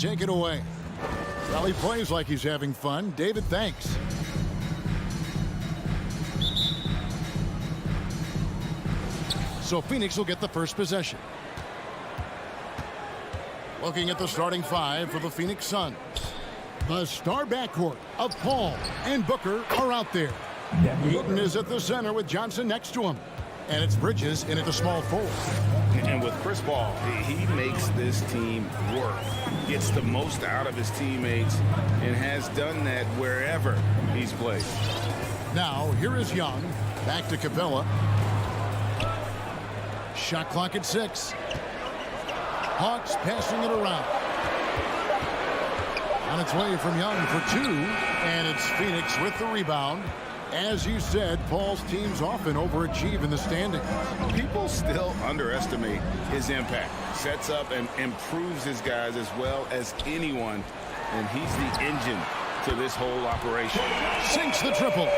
take it away. Well, he plays like he's having fun. David, thanks. So Phoenix will get the first possession. Looking at the starting five for the Phoenix Suns. The star backcourt of Paul and Booker are out there. Eaton is at the center with Johnson next to him. And it's Bridges in at the small forward. And with Chris Paul, he makes this team work. Gets the most out of his teammates and has done that wherever he's played. Now, here is Young. Back to Capella. Shot clock at 6. Hawks passing it around. On its way from Young for 2. And it's Phoenix with the rebound. As you said, Paul's teams often overachieve in the standings. People still underestimate his impact. Sets up and improves his guys as well as anyone. And he's the engine to this whole operation. Sinks the triple.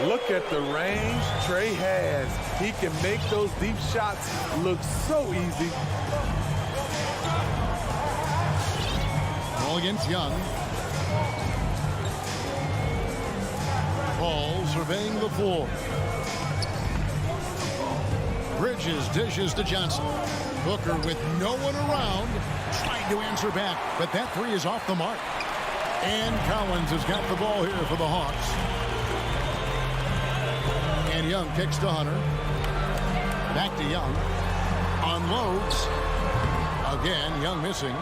Look at the range Trey has. He can make those deep shots look so easy. Ball against Young. Paul surveying the floor. Bridges dishes to Johnson. Booker with no one around, trying to answer back, but that three is off the mark. And Collins has got the ball here for the Hawks. And Young kicks to Hunter. Back to Young. Unloads. Again, Young missing.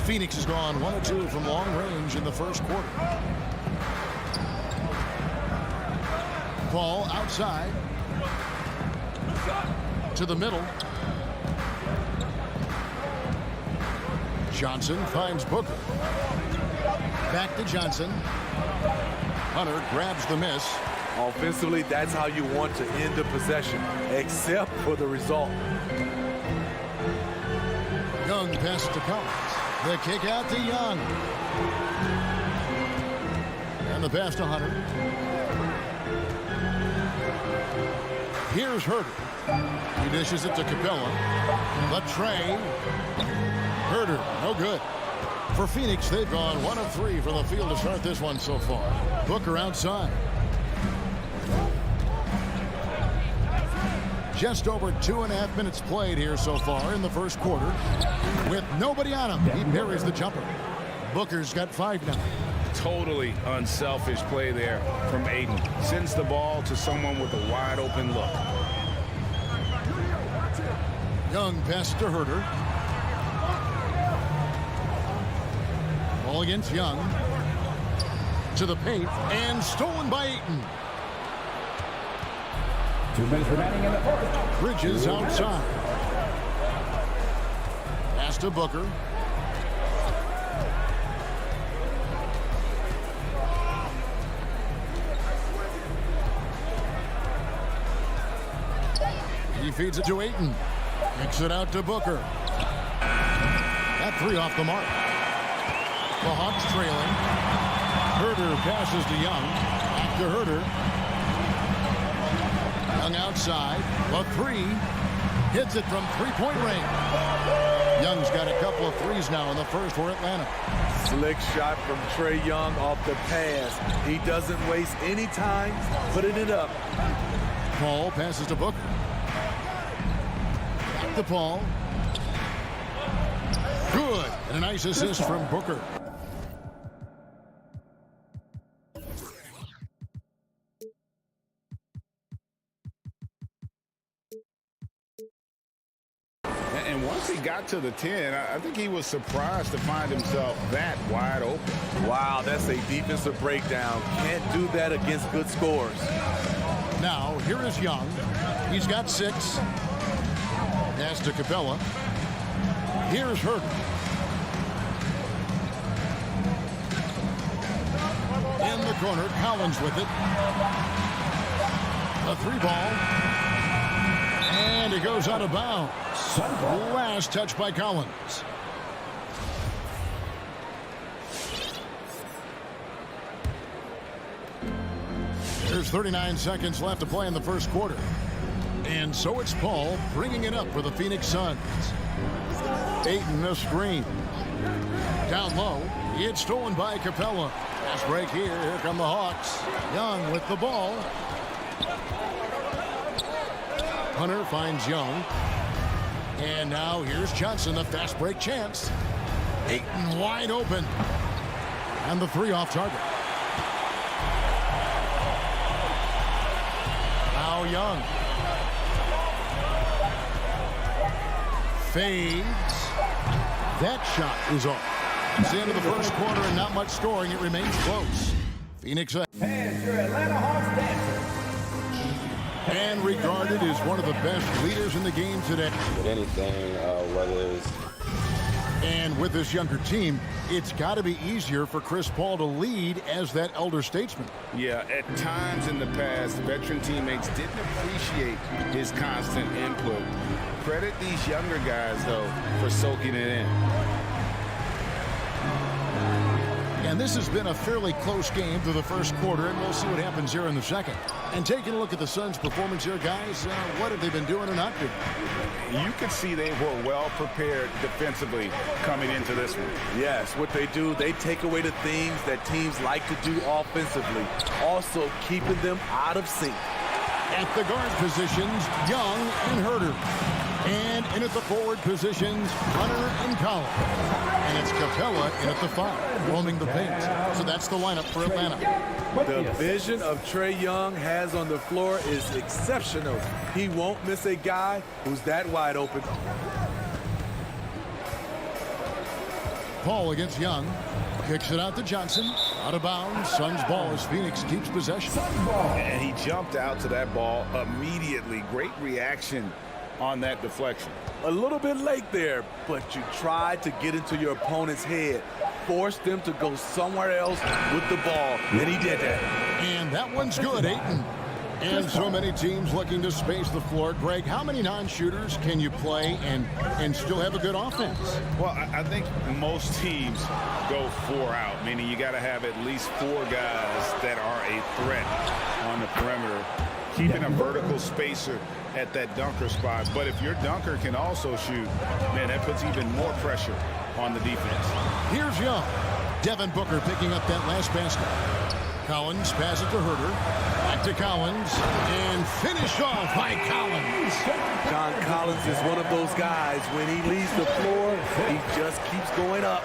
Phoenix has gone 1 of 2 from long range in the first quarter. Ball outside. To the middle. Johnson finds Booker. Back to Johnson. Hunter grabs the miss. Offensively, that's how you want to end the possession, except for the result. Young passes to Collins. The kick out to Young. And the pass to Hunter. Here's Herter. He dishes it to Capella. The tray. Herter, no good. For Phoenix, they've gone 1 of 3 from the field to start this one so far. Booker outside. Just over 2.5 minutes played here so far in the first quarter. With nobody on him, he parries the jumper. Booker's got 5 now. Totally unselfish play there from Aiden. Sends the ball to someone with a wide open look. Young pass to Herter. Ball against Young. To the paint and stolen by Ayton. 2 minutes remaining in the fourth. Bridges outside. Pass to Booker. He feeds it to Ayton. Kicks it out to Booker. That three off the mark. The Hawks trailing. Herter passes to Young. Back to Herter. Young outside. The three. Hits it from three-point range. Young's got a couple of threes now in the first for Atlanta. Slick shot from Trae Young off the pass. He doesn't waste any time putting it up. Paul passes to Booker. Back to Paul. Good. And a nice assist from Booker. And once he got to the 10, I think he was surprised to find himself that wide open. Wow, that's a defensive breakdown. Can't do that against good scores. Now, here is Young. He's got 6. Pass to Capella. Here's Herter. In the corner, Collins with it. A 3-ball. And it goes out of bounds. Last touch by Collins. There's 39 seconds left to play in the first quarter. And so it's Paul bringing it up for the Phoenix Suns. Ayton a screen. Down low. It's stolen by Capella. Fast break here. Here come the Hawks. Young with the ball. Hunter finds Young. And now here's Johnson, a fast break chance. Ayton wide open. And the three off target. Now Young. Fades. That shot is off. It's the end of the first quarter and not much scoring. It remains close. Phoenix. And your Atlanta Hawks dancer. And regarded as one of the best leaders in the game today. With anything, whether it's... And with this younger team, it's got to be easier for Chris Paul to lead as that elder statesman. Yeah, at times in the past, veteran teammates didn't appreciate his constant input. Credit these younger guys, though, for soaking it in. And this has been a fairly close game through the first quarter, and we'll see what happens here in the second. And taking a look at the Suns' performance here, guys, what have they been doing or not doing? You could see they were well prepared defensively coming into this one. Yes, what they do, they take away the things that teams like to do offensively, also keeping them out of sync. At the guard positions, Young and Herter. And in at the forward positions, Hunter and Collins. And it's Capella in at the 5, roaming the paint. So that's the lineup for Atlanta. The vision of Trae Young has on the floor is exceptional. He won't miss a guy who's that wide open. Paul against Young. Kicks it out to Johnson. Out of bounds. Suns ball as Phoenix keeps possession. And he jumped out to that ball immediately. Great reaction on that deflection. A little bit late there, but you tried to get into your opponent's head. Force them to go somewhere else with the ball, and he did that. And that one's good, Ayton. And so many teams looking to space the floor. Greg, how many non-shooters can you play and still have a good offense? Well, I think most teams go 4 out, meaning you got to have at least 4 guys that are a threat on the perimeter, keeping a vertical spacer at that dunker spot. But if your dunker can also shoot, man, that puts even more pressure on the defense. Here's Young. Devin Booker picking up that last basket. Collins passes it to Herter. Back to Collins. And finished off by Collins. John Collins is one of those guys. When he leaves the floor, he just keeps going up.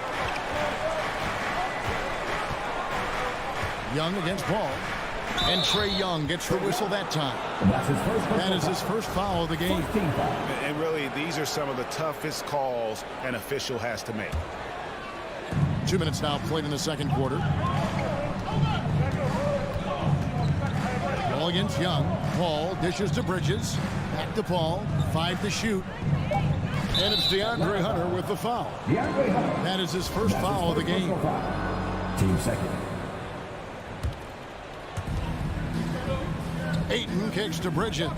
Young against Paul. And Trae Young gets the whistle that time. That is his first foul of the game. And really, these are some of the toughest calls an official has to make. 2 minutes now played in the second quarter. Ball against Young. Paul dishes to Bridges. Back to Paul. 5 to shoot. And it's DeAndre Hunter with the foul. That is his first foul of the game. Team second. Ayton kicks to Bridges.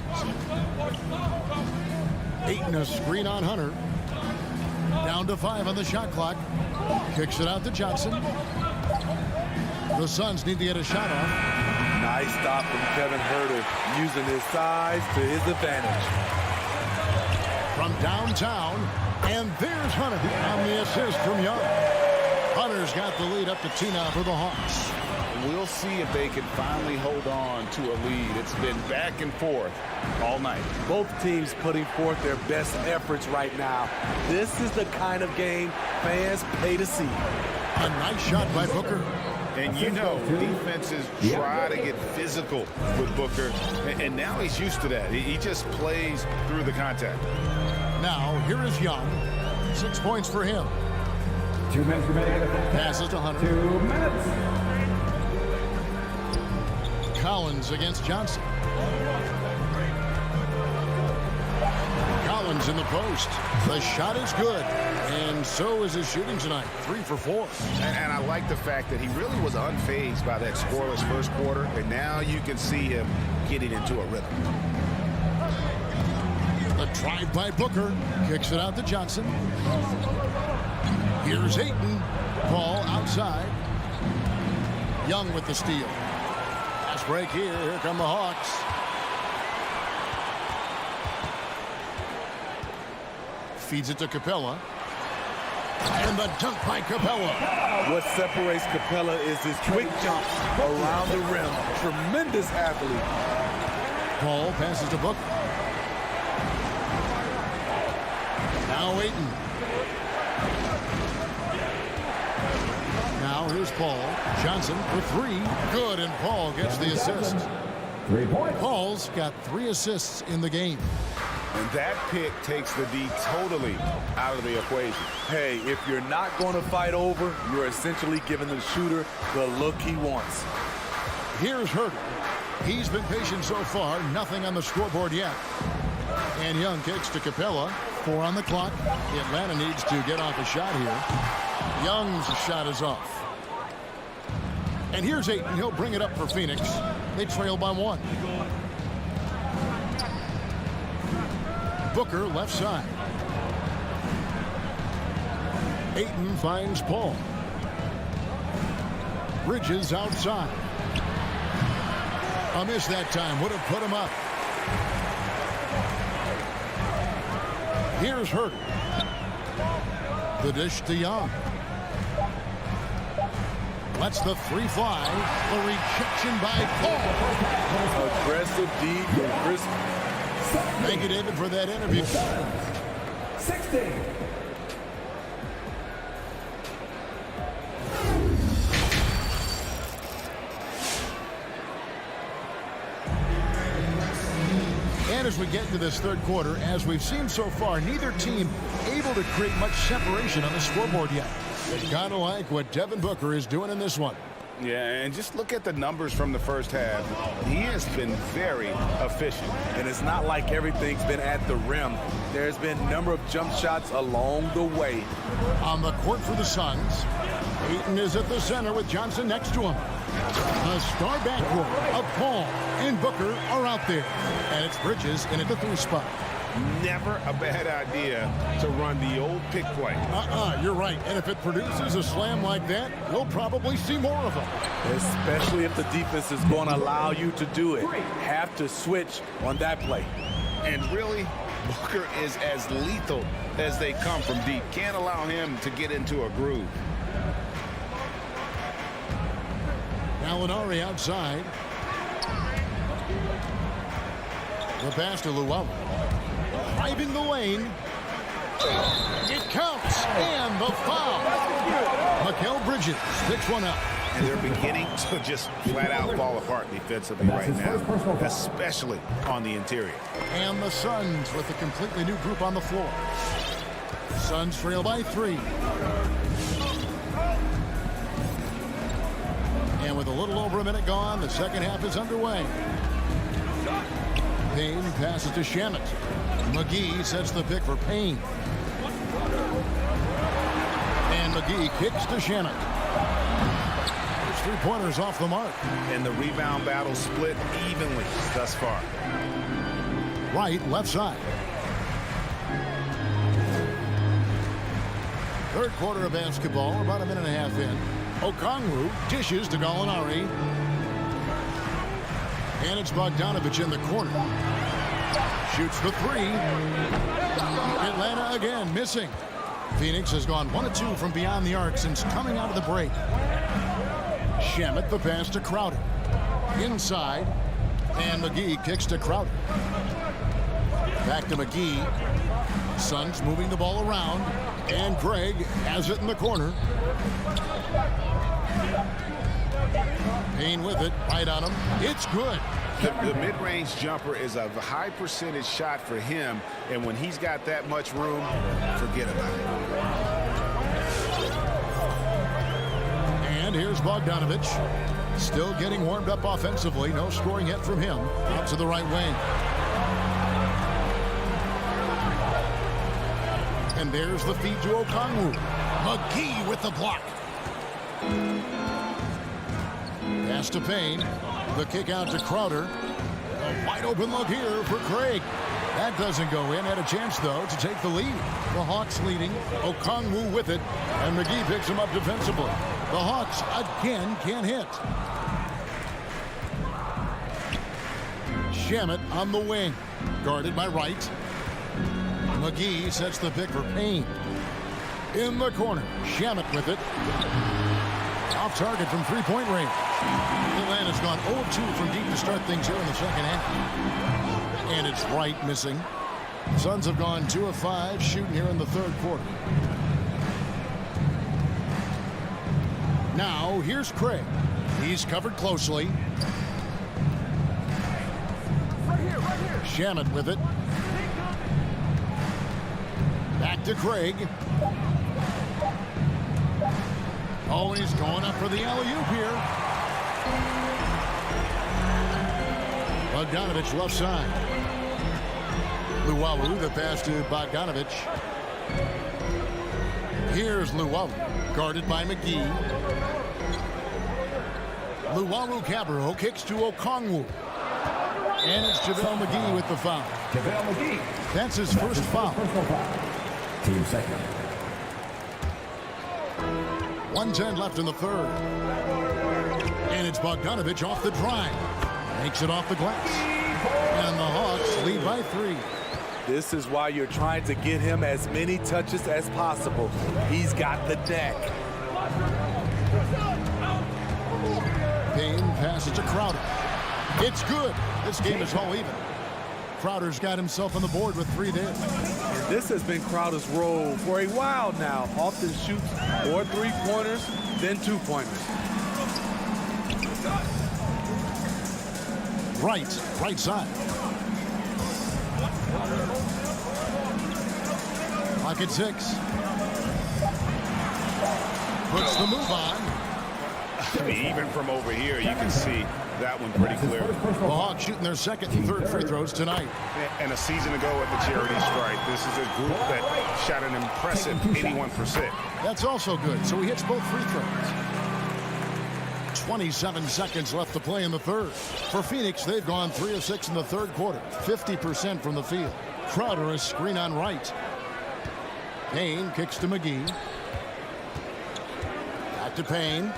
Ayton a screen on Hunter. Down to 5 on the shot clock. Kicks it out to Johnson. The Suns need to get a shot off. Nice stop from Kevin Herter, using his size to his advantage. From downtown, and there's Hunter on the assist from Young. Hunter's got the lead up to 2 now for the Hawks. We'll see if they can finally hold on to a lead. It's been back and forth all night. Both teams putting forth their best efforts right now. This is the kind of game fans pay to see. A nice shot by Booker. And you know, defenses try to get physical with Booker, and now he's used to that. He just plays through the contact. Now, here is Young. 6 points for him. 2 minutes remaining. Passes to Hunter. 2 minutes. Collins against Johnson. Collins in the post. The shot is good, and so is his shooting tonight. 3 for 4. And I like the fact that he really was unfazed by that scoreless first quarter, and now you can see him getting into a rhythm. The drive by Booker. Kicks it out to Johnson. Here's Ayton. Ball outside. Young with the steal. Fast break here. Here come the Hawks. Feeds it to Capella. And the dunk by Capella. What separates Capella is his quick jumps around the rim. Tremendous athlete. Paul passes to Booker. Now Ayton. Now here's Paul. Johnson for three. Good, and Paul gets the assist. 3 points. Paul's got 3 assists in the game. And that pick takes the D totally out of the equation. Hey, if you're not going to fight over, you're essentially giving the shooter the look he wants. Here's Herter. He's been patient so far. Nothing on the scoreboard yet. And Young kicks to Capella. 4 on the clock. Atlanta needs to get off a shot here. Young's shot is off. And here's Ayton. He'll bring it up for Phoenix. They trail by 1. Booker left side. Ayton finds Paul. Bridges outside. A miss that time. Would have put him up. Here's Herter. The dish to Young. Lets the 3 fly. The rejection by Paul. Aggressive D from Chris. Thank you, David, for that interview. 16. And as we get into this third quarter, as we've seen so far, neither team able to create much separation on the scoreboard yet. Kind of like what Devin Booker is doing in this one. Yeah, and just look at the numbers from the first half. He has been very efficient. And it's not like everything's been at the rim. There's been a number of jump shots along the way. On the court for the Suns, Ayton is at the center with Johnson next to him. The star backcourt of Paul and Booker are out there. And it's Bridges in at the 3 spot. Never a bad idea to run the old pick play. You're right. And if it produces a slam like that, we'll probably see more of them. Especially if the defense is going to allow you to do it. Have to switch on that play. And really, Booker is as lethal as they come from deep. Can't allow him to get into a groove. Gallinari outside. The pass to Llewellyn. Driving the lane. It counts. And the foul. Mikal Bridges picks one up. And they're beginning to just flat out fall apart defensively right now, especially on the interior. And the Suns with a completely new group on the floor. Suns trail by 3. And with a little over a minute gone, the second half is underway. Payne passes to Shamet. McGee sets the pick for Payne. And McGee kicks to Shamet. His 3-pointers off the mark. And the rebound battle split evenly thus far. Right, left side. Third quarter of basketball, about a minute and a half in. Okongwu dishes to Gallinari. And it's Bogdanovich in the corner. Shoots the 3. Atlanta again missing. Phoenix has gone 1 of 2 from beyond the arc since coming out of the break. Shamet the pass to Crowder. Inside. And McGee kicks to Crowder. Back to McGee. Suns moving the ball around. And Greg has it in the corner. Payne with it, right on him. It's good. The mid-range jumper is a high percentage shot for him, and when he's got that much room, forget about it. And here's Bogdanovich. Still getting warmed up offensively. No scoring yet from him. Out to the right wing. And there's the feed to Okongwu. McGee with the block. Pass to Payne. The kick out to Crowder. A wide open look here for Craig. That doesn't go in. Had a chance, though, to take the lead. The Hawks leading. Okongwu with it. And McGee picks him up defensively. The Hawks again can't hit. Shamet on the wing. Guarded by Wright. McGee sets the pick for Payne. In the corner, Shamet with it. Off target from three-point range. Atlanta's gone 0-2 from deep to start things here in the second half. And it's Wright missing. Suns have gone 2 of 5 shooting here in the third quarter. Now, here's Craig. He's covered closely. Shamet with it. Back to Craig. Oh, he's going up for the alley-oop here. Bogdanovich left side. Luwawu, the pass to Bogdanovich. Here's Luwawu, guarded by McGee. Luwawu-Cabarrot kicks to Okongwu. And it's JaVale McGee with the foul. JaVale McGee. That's his first foul. Personal foul. Team second. 1:10 left in the third. And it's Bogdanovich off the drive. Makes it off the glass. And the Hawks lead by 3. This is why you're trying to get him as many touches as possible. He's got the deck. Payne passes to Crowder. It's good. This game is all even. Crowder's got himself on the board with 3 there. And this has been Crowder's role for a while now. Often shoots more three-pointers than two-pointers. Right side. Pocket 6. Puts the move on. I mean, even from over here, you can see that one pretty clear. The Hawks shooting their second and third free throws tonight. And a season ago at the charity stripe, this is a group that shot an impressive 81%. That's also good. So he hits both free throws. 27 seconds left to play in the third. For Phoenix, they've gone 3 of 6 in the third quarter. 50% from the field. Crowder a screen on Wright. Payne kicks to McGee. Back to Payne.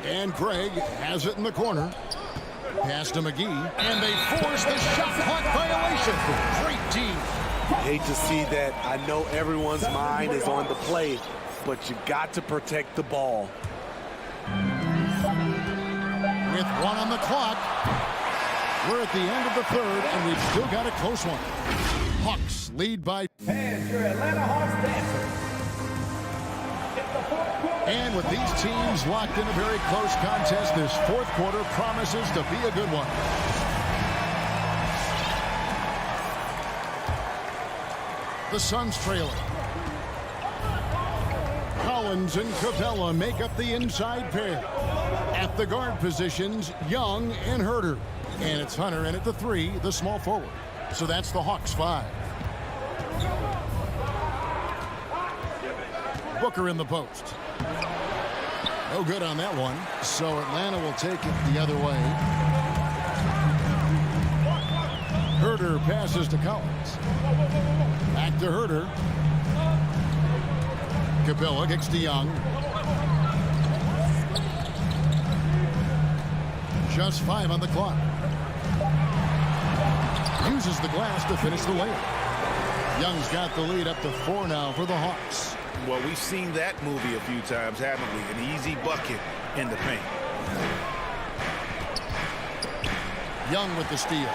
And Craig has it in the corner. Pass to McGee. And they force the shot clock violation. Great team. Hate to see that. I know everyone's mind is on the play, but you got to protect the ball. With 1 on the clock, we're at the end of the third, and we've still got a close one. Hawks lead by. And your Atlanta Hawks dancers. And with these teams locked in a very close contest, this fourth quarter promises to be a good one. The Suns trailing. Collins and Capella make up the inside pair. At the guard positions, Young and Herter. And it's Hunter in at the 3, the small forward. So that's the Hawks 5. Booker in the post. No good on that one. So Atlanta will take it the other way. Herter passes to Collins. Back to Herter. Capella kicks to Young. Just 5 on the clock. Uses the glass to finish the layup. Young's got the lead up to 4 now for the Hawks. Well, we've seen that movie a few times, haven't we? An easy bucket in the paint. Young with the steal.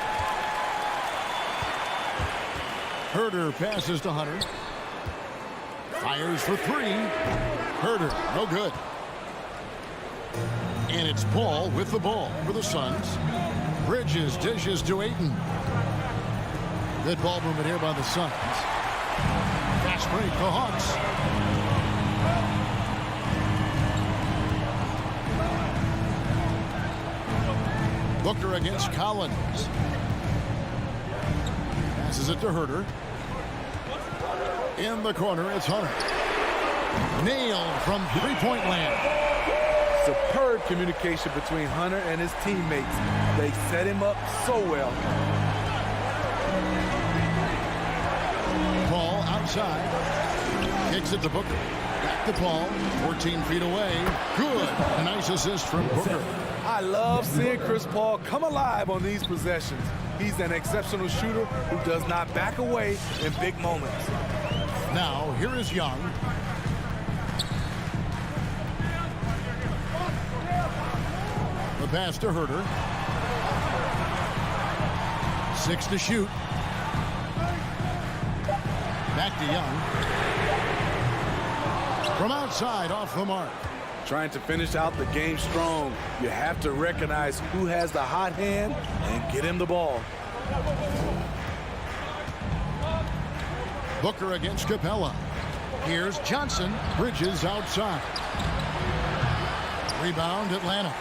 Herter passes to Hunter. Fires for 3. Herter, no good. And it's Paul with the ball for the Suns. Bridges dishes to Ayton. Good ball movement here by the Suns. Fast break, the Hawks. Booker against Collins. Passes it to Herter. In the corner, it's Hunter. Nailed from three-point land. Superb communication between Hunter and his teammates. They set him up so well. Paul outside. Kicks it to Booker. Back to Paul. 14 feet away. Good. A nice assist from Booker. I love seeing Chris Paul come alive on these possessions. He's an exceptional shooter who does not back away in big moments. Now, here is Young. The pass to Herter. 6 to shoot. Back to Young. From outside, off the mark. Trying to finish out the game strong, you have to recognize who has the hot hand and get him the ball. Booker against Capella. Here's Johnson. Bridges outside. Rebound, Atlanta.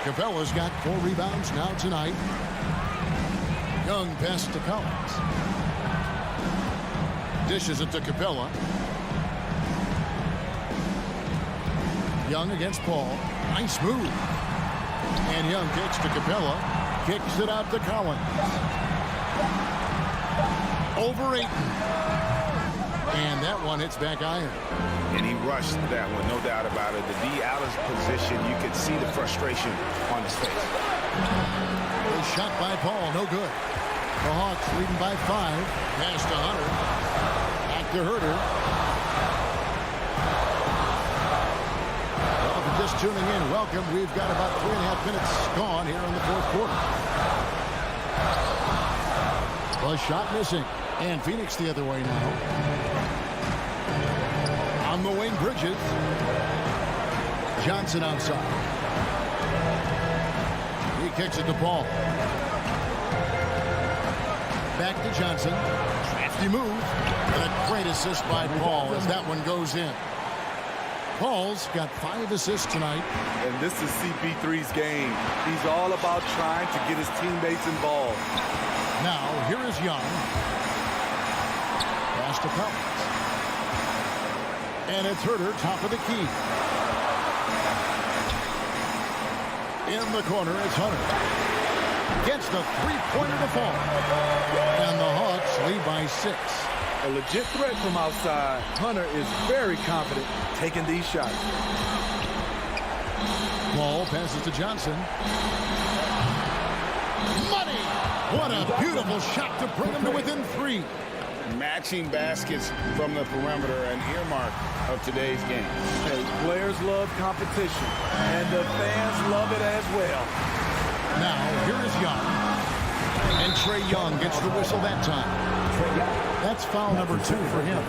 Capella's got 4 rebounds now tonight. Young pass to Collins. Dishes it to Capella. Young against Paul. Nice move. And Young kicks to Capella. Kicks it out to Collins. Over Ayton. And that one hits back iron. And he rushed that one, no doubt about it. To be out of position, you could see the frustration on his face. A shot by Paul, no good. The Hawks leading by 5. Pass to Hunter. Back to Herter. Well, if you're just tuning in, welcome. We've got about 3.5 minutes gone here in the fourth quarter. A shot missing. And Phoenix the other way now. On the wing, Bridges. Johnson outside. He kicks it to Paul. Back to Johnson. Crafty move. And a great assist by Paul as that one goes in. Paul's got 5 assists tonight. And this is CP3's game. He's all about trying to get his teammates involved. Now, here is Young. Pass to Collins. And it's Herter, top of the key. In the corner, it's Hunter. Gets the three-pointer to fall. And the Hawks lead by 6. A legit threat from outside. Hunter is very confident taking these shots. Ball passes to Johnson. Money! What a beautiful shot to bring him to within 3. Matching baskets from the perimeter, an earmark of today's game. Hey, players love competition, and the fans love it as well. Now, here is Young. And Trae Young gets the whistle that time. That's foul number 2 for him.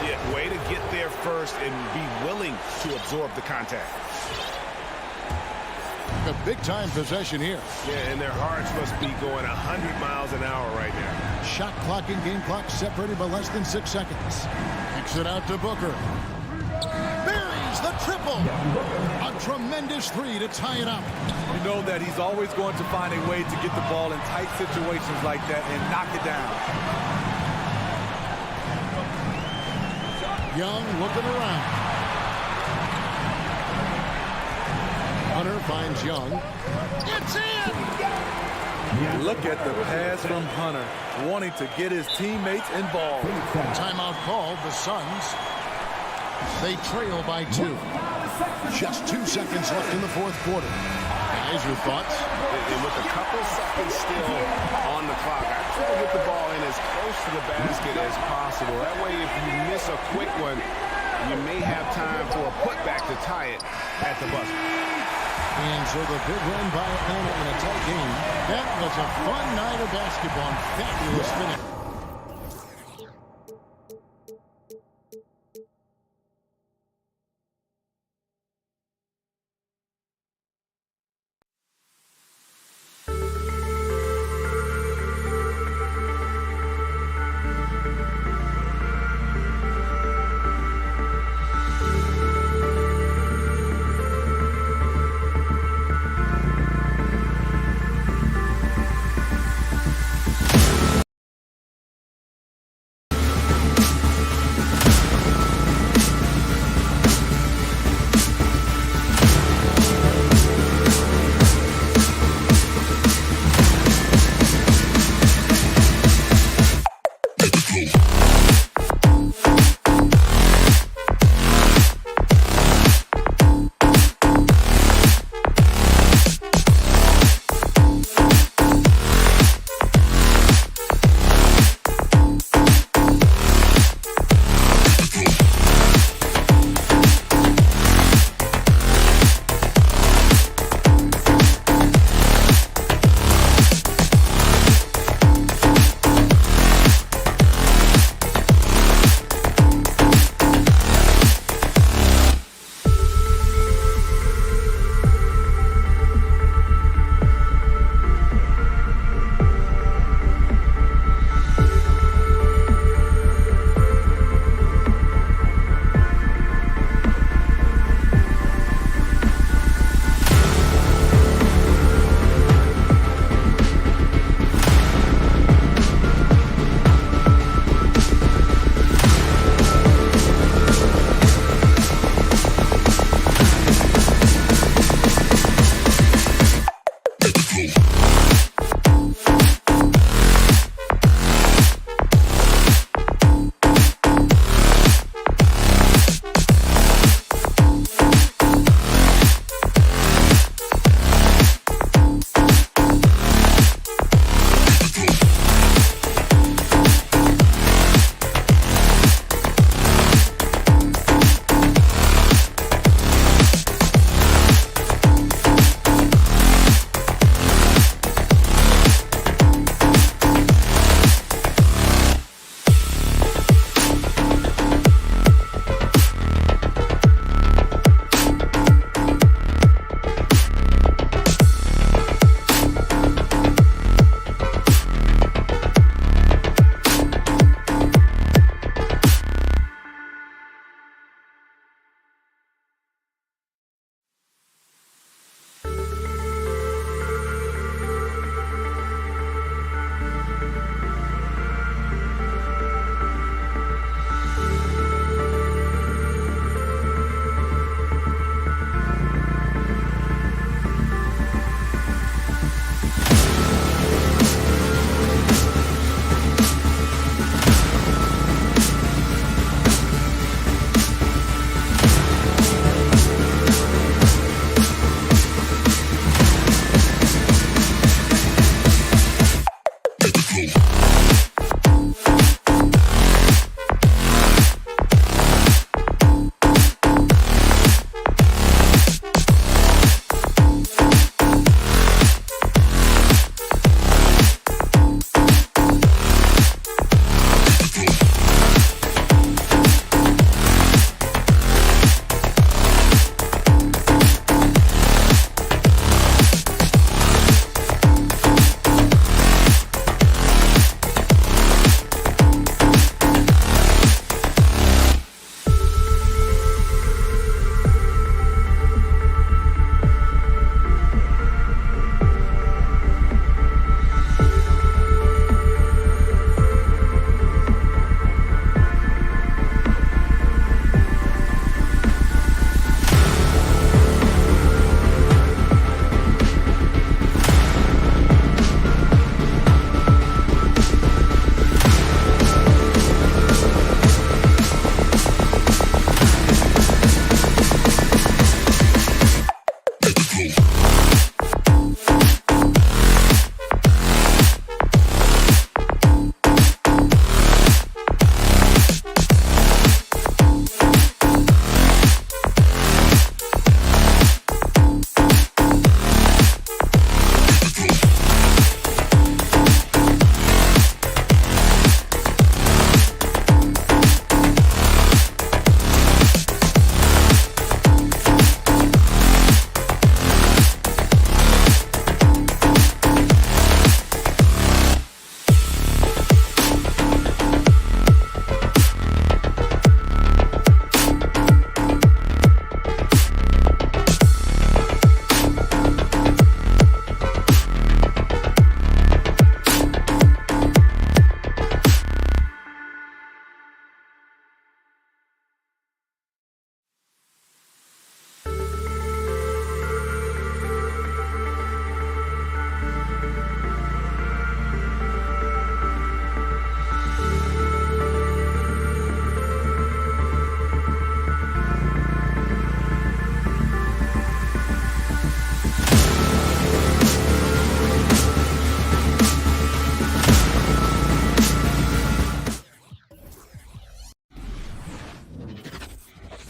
Yeah, way to get there first and be willing to absorb the contact. A big-time possession here. Yeah, and their hearts must be going 100 miles an hour right now. Shot clock and game clock separated by less than 6 seconds. Kicks it out to Booker. Buries the triple. A tremendous 3 to tie it up. You know that he's always going to find a way to get the ball in tight situations like that and knock it down. Young looking around. Hunter finds Young. It's in! Look at the pass from Hunter, wanting to get his teammates involved. Timeout called, the Suns. They trail by 2. Just 2 seconds left in the fourth quarter. Guys, your thoughts? And with a couple seconds still on the clock, I try to get the ball in as close to the basket as possible. That way, if you miss a quick one, you may have time for a putback to tie it at the buzzer. And so the big win by Atlanta in a tight game. That was a fun night of basketball. Fabulous finish.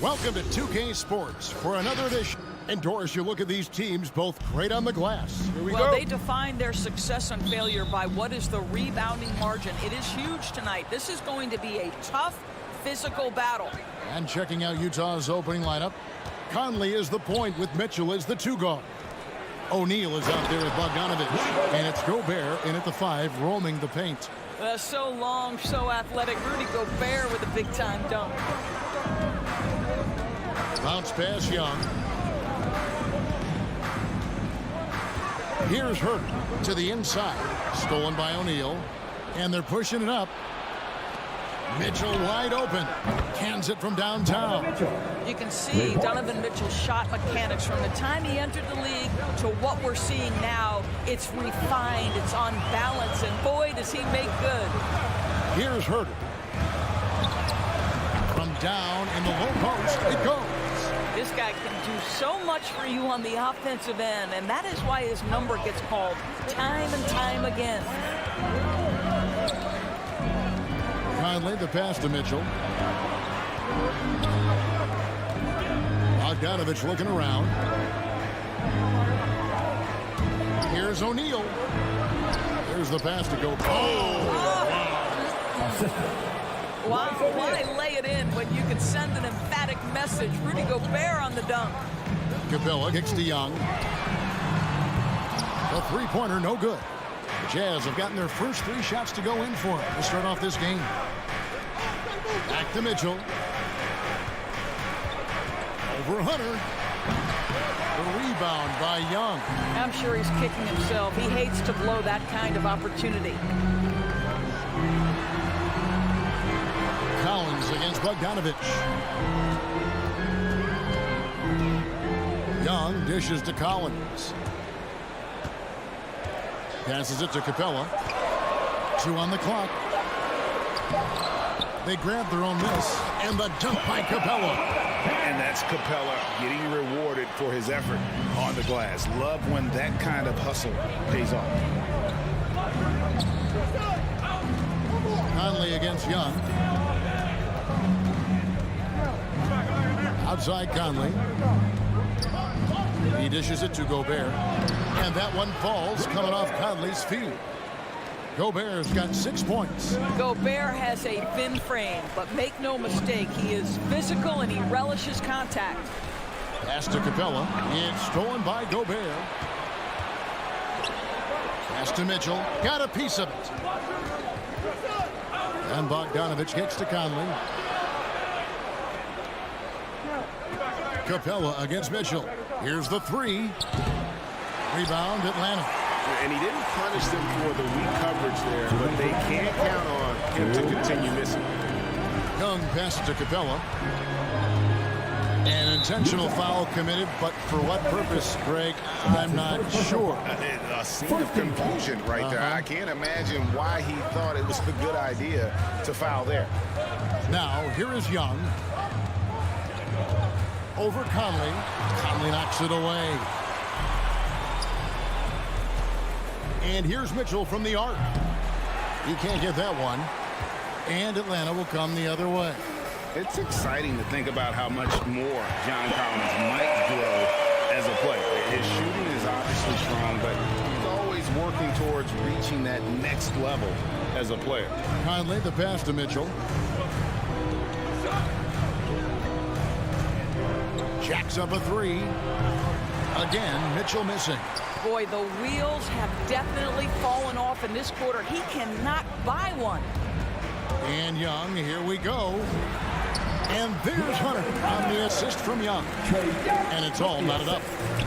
Welcome to 2K Sports for another edition. And Doris, you look at these teams, both great on the glass. Here we go. They define their success and failure by what is the rebounding margin. It is huge tonight. This is going to be a tough physical battle. And checking out Utah's opening lineup, Conley is the point with Mitchell as the 2 guard. O'Neal is out there with Bogdanovich. And it's Gobert in at the 5, roaming the paint. So long, so athletic. Rudy Gobert with a big-time dunk. Bounce pass, Young. Here's Herter to the inside. Stolen by O'Neal. And they're pushing it up. Mitchell wide open. Cans it from downtown. You can see Donovan Mitchell's shot mechanics from the time he entered the league to what we're seeing now. It's refined. It's on balance. And boy, does he make good. Here's Herter. From down in the low post, it goes. This guy can do so much for you on the offensive end, and that is why his number gets called time and time again. Conley, the pass to Mitchell. Bogdanovich looking around. Here's O'Neal. Here's the pass to go. Wow, why lay it in when you can send an emphatic message? Rudy Gobert on the dunk. Capella kicks to Young. The three-pointer, no good. The Jazz have gotten their first 3 shots to go in for it to start off this game. Back to Mitchell. Over Hunter. The rebound by Young. I'm sure he's kicking himself. He hates to blow that kind of opportunity. Collins against Bogdanovich. Young dishes to Collins. Passes it to Capella. 2 on the clock. They grab their own miss. And the dunk by Capella. And that's Capella getting rewarded for his effort on the glass. Love when that kind of hustle pays off. Conley against Young. Outside Conley. He dishes it to Gobert. And that one falls coming off Conley's feet. Gobert's got 6 points. Gobert has a thin frame, but make no mistake, he is physical and he relishes contact. Pass to Capella. It's stolen by Gobert. Pass to Mitchell. Got a piece of it. And Bogdanovich gets to Conley. Capella against Mitchell. Here's the 3. Rebound, Atlanta. And he didn't punish them for the weak coverage there, but they can't count on him to continue missing. Young passes to Capella. An intentional foul committed, but for what purpose, Greg, I'm not sure. A scene of confusion right there. I can't imagine why he thought it was a good idea to foul there. Now, here is Young. Over Conley. Conley knocks it away. And here's Mitchell from the arc. He can't get that one. And Atlanta will come the other way. It's exciting to think about how much more John Collins might grow as a player. His shooting is obviously strong, but he's always working towards reaching that next level as a player. Conley, the pass to Mitchell. Jacks up a 3. Again, Mitchell missing. Boy, the wheels have definitely fallen off in this quarter. He cannot buy one. And Young, here we go. And there's Hunter on the assist from Young. And it's all knotted up.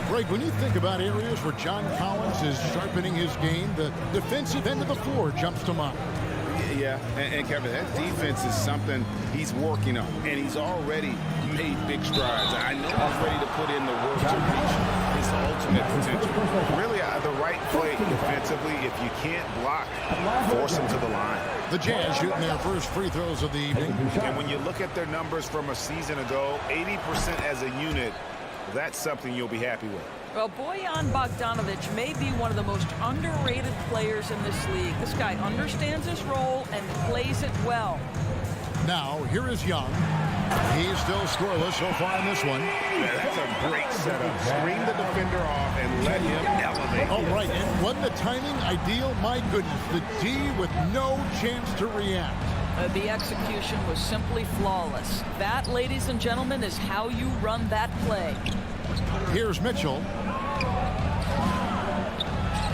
Greg, when you think about areas where John Collins is sharpening his game, the defensive end of the floor jumps to mind. Yeah, and Kevin, that defense is something he's working on, and he's already made big strides. I know he's ready to put in the work to reach his ultimate potential. Really, the right play defensively, if you can't block, force him to the line. The Jazz shooting their first free throws of the evening. And when you look at their numbers from a season ago, 80% as a unit, that's something you'll be happy with. Well, Bojan Bogdanović may be one of the most underrated players in this league. This guy understands his role and plays it well. Now, here is Young. He's still scoreless so far in this one. Yeah, that's a great setup. Screen the defender off and let him elevate. Oh, right. And wasn't the timing ideal? My goodness, the D with no chance to react. The execution was simply flawless. That, ladies and gentlemen, is how you run that play. Here's Mitchell.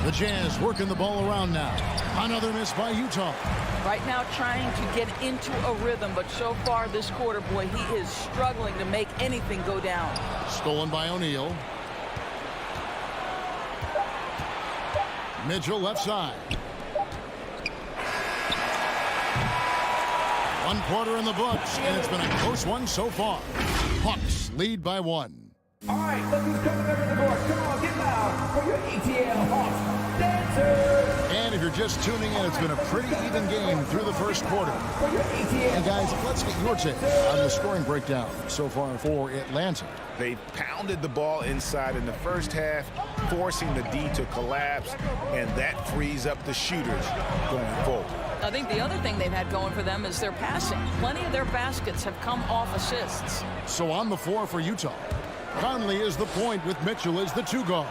The Jazz working the ball around now. Another miss by Utah. Right now trying to get into a rhythm, but so far this quarter, boy, he is struggling to make anything go down. Stolen by O'Neal. Mitchell left side. 1 quarter in the books, and it's been a close one so far. Hawks lead by 1. All right, look who's coming over the board. Come on, get loud for your ATL Hawks dancers. And if you're just tuning in, it's been a pretty even game through the first quarter. For your ATL And guys, let's get your take on the scoring breakdown so far for Atlanta. They pounded the ball inside in the first half, forcing the D to collapse, and that frees up the shooters going forward. I think the other thing they've had going for them is their passing. Plenty of their baskets have come off assists. So on the floor for Utah, Conley is the point with Mitchell as the 2 guard.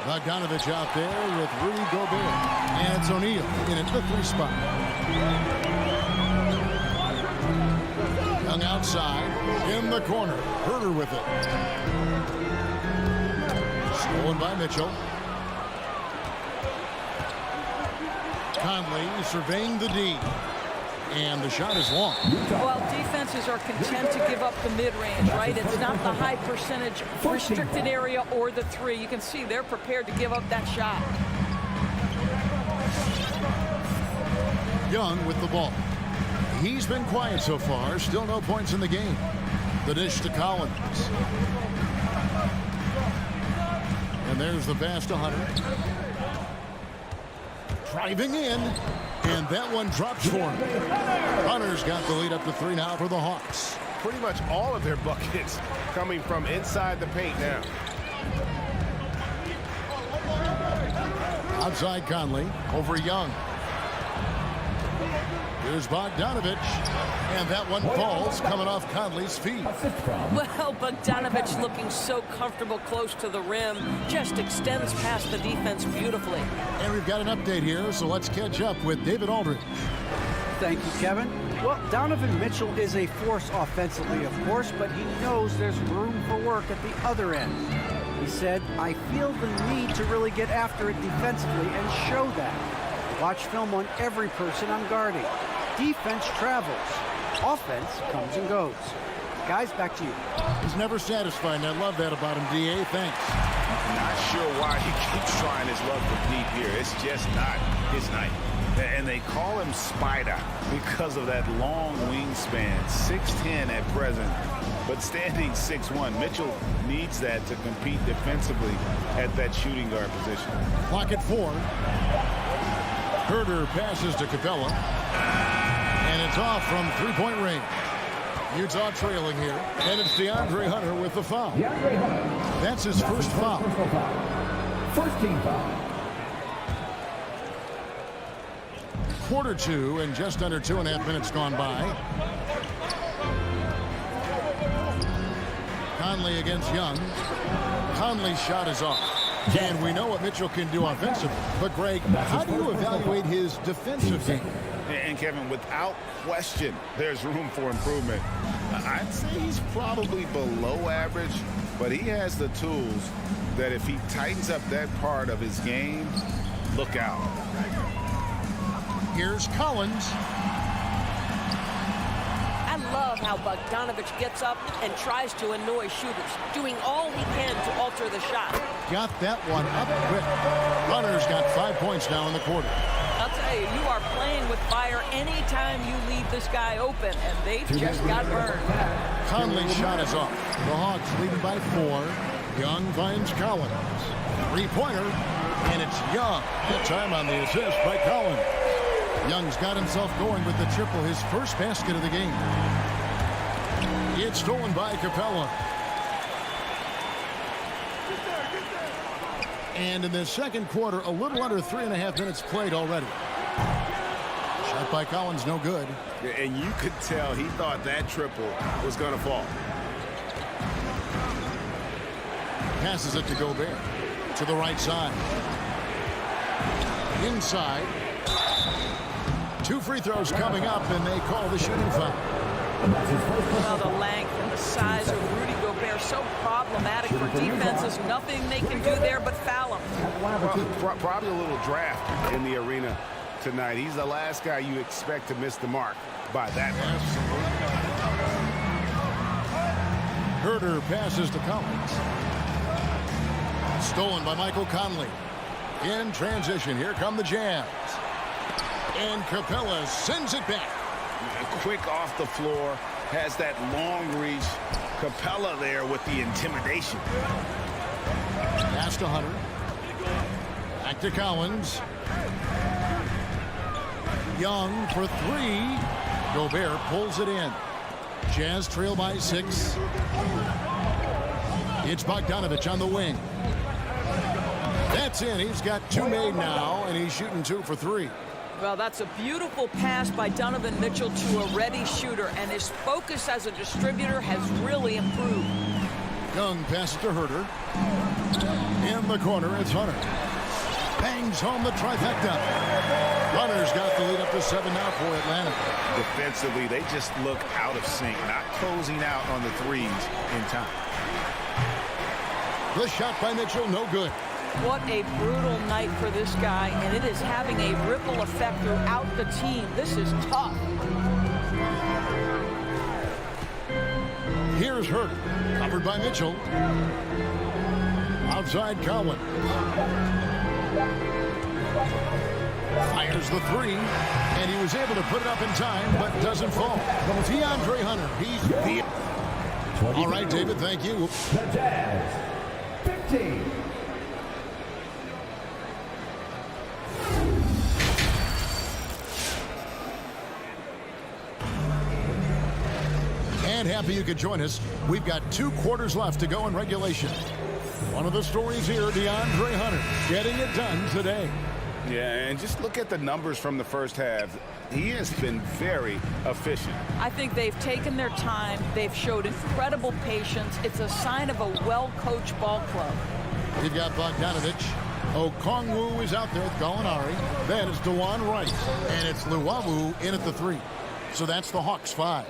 Bogdanovich out there with Rudy Gobert. And it's O'Neal in at the 3 spot. Young outside in the corner. Herder with it. Stolen by Mitchell. Conley surveying the D. And the shot is long. Well, defenses are content to give up the mid-range, right? It's not the high percentage restricted area or the 3. You can see they're prepared to give up that shot. Young with the ball. He's been quiet so far. Still no points in the game. The dish to Collins. And there's the pass to Hunter. Driving in. And that one drops for him. Hunter's got the lead up to 3 now for the Hawks. Pretty much all of their buckets coming from inside the paint now. Outside Conley over Young. Here's Bogdanovich. And that one falls coming off Conley's feet. Well, Bogdanovich looking so comfortable close to the rim. Just extends past the defense beautifully. And we've got an update here, so let's catch up with David Aldridge. Thank you, Kevin. Well, Donovan Mitchell is a force offensively, of course, but he knows there's room for work at the other end. He said, I feel the need to really get after it defensively and show that. Watch film on every person I'm guarding. Defense travels. Offense comes and goes. Guys, back to you. He's never satisfied, and I love that about him, D.A. Thanks. Not sure why he keeps trying his luck with deep here. It's just not his night. And they call him Spider because of that long wingspan, 6'10" at present, but standing 6'1". Mitchell needs that to compete defensively at that shooting guard position. Clock at 4. Herder passes to Capella. And it's off from 3-point range. Utah trailing here. And it's DeAndre Hunter with the foul. That's his first foul. First team foul. Quarter 2 and just under 2.5 minutes gone by. Conley against Young. Conley's shot is off. And we know what Mitchell can do offensively. But, Greg, how do you evaluate his defensive game? And, Kevin, without question, there's room for improvement. I'd say he's probably below average, but he has the tools that if he tightens up that part of his game, look out. Here's Collins. I love how Bogdanovich gets up and tries to annoy shooters, doing all he can to alter the shot. Got that one up quick. Hunter's got 5 points now in the quarter. I'll tell you, you are playing with fire anytime you leave this guy open, and they've just got burned. Conley's shot is off. The Hawks leading by 4. Young finds Collins. 3-pointer, and it's Young. Good time on the assist by Collins. Young's got himself going with the triple, his first basket of the game. It's stolen by Capella. And in the second quarter, a little under 3.5 minutes played already. Shot by Collins, no good. And you could tell he thought that triple was going to fall. Passes it to Gobert. To the right side. Inside. 2 free throws coming up, and they call the shooting foul. Well, the length and the size of Rudy Gobert so problematic for defenses. Nothing they can do there but foul him. Well, probably a little draft in the arena tonight. He's the last guy you expect to miss the mark by that much. Herder passes to Collins. Stolen by Michael Conley. In transition, here come the Jazz. And Capella sends it back. Quick off the floor, has that long reach. Capella there with the intimidation. Pass to Hunter. Back to Collins. Young for 3. Gobert pulls it in. Jazz trail by 6. It's Bogdanovich on the wing. That's in. He's got 2 made now, and he's shooting 2 for 3. Well, that's a beautiful pass by Donovan Mitchell to a ready shooter, and his focus as a distributor has really improved. Young passes to Herder. In the corner, it's Hunter. Bangs home the trifecta. Hunter's got the lead up to 7 now for Atlanta. Defensively, they just look out of sync, not closing out on the threes in time. The shot by Mitchell, no good. What a brutal night for this guy, and it is having a ripple effect throughout the team. This is tough. Here's Herder, covered by Mitchell. Outside Cowan. Fires the 3, and he was able to put it up in time, but doesn't fall. DeAndre Hunter, he's the... All right, David, thank you. The Jazz, 15. And happy you could join us. We've got 2 quarters left to go in regulation. One of the stories here, DeAndre Hunter getting it done today. Yeah, and just look at the numbers from the first half. He has been very efficient. I think they've taken their time. They've showed incredible patience. It's a sign of a well-coached ball club. We've got Bogdanovich. Okongwu is out there with Gallinari. Then it's DeJuan Wright. And it's Luwawu in at the 3. So that's the Hawks 5.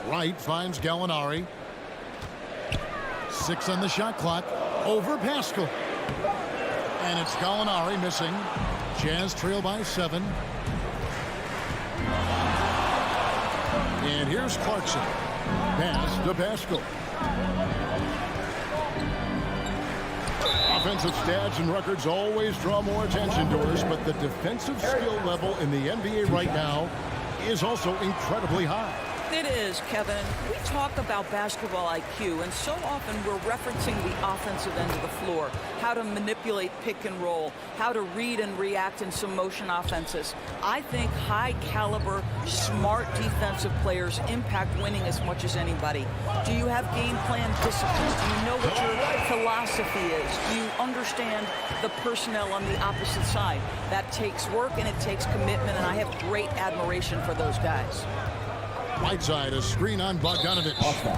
Wright finds Gallinari. 6 on the shot clock. Over Pascal. And it's Gallinari missing. Jazz trail by 7. And here's Clarkson. Pass to Pascal. Offensive stats and records always draw more attention to us, but the defensive skill level in the NBA right now is also incredibly high. It is, Kevin. We talk about basketball IQ, and so often we're referencing the offensive end of the floor, how to manipulate pick and roll, how to read and react in some motion offenses. I think high-caliber, smart defensive players impact winning as much as anybody. Do you have game plan discipline? Do you know what your philosophy is? Do you understand the personnel on the opposite side? That takes work and it takes commitment, and I have great admiration for those guys. Whiteside, a screen on Bogdanovich.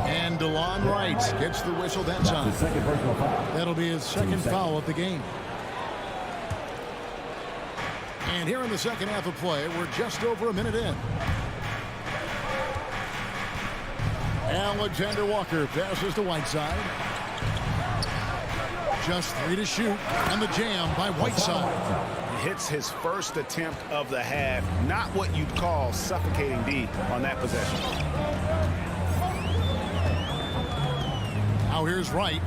And DeLon Wright gets the whistle that time. That'll be his second foul of the game. And here in the second half of play, we're just over a minute in. Alexander Walker passes to Whiteside. Just 3 to shoot. And the jam by Whiteside. Hits his first attempt of the half. Not what you'd call suffocating deep on that possession. Now here's Wright.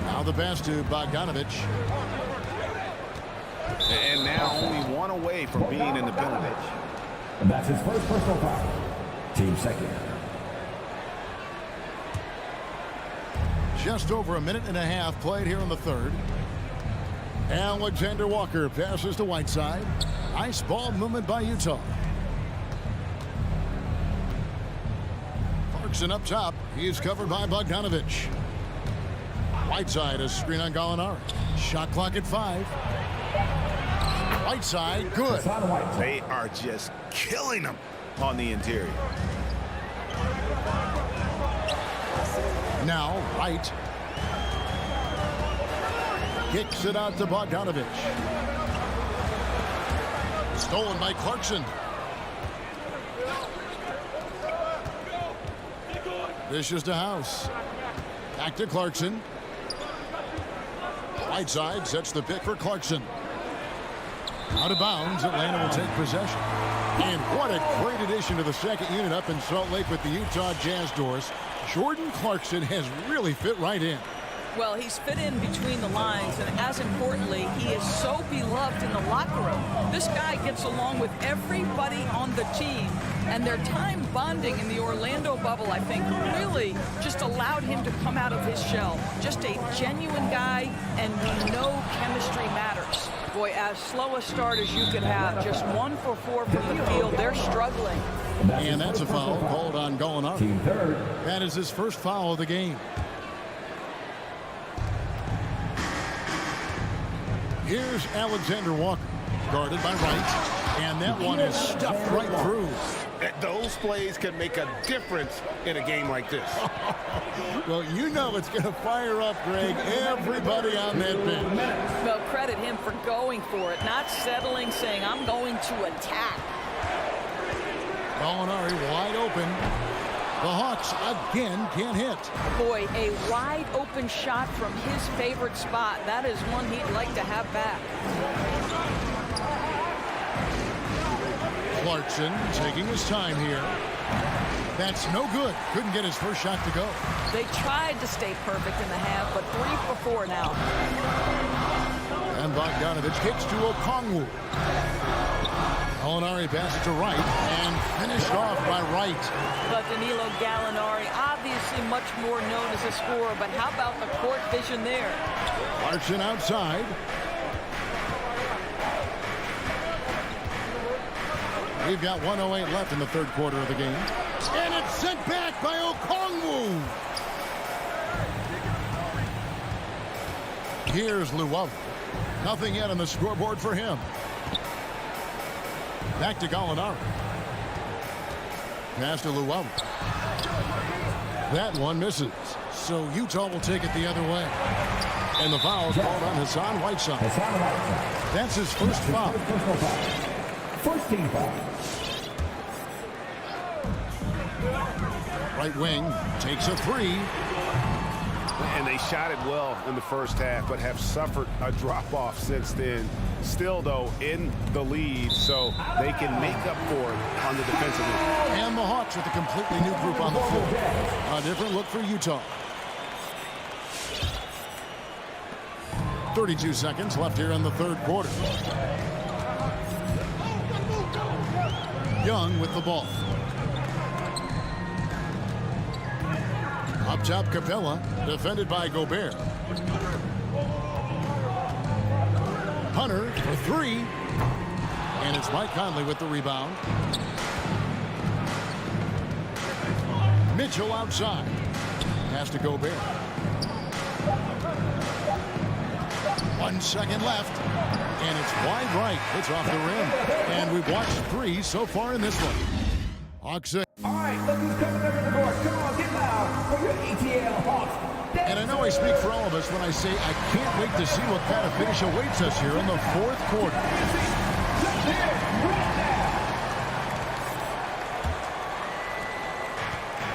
Now the pass to Bogdanovich. And now only 1 away from being in the penalty. And that's his first personal foul. Team second. Just over a minute and a half played here in the third. Alexander Walker passes to Whiteside. Nice ball movement by Utah. Clarkson up top. He's covered by Bogdanovich. Whiteside, a screen on Gallinari. Shot clock at 5. Right side, good. They are just killing them on the interior. Now, right. Kicks it out to Bogdanovich. Stolen by Clarkson. Dishes to House. Back to Clarkson. Right side sets the pick for Clarkson. Out of bounds, Atlanta will take possession. And what a great addition to the second unit up in Salt Lake with the Utah Jazz, Doris. Jordan Clarkson has really fit right in. Well, he's fit in between the lines, and as importantly, he is so beloved in the locker room. This guy gets along with everybody on the team, and their time bonding in the Orlando bubble, I think, really just allowed him to come out of his shell. Just a genuine guy, and we know chemistry matters. Boy, as slow a start as you could have, just 1 for 4 from the field. They're struggling. And that's a foul called on Gallinari. That is his first foul of the game. Here's Alexander Walker, guarded by Wright, and that one is stuffed right through. Those plays can make a difference in a game like this. Well, you know it's going to fire up, Greg, everybody on that bench. Well, credit him for going for it, not settling, saying, I'm going to attack. Gallinari wide open. The Hawks again can't hit. Boy, a wide open shot from his favorite spot. That is one he'd like to have back. Clarkson taking his time here. That's no good. Couldn't get his first shot to go. They tried to stay perfect in the half, but 3 for 4 now. And Bogdanovich kicks to Okongwu. Gallinari passes to Wright and finished off by Wright. But Danilo Gallinari, obviously much more known as a scorer, but how about the court vision there? Clarkson outside. We've got 1:08 left in the third quarter of the game. And it's sent back by Okongwu. Here's Luau. Nothing yet on the scoreboard for him. Back to Gallinari. Pass to Luau. That one misses. So Utah will take it the other way. And the foul's called on Hassan Whiteside. That's his first foul. First team foul. Right wing takes a 3. And they shot it well in the first half, but have suffered a drop-off since then. Still, though, in the lead, so they can make up for it on the defensive end. And the Hawks with a completely new group on the floor. A different look for Utah. 32 seconds left here in the third quarter. Young with the ball. Up top, Capella, defended by Gobert. Hunter for 3. And it's Mike Conley with the rebound. Mitchell outside. Pass to Gobert. 1 second left. And it's wide right. It's off the rim. And we've watched 3 so far in this one. Hawks. All right, look who's coming over the court. Come on, get loud for your ATL Hawks. And I know I speak for all of us when I say I can't wait to see what kind of finish awaits us here in the fourth quarter.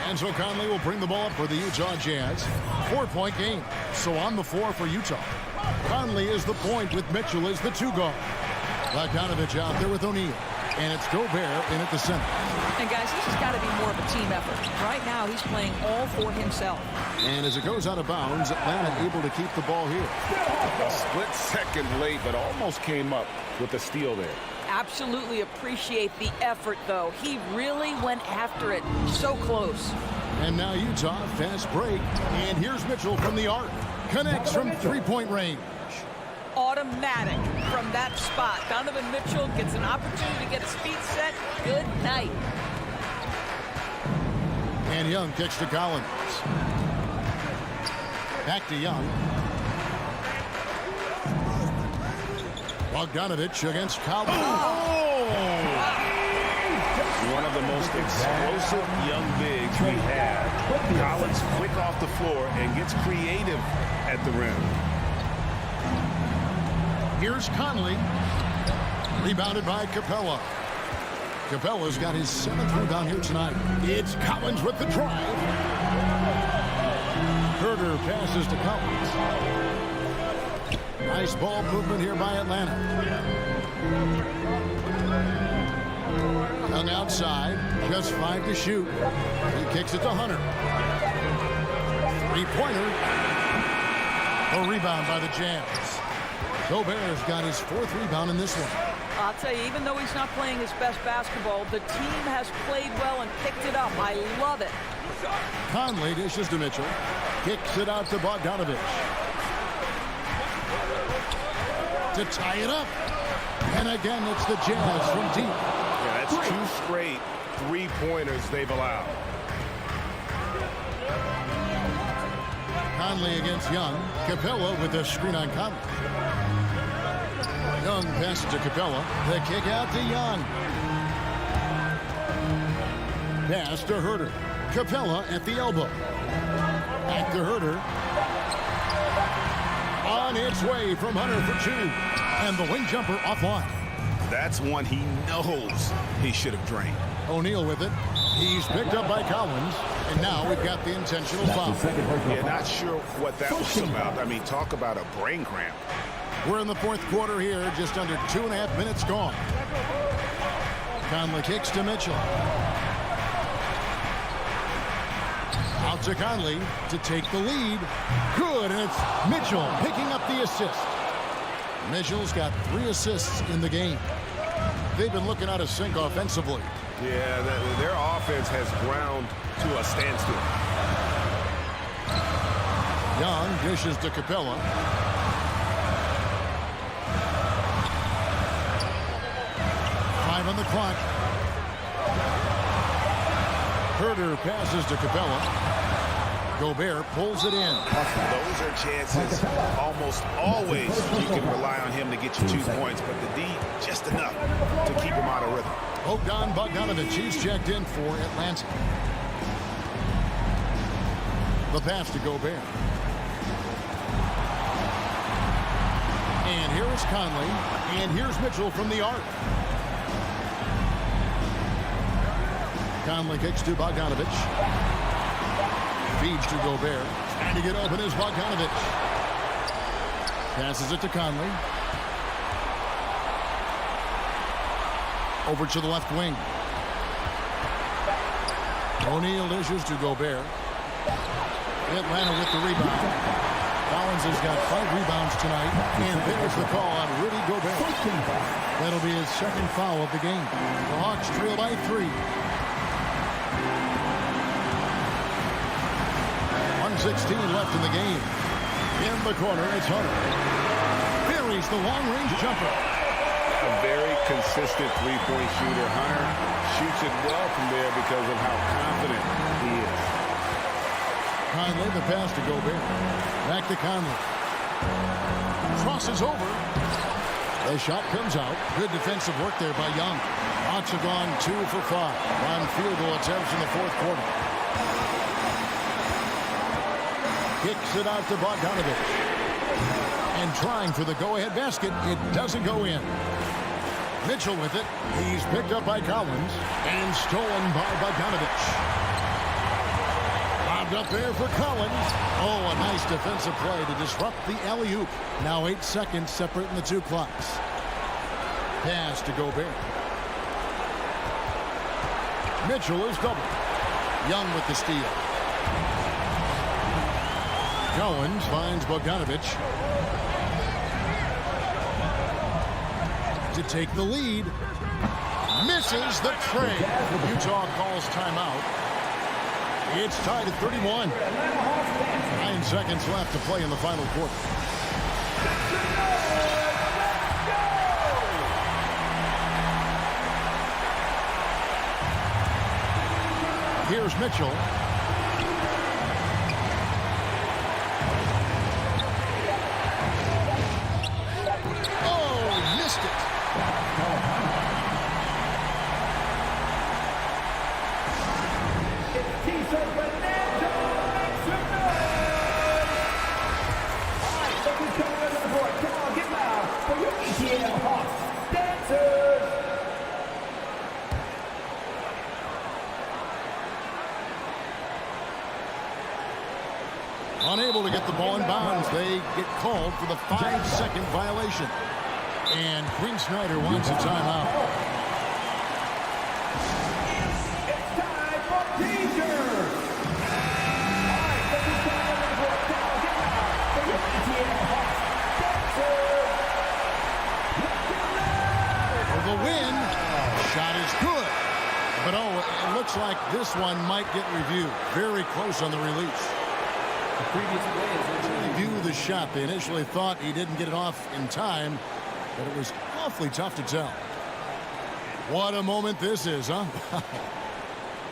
And so Conley will bring the ball up for the Utah Jazz. 4-point game. So on the floor for Utah. Conley is the point with Mitchell as the 2 guard. Bogdanovich out there with O'Neal. And it's Gobert in at the center. And guys, this has got to be more of a team effort. Right now, he's playing all for himself. And as it goes out of bounds, Atlanta able to keep the ball here. A split second late, but almost came up with a steal there. Absolutely appreciate the effort, though. He really went after it. So close. And now Utah, fast break. And here's Mitchell from the arc. Connects from 3-point range. Automatic from that spot. Donovan Mitchell gets an opportunity to get his feet set. Good night. And Young kicks to Collins. Back to Young. Bogdanovich against Collins. One of the most explosive young bigs we have. Collins quick off the floor and gets creative at the rim. Here's Conley. Rebounded by Capella. Capella's got his 7th rebound here tonight. It's Collins with the drive. Herder passes to Collins. Nice ball movement here by Atlanta. Young outside, just 5 to shoot. He kicks it to Hunter. Three-pointer. A rebound by the Jazz. Gobert's got his 4th rebound in this one. I'll tell you, even though he's not playing his best basketball, the team has played well and picked it up. I love it. Conley dishes to Mitchell. Kicks it out to Bogdanovich. To tie it up. And again, it's the Jazz from deep. Yeah, that's 2 straight three-pointers they've allowed. Conley against Young. Capella with a screen on Conley. Young passes to Capella. The kick out to Young. Pass to Herder. Capella at the elbow. Back to Herder. On its way from Hunter for 2. And the wing jumper offline. That's one he knows he should have drained. O'Neal with it. He's picked up by Collins. And now we've got the intentional foul. Yeah, not sure what that was about. I mean, talk about a brain cramp. We're in the 4th quarter here. Just under 2.5 minutes gone. Conley kicks to Mitchell. Out to Conley to take the lead. Good, and it's Mitchell picking up the assist. Mitchell's got 3 assists in the game. They've been looking out of sync offensively. Yeah, their offense has ground to a standstill. Young dishes to Capella. On the clock. Herder passes to Capella. Gobert pulls it in. Those are chances almost always you can rely on him to get you 2 points, but the D just enough to keep him out of rhythm. Bogdanovich, he's checked in for Atlanta. The pass to Gobert. And here is Conley. And here's Mitchell from the arc. Conley kicks to Bogdanovich. Feeds to Gobert. Trying to get open is Bogdanovich. Passes it to Conley. Over to the left wing. O'Neal dishes to Gobert. Atlanta with the rebound. Collins has got 5 rebounds tonight. And there's the call on Rudy Gobert. That'll be his 2nd foul of the game. The Hawks trail by 3. 1:16 left in the game. In the corner, it's Hunter. Buries the long-range jumper. A very consistent three-point shooter. Hunter shoots it well from there because of how confident he is. Conley, the pass to Gobert. Back to Conley. Crosses over. The shot comes out. Good defensive work there by Young. Hawks have gone 2 for 5 on field goal attempts in the 4th quarter. Kicks it out to Bogdanovich. And trying for the go-ahead basket. It doesn't go in. Mitchell with it. He's picked up by Collins. And stolen by Bogdanovich. Lobbed up there for Collins. Oh, a nice defensive play to disrupt the alley-oop. Now 8 seconds separating the 2 clocks. Pass to Gobert. Mitchell is doubled. Young with the steal. Collins finds Bogdanovich to take the lead. Misses the tray. Utah calls timeout. It's tied at 31. 9 seconds left to play in the final quarter. Here's Mitchell. T-shirt Fernando makes some noise. All right, so who's coming under the board? Come on, get loud for your ATL Hawks dancers. Unable to get the ball in bounds. They get called for the 5-second violation. And Quinn Snyder wants a timeout. It's time for teachers. All right, so who's coming under the board? Come on, get loud for your ATL Hawks dancers. For the win. Shot is good. But it looks like this one might get reviewed. Very close on the release. Review the shot. They initially thought he didn't get it off in time, but it was awfully tough to tell. What a moment this is, huh?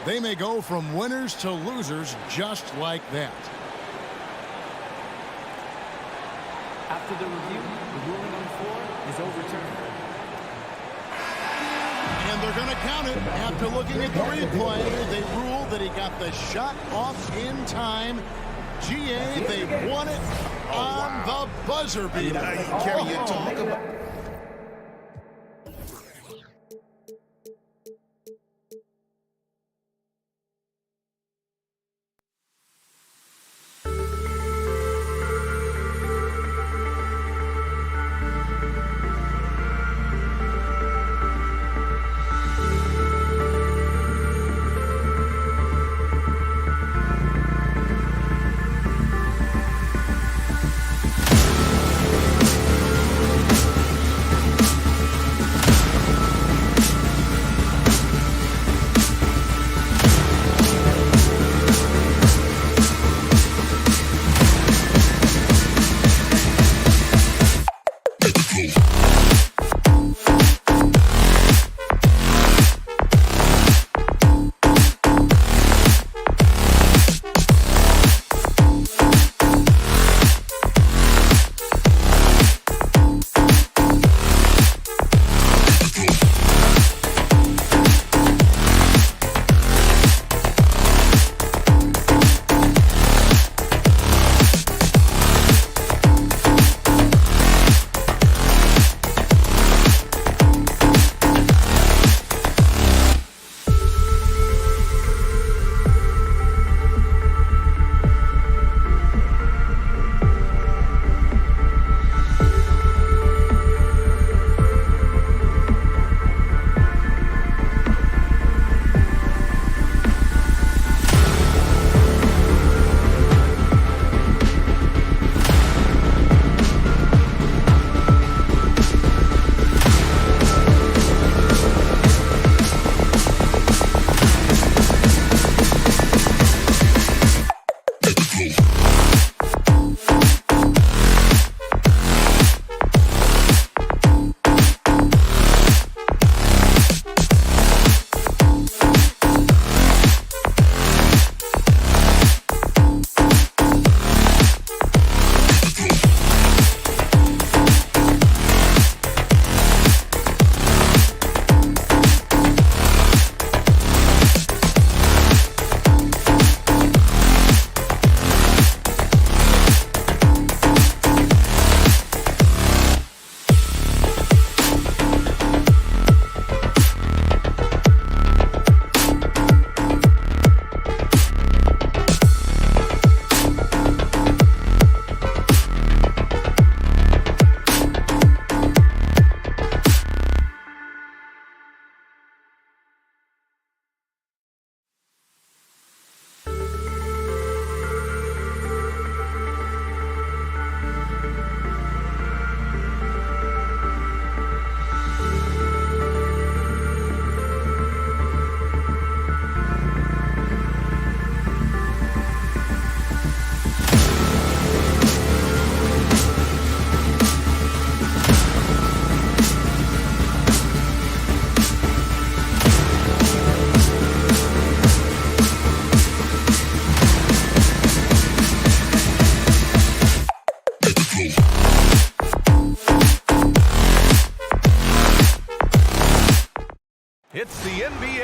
They may go from winners to losers just like that. After the review, the ruling on the floor is overturned. And they're going to count it. After looking at the replay, they ruled that he got the shot off in time. GA, they won it on the buzzer beater. Can you talk about?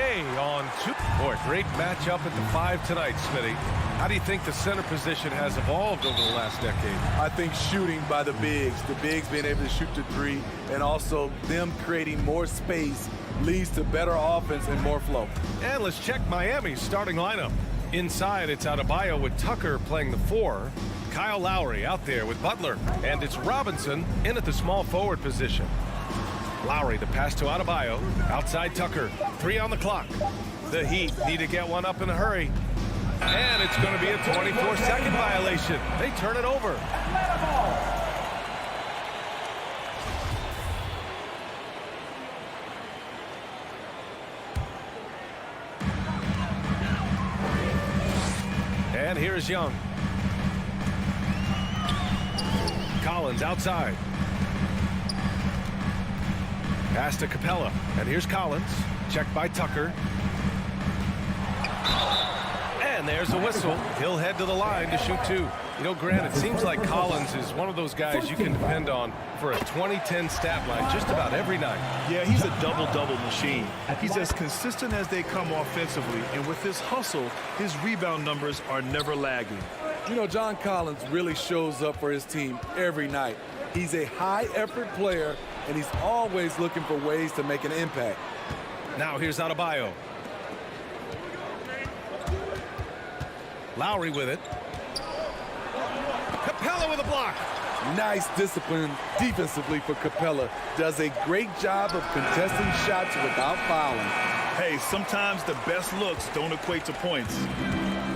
CLA on two. Boy, great matchup at the 5 tonight, Smitty. How do you think the center position has evolved over the last decade? I think shooting by the bigs being able to shoot the 3, and also them creating more space leads to better offense and more flow. And let's check Miami's starting lineup. Inside, it's Adebayo with Tucker playing the 4. Kyle Lowry out there with Butler. And it's Robinson in at the small forward position. Lowry, the pass to Adebayo. Outside Tucker. 3 on the clock. The Heat need to get one up in a hurry. And it's going to be a 24-second violation. They turn it over. And here's Young. Collins outside. Pass to Capella. And here's Collins. Checked by Tucker. And there's the whistle. He'll head to the line to shoot 2. You know, Grant, it seems like Collins is one of those guys you can depend on for a 2010 stat line just about every night. Yeah, he's a double-double machine. He's as consistent as they come offensively, and with his hustle, his rebound numbers are never lagging. You know, John Collins really shows up for his team every night. He's a high-effort player, and he's always looking for ways to make an impact. Now here's Adebayo. Lowry with it. Capella with a block. Nice discipline defensively for Capella. Does a great job of contesting shots without fouling. Hey, sometimes the best looks don't equate to points.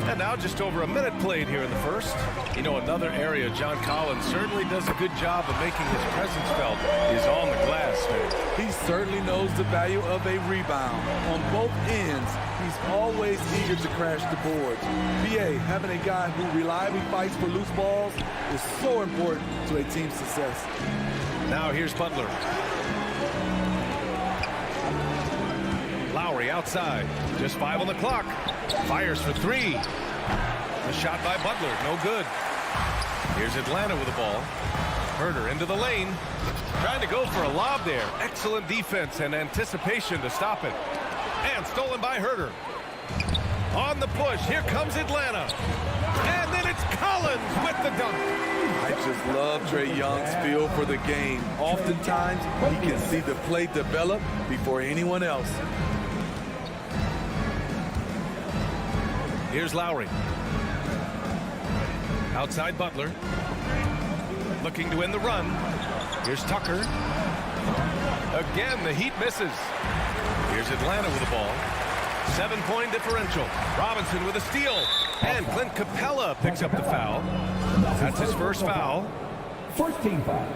And now just over a minute played here in the first. You know, another area John Collins certainly does a good job of making his presence felt is on the glass. He certainly knows the value of a rebound. On both ends, he's always eager to crash the boards. BA, having a guy who reliably fights for loose balls is so important to a team's success. Now here's Butler. Lowry outside. Just 5 on the clock. Fires for 3. The shot by Butler. No good. Here's Atlanta with the ball. Herder into the lane. Trying to go for a lob there. Excellent defense and anticipation to stop it. And stolen by Herder. On the push. Here comes Atlanta. And then it's Collins with the dunk. I just love Trae Young's feel for the game. Oftentimes, he can see the play develop before anyone else. Here's Lowry. Outside Butler. Looking to end the run. Here's Tucker. Again, the Heat misses. Here's Atlanta with the ball. 7-point differential. Robinson with a steal. And Clint Capella picks up the foul. That's his first foul. First team foul.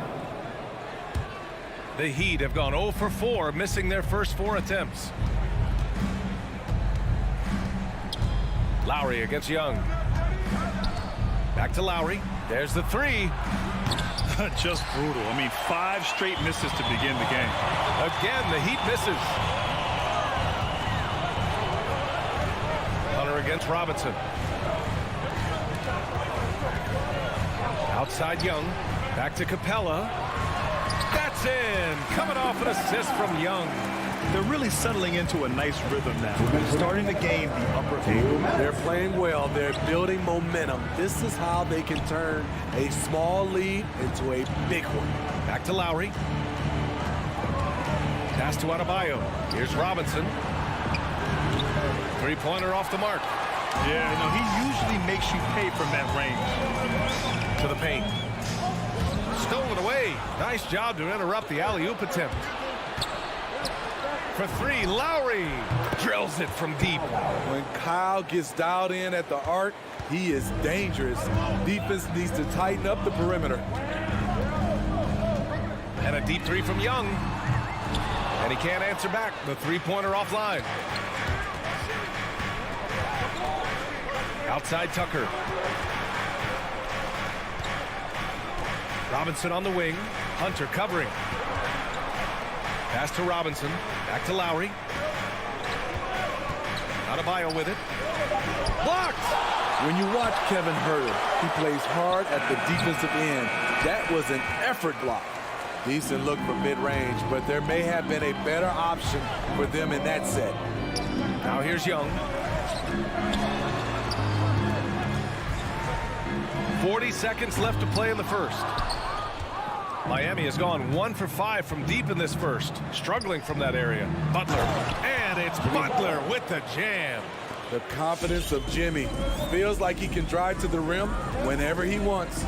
The Heat have gone 0 for 4, missing their first 4 attempts. Lowry against Young. Back to Lowry. There's the 3. Just brutal. I mean, 5 straight misses to begin the game. Again, the Heat misses. Hunter against Robinson. Outside Young. Back to Capella. That's in. Coming off an assist from Young. They're really settling into a nice rhythm now. Starting to gain the upper hand. They're playing well. They're building momentum. This is how they can turn a small lead into a big one. Back to Lowry. Pass to Adebayo. Here's Robinson. 3-pointer off the mark. Yeah, no, he usually makes you pay from that range. To the paint. Stolen away. Nice job to interrupt the alley-oop attempt. For 3, Lowry drills it from deep. When Kyle gets dialed in at the arc, he is dangerous. Defense needs to tighten up the perimeter. And a deep 3 from Young. And he can't answer back. The 3-pointer offline. Outside Tucker. Robinson on the wing. Hunter covering. Pass to Robinson. Back to Lowry. Adebayo with it. Blocked! When you watch Kevin Herter, he plays hard at the defensive end. That was an effort block. Decent look from mid-range, but there may have been a better option for them in that set. Here's Young. 40 seconds left to play in the first. Miami has gone 1 for 5 from deep in this first, struggling from that area. Butler, and it's Butler with the jam. The confidence of Jimmy. Feels like he can drive to the rim whenever he wants.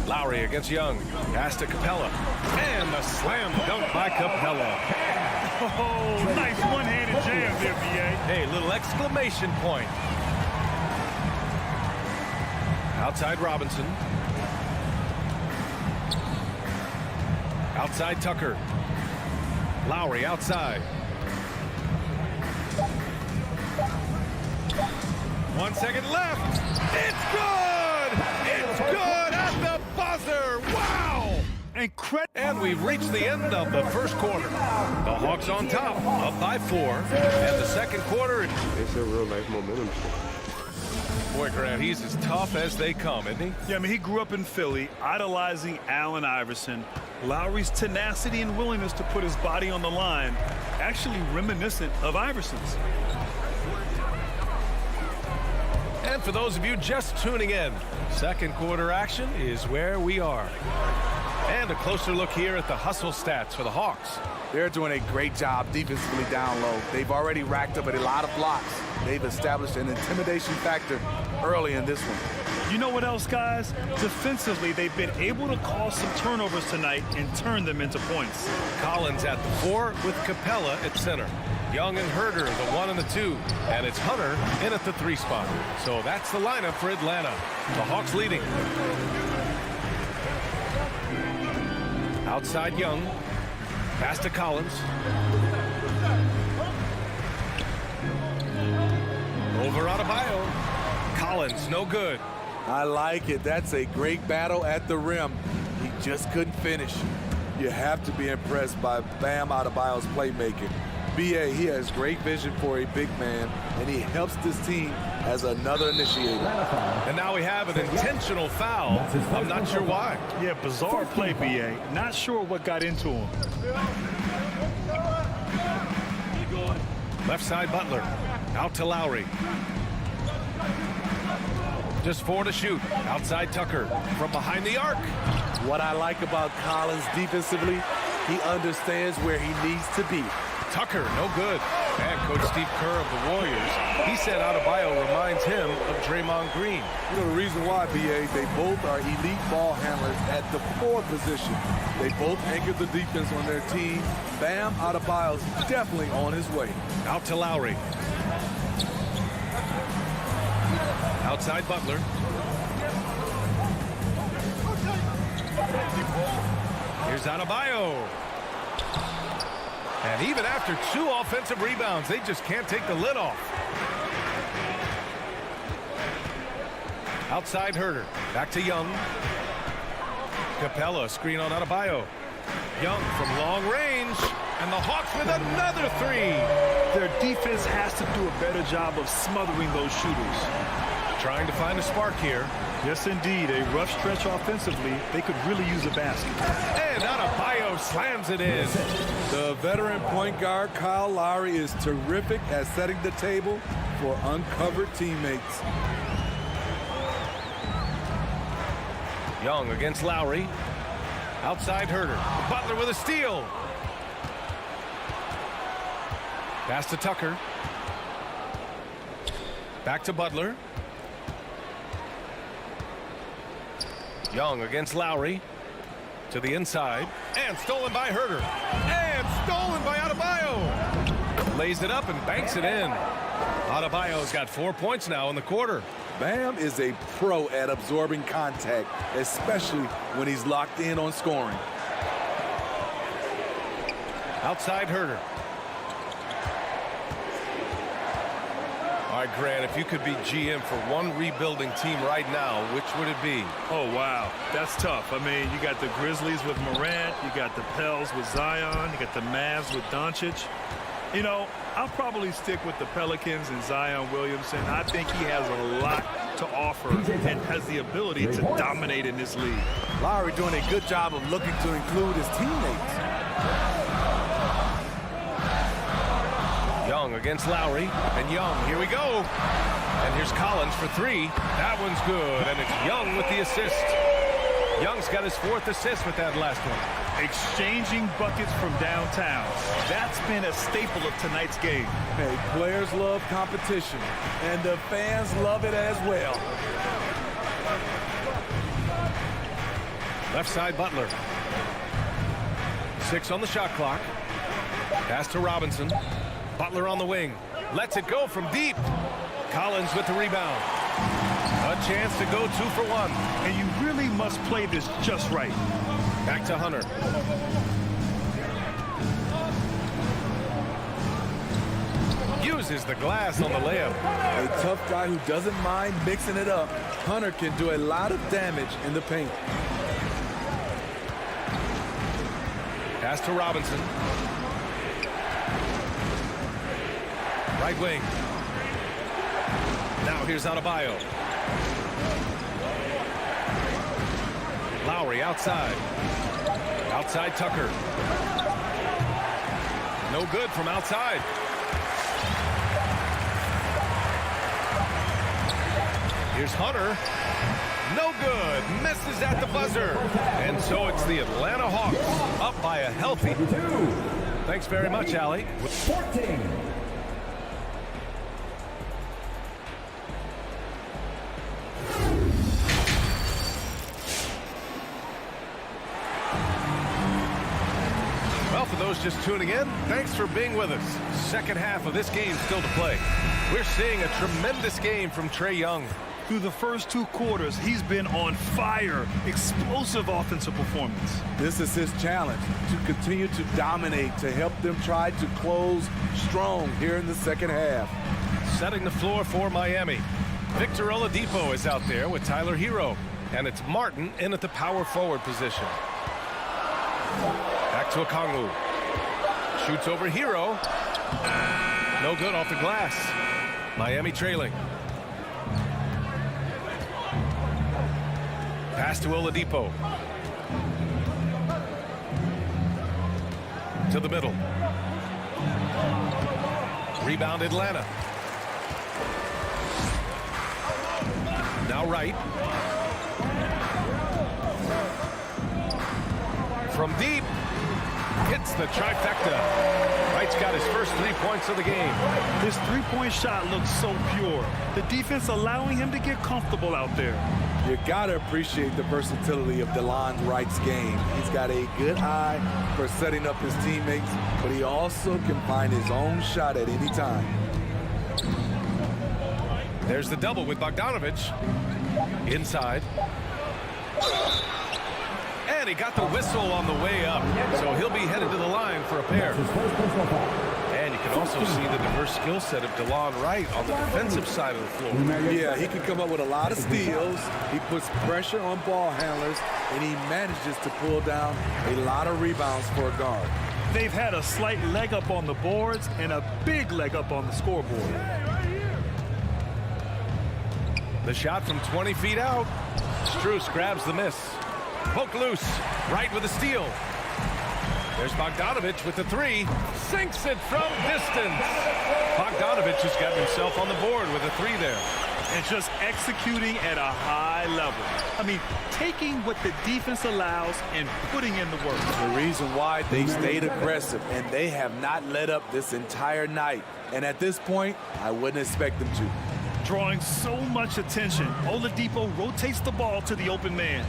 Lowry against Young. Pass to Capella. And the slam dunk by Capella. Oh, nice one-handed jam there, B.A. Hey, little exclamation point. Outside Robinson. Outside Tucker. Lowry outside. 1 second left. It's good! It's good at the buzzer! Wow! And we've reached the end of the first quarter. The Hawks on top, up by 4. And the second quarter. It's a real nice momentum. Boy, Grant, he's as tough as they come, isn't he? Yeah, I mean, he grew up in Philly, idolizing Allen Iverson. Lowry's tenacity and willingness to put his body on the line, actually reminiscent of Iverson's. And for those of you just tuning in, second quarter action is where we are. And a closer look here at the hustle stats for the Hawks. They're doing a great job defensively down low. They've already racked up a lot of blocks. They've established an intimidation factor early in this one. You know what else, guys? Defensively, they've been able to cause some turnovers tonight and turn them into points. Collins at the 4 with Capella at center. Young and Herder, the 1 and the 2. And it's Hunter in at the 3 spot. So that's the lineup for Atlanta. The Hawks leading. Outside Young. Pass to Collins. Over Adebayo. Collins, no good. I like it. That's a great battle at the rim. He just couldn't finish. You have to be impressed by Bam Adebayo's playmaking. B.A., he has great vision for a big man, and he helps this team as another initiator. And now we have an intentional foul. I'm not sure why. Yeah, bizarre play, B.A. Not sure what got into him. Left side Butler. Out to Lowry. Just 4 to shoot. Outside Tucker. From behind the arc. What I like about Collins defensively, he understands where he needs to be. Tucker, no good. And Coach Steve Kerr of the Warriors, he said Adebayo reminds him of Draymond Green. You know the reason why, B.A., they both are elite ball handlers at the 4 position. They both anchor the defense on their team. Bam Adebayo's definitely on his way. Out to Lowry. Outside Butler. Here's Adebayo. And even after 2 offensive rebounds, they just can't take the lid off. Outside Herder. Back to Young. Capella, screen on Adebayo. Young from long range. And the Hawks with another 3. Their defense has to do a better job of smothering those shooters. Trying to find a spark here. Yes, indeed. A rough stretch offensively. They could really use a basket. And Adebayo slams it in. The veteran point guard, Kyle Lowry, is terrific at setting the table for uncovered teammates. Young against Lowry. Outside Herder. Butler with a steal. Pass to Tucker. Back to Butler. Young against Lowry. To the inside. And stolen by Herder. And stolen by Adebayo. Lays it up and banks it in. Adebayo's got 4 points now in the quarter. Bam is a pro at absorbing contact, especially when he's locked in on scoring. Outside Herder. All right, Grant, if you could be GM for one rebuilding team right now, which would it be? Oh, wow. That's tough. I mean, you got the Grizzlies with Morant. You got the Pels with Zion. You got the Mavs with Doncic. You know, I'll probably stick with the Pelicans and Zion Williamson. I think he has a lot to offer and has the ability to dominate in this league. Lowry doing a good job of looking to include his teammates. against Lowry. And Young, here we go. And here's Collins for three. That one's good, and it's Young with the assist. Young's got his 4th assist with that last one. Exchanging buckets from downtown. That's been a staple of tonight's game. Hey, players love competition, and the fans love it as well. Left side, Butler. 6 on the shot clock. Pass to Robinson. Butler on the wing. Lets it go from deep. Collins with the rebound. A chance to go 2 for 1. And you really must play this just right. Back to Hunter. Uses the glass on the layup. A tough guy who doesn't mind mixing it up. Hunter can do a lot of damage in the paint. Pass to Robinson. Right wing. Now here's Adebayo. Lowry outside. Outside Tucker. No good from outside. Here's Hunter. No good. Misses at the buzzer. And so it's the Atlanta Hawks up by a healthy. Thanks very much, Allie. 14. Well, for those just tuning in, thanks for being with us. Second half of this game still to play. We're seeing a tremendous game from Trae Young. Through the first 2 quarters, he's been on fire. Explosive offensive performance. This is his challenge, to continue to dominate, to help them try to close strong here in the second half. Setting the floor for Miami. Victor Oladipo is out there with Tyler Hero. And it's Martin in at the power forward position. Back to Okongwu. Shoots over Hero. No good off the glass. Miami trailing. Pass to Oladipo. To the middle. Rebound Atlanta. Now right. From deep. Hits the trifecta. Wright's got his first 3 points of the game. His 3-point shot looks so pure. The defense allowing him to get comfortable out there. You gotta appreciate the versatility of DeLon Wright's game. He's got a good eye for setting up his teammates, but he also can find his own shot at any time. There's the double with Bogdanovich. Inside. And he got the whistle on the way up, so he'll be headed to the line for a pair. And you can also see the diverse skill set of DeLon Wright on the defensive side of the floor. Yeah, he can come up with a lot of steals. He puts pressure on ball handlers, and he manages to pull down a lot of rebounds for a guard. They've had a slight leg up on the boards and a big leg up on the scoreboard. The shot from 20 feet out. Strus grabs the miss. Poke loose. Wright with a steal. There's Bogdanovich with the 3. Sinks it from distance. Bogdanovich has got himself on the board with a 3 there. And just executing at a high level. I mean, taking what the defense allows and putting in the work. The reason why they stayed aggressive, and they have not let up this entire night. And at this point, I wouldn't expect them to. Drawing so much attention, Oladipo rotates the ball to the open man.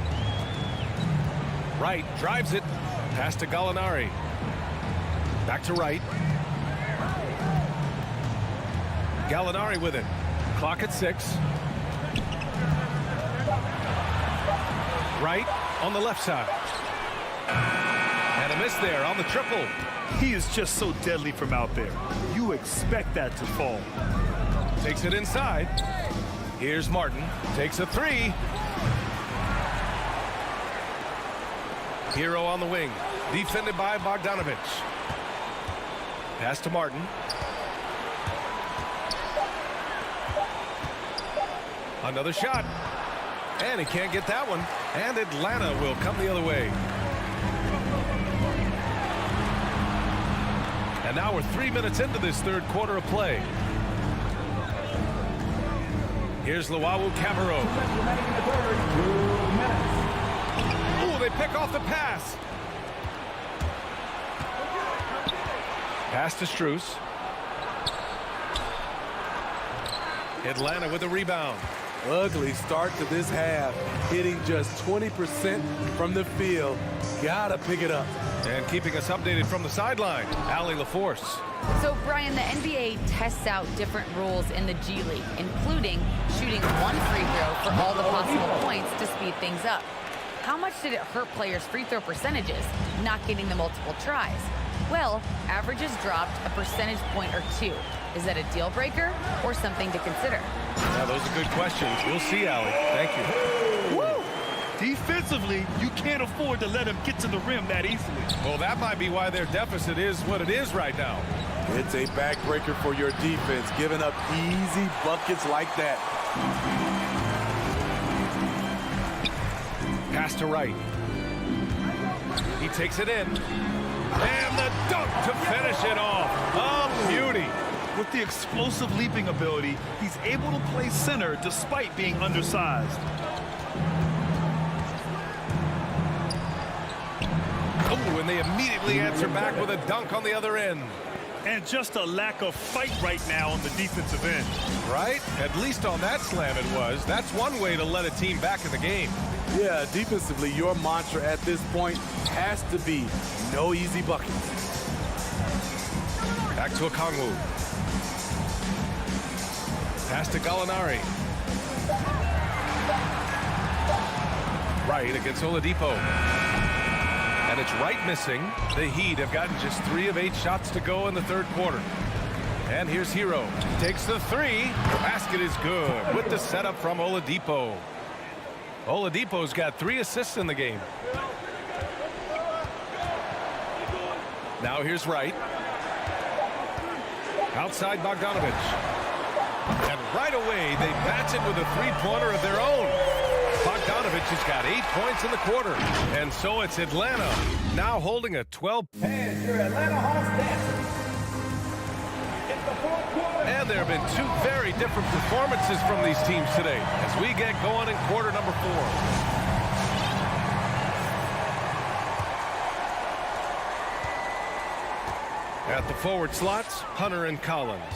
Wright drives it. Pass to Gallinari. Back to Wright. Gallinari with it. Clock at 6. Wright on the left side. And a miss there on the triple. He is just so deadly from out there. You expect that to fall. Takes it inside. Here's Martin. Takes a 3. Hero on the wing. Defended by Bogdanovich. Pass to Martin. Another shot. And he can't get that one. And Atlanta will come the other way. And now we're 3 minutes into this third quarter of play. Here's Luau Camero. Ooh, they pick off the pass. Pass to Strus. Atlanta with a rebound. Ugly start to this half. Hitting just 20% from the field. Gotta pick it up. And keeping us updated from the sideline, Allie LaForce. So, Brian, the NBA tests out different rules in the G League, including shooting one free throw for all the possible points to speed things up. How much did it hurt players' free throw percentages, not getting the multiple tries? Well, averages dropped a percentage point or two. Is that a deal breaker or something to consider? Now, those are good questions. We'll see, Allie. Thank you. Woo! Defensively, you can't afford to let him get to the rim that easily. Well, that might be why their deficit is what it is right now. It's a backbreaker for your defense, giving up easy buckets like that. Pass to Wright. He takes it in. And the dunk to finish it off. A beauty. With the explosive leaping ability, he's able to play center despite being undersized. Oh, and they immediately answer back with a dunk on the other end. And just a lack of fight right now on the defensive end. Right? At least on that slam it was. That's one way to let a team back in the game. Yeah, defensively, your mantra at this point has to be no easy buckets. Back to Okongwu. Pass to Gallinari. Wright against Oladipo. And it's Wright missing. The Heat have gotten just 3 of 8 shots to go in the third quarter. And here's Hero. Takes the 3. The basket is good with the setup from Oladipo. Oladipo's got 3 assists in the game. Now here's Wright. Outside Bogdanovich. And right away, they match it with a three-pointer of their own. Bogdanovich has got 8 points in the quarter. And so it's Atlanta now holding a 12. And your Atlanta Hawks dancers. It's the fourth quarter. And there have been 2 very different performances from these teams today as we get going in quarter number 4. At the forward slots, Hunter and Collins.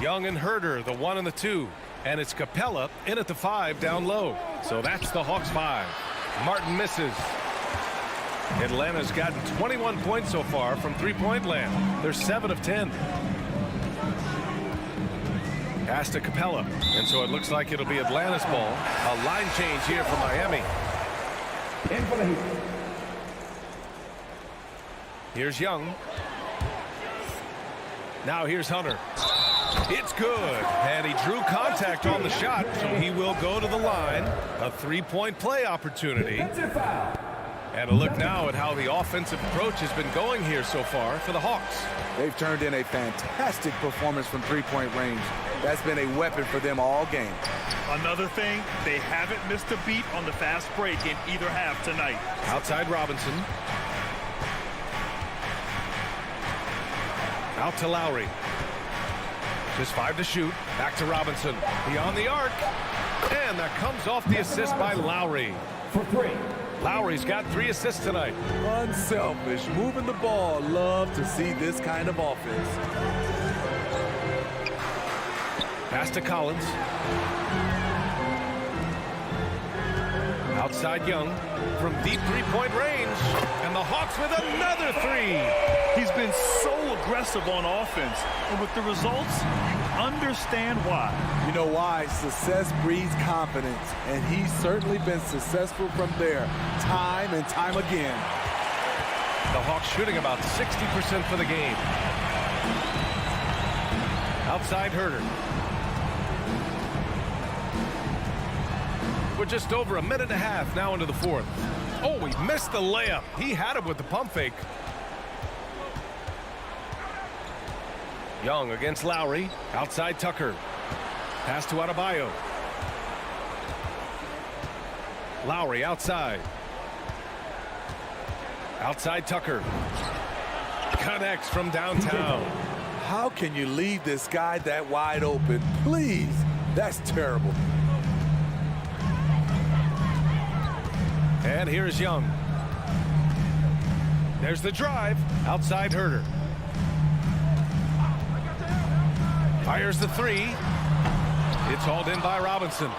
Young and Herder, the 1 and the 2. And it's Capella in at the 5 down low. So that's the Hawks 5. Martin misses. Atlanta's gotten 21 points so far from three-point land. They're 7 of 10. Pass to Capella. And so it looks like it'll be Atlanta's ball. A line change here for Miami. In for the Heat. Here's Young. Now here's Hunter. It's good. And he drew contact on the shot, so he will go to the line. A three-point play opportunity. And a look now at how the offensive approach has been going here so far for the Hawks. They've turned in a fantastic performance from three-point range. That's been a weapon for them all game. Another thing, they haven't missed a beat on the fast break in either half tonight. Outside Robinson. Out to Lowry. Just 5 to shoot. Back to Robinson. Beyond the arc. And that comes off the assist by Lowry. For 3. Lowry's got 3 assists tonight. Unselfish, moving the ball. Love to see this kind of offense. Pass to Collins. Outside Young from deep three-point range. And the Hawks with another 3. He's been so aggressive on offense. And with the results, you understand why. You know why? Success breeds confidence. And he's certainly been successful from there time and time again. The Hawks shooting about 60% for the game. Outside Herder. We're just over a minute and a half now into the fourth. Oh, he missed the layup. He had it with the pump fake. Young against Lowry. Outside Tucker. Pass to Adebayo. Lowry outside. Outside Tucker. connects from downtown. How can you leave this guy that wide open? Please, that's terrible. And here's Young. There's the drive. Outside Herder. Fires the three. It's hauled in by Robinson.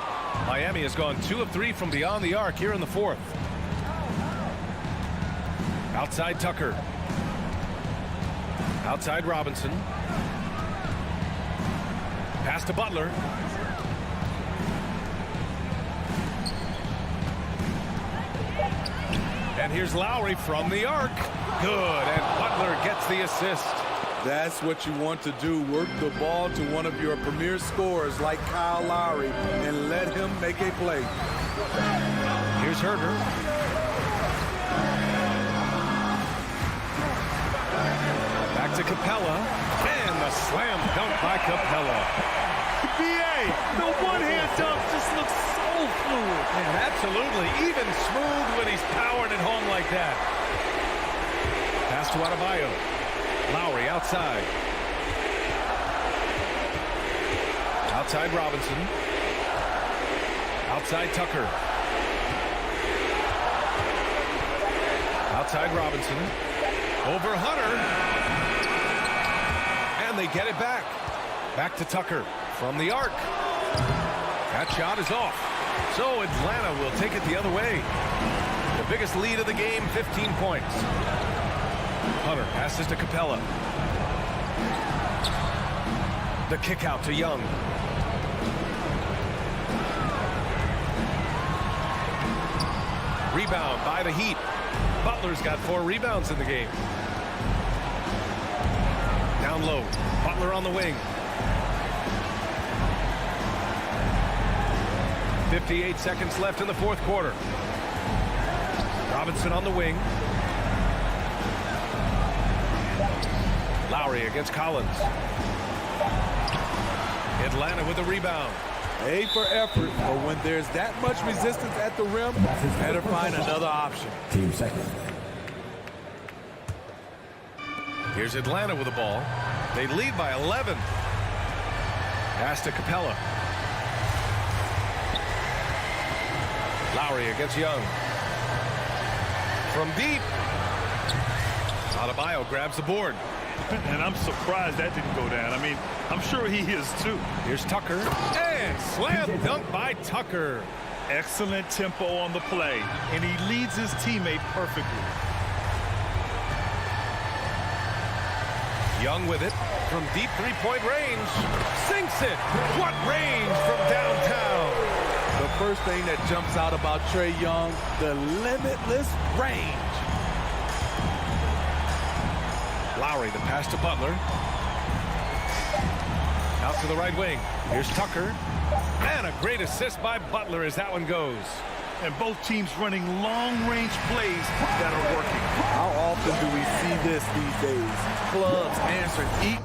Miami has gone 2 of 3 from beyond the arc here in the fourth. Outside Tucker. Outside Robinson. Pass to Butler. And here's Lowry from the arc. Good, and Butler gets the assist. That's what you want to do. Work the ball to one of your premier scorers like Kyle Lowry and let him make a play. Here's Herder. Back to Capella. And the slam dunk by Capella. BA, the one-hand dunk just looks so fluid. And absolutely, even smooth when he's powered it home like that. Pass to Adebayo. Lowry outside. Outside Robinson. Outside Tucker. Outside Robinson. Over Hunter. And they get it back. Back to Tucker from the arc. That shot is off. So Atlanta will take it the other way. The biggest lead of the game, 15 points. Hunter passes to Capella. The kick out to Young. Rebound by the Heat. Butler's got 4 rebounds in the game. Down low. Butler on the wing. 58 seconds left in the fourth quarter. Robinson on the wing. Lowry against Collins. Atlanta with the rebound. A for effort, but when there's that much resistance at the rim, better find another option. Team second. Here's Atlanta with the ball. They lead by 11. Pass to Capella. Lowry against Young. From deep. Adebayo grabs the board. And I'm surprised that didn't go down. I mean, I'm sure he is too. Here's Tucker. And slam dunk by Tucker. Excellent tempo on the play. And he leads his teammate perfectly. Young with it from deep three-point range. Sinks it. What range from downtown. The first thing that jumps out about Trae Young, the limitless range. Lowry, the pass to Butler. Out to the right wing. Here's Tucker. And a great assist by Butler as that one goes. And both teams running long-range plays that are working. How often do we see this these days? Clubs answering each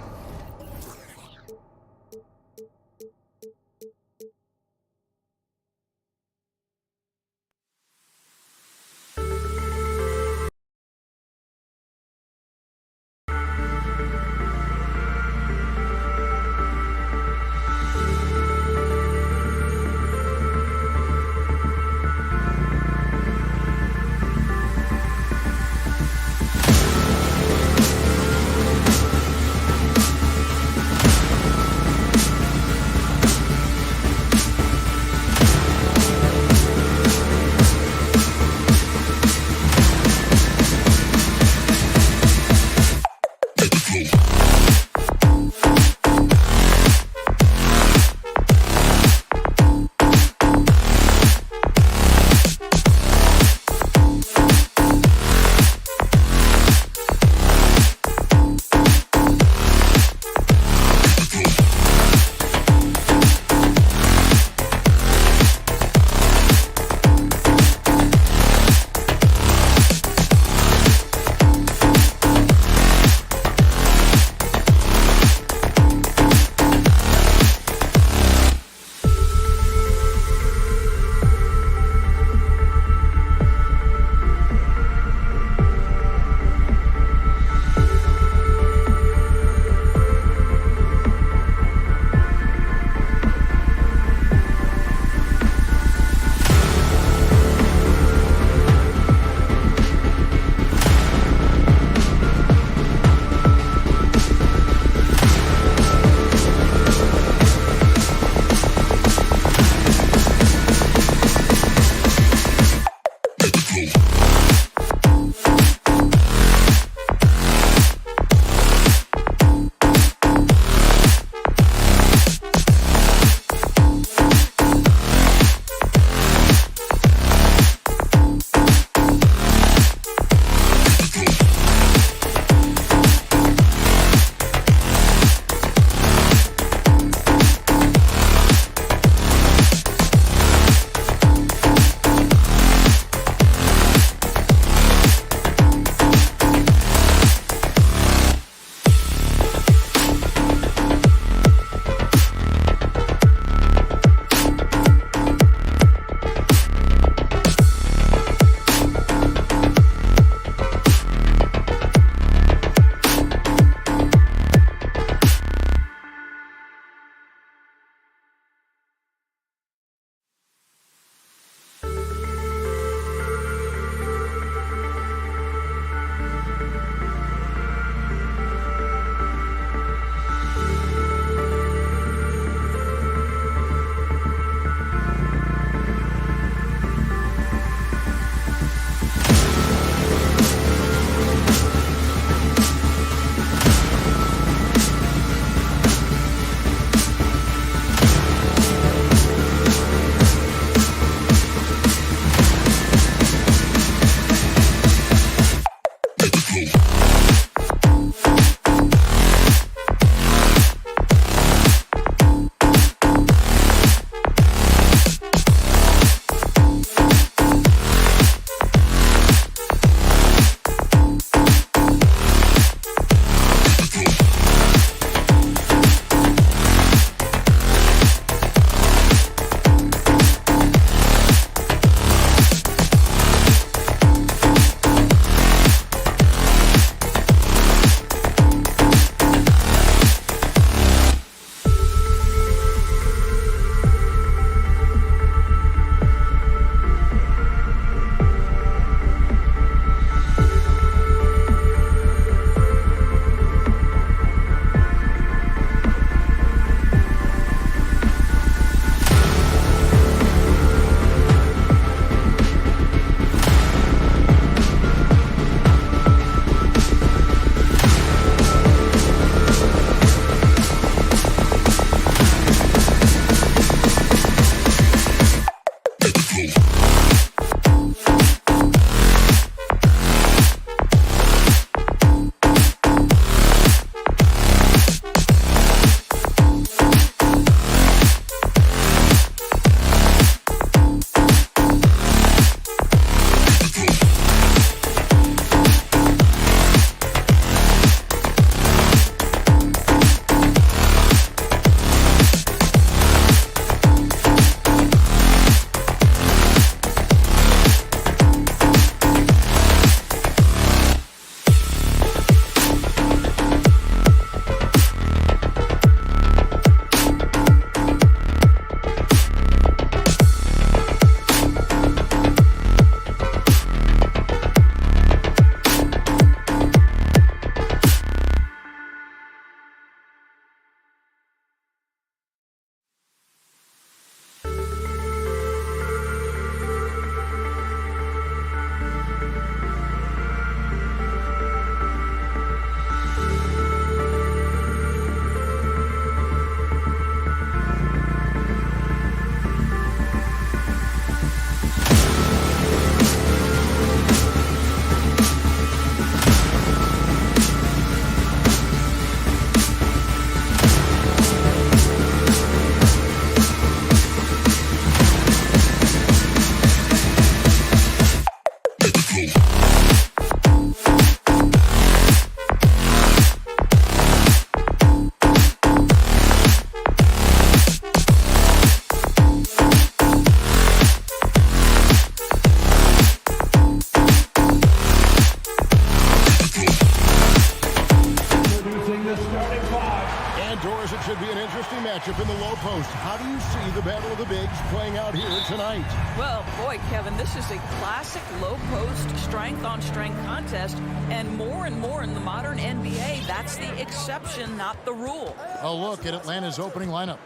And Doris, it should be an interesting matchup in the low post. How do you see the battle of the bigs playing out here tonight? Well, boy, Kevin, this is a classic low post strength-on-strength contest, and more in the modern NBA, that's the exception, not the rule. A look at Atlanta's opening lineup.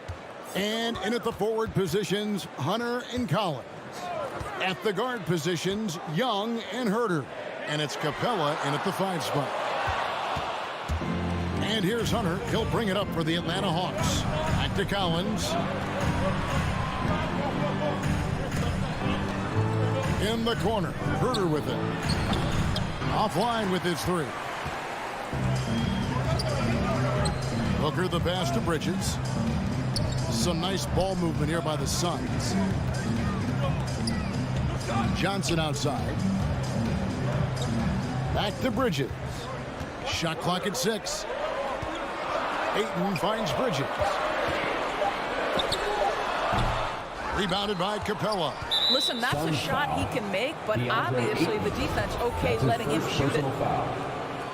And in at the forward positions, Hunter and Collins. At the guard positions, Young and Herter. And it's Capella in at the 5 spot. And here's Hunter. He'll bring it up for the Atlanta Hawks. Back to Collins. In the corner. Herter with it. Offline with his 3. Booker the pass to Bridges. Some nice ball movement here by the Suns. Johnson outside. Back to Bridges. Shot clock at 6. Ayton finds Bridges. Rebounded by Capella. Listen, that's a shot he can make, but obviously the defense okay letting him shoot it.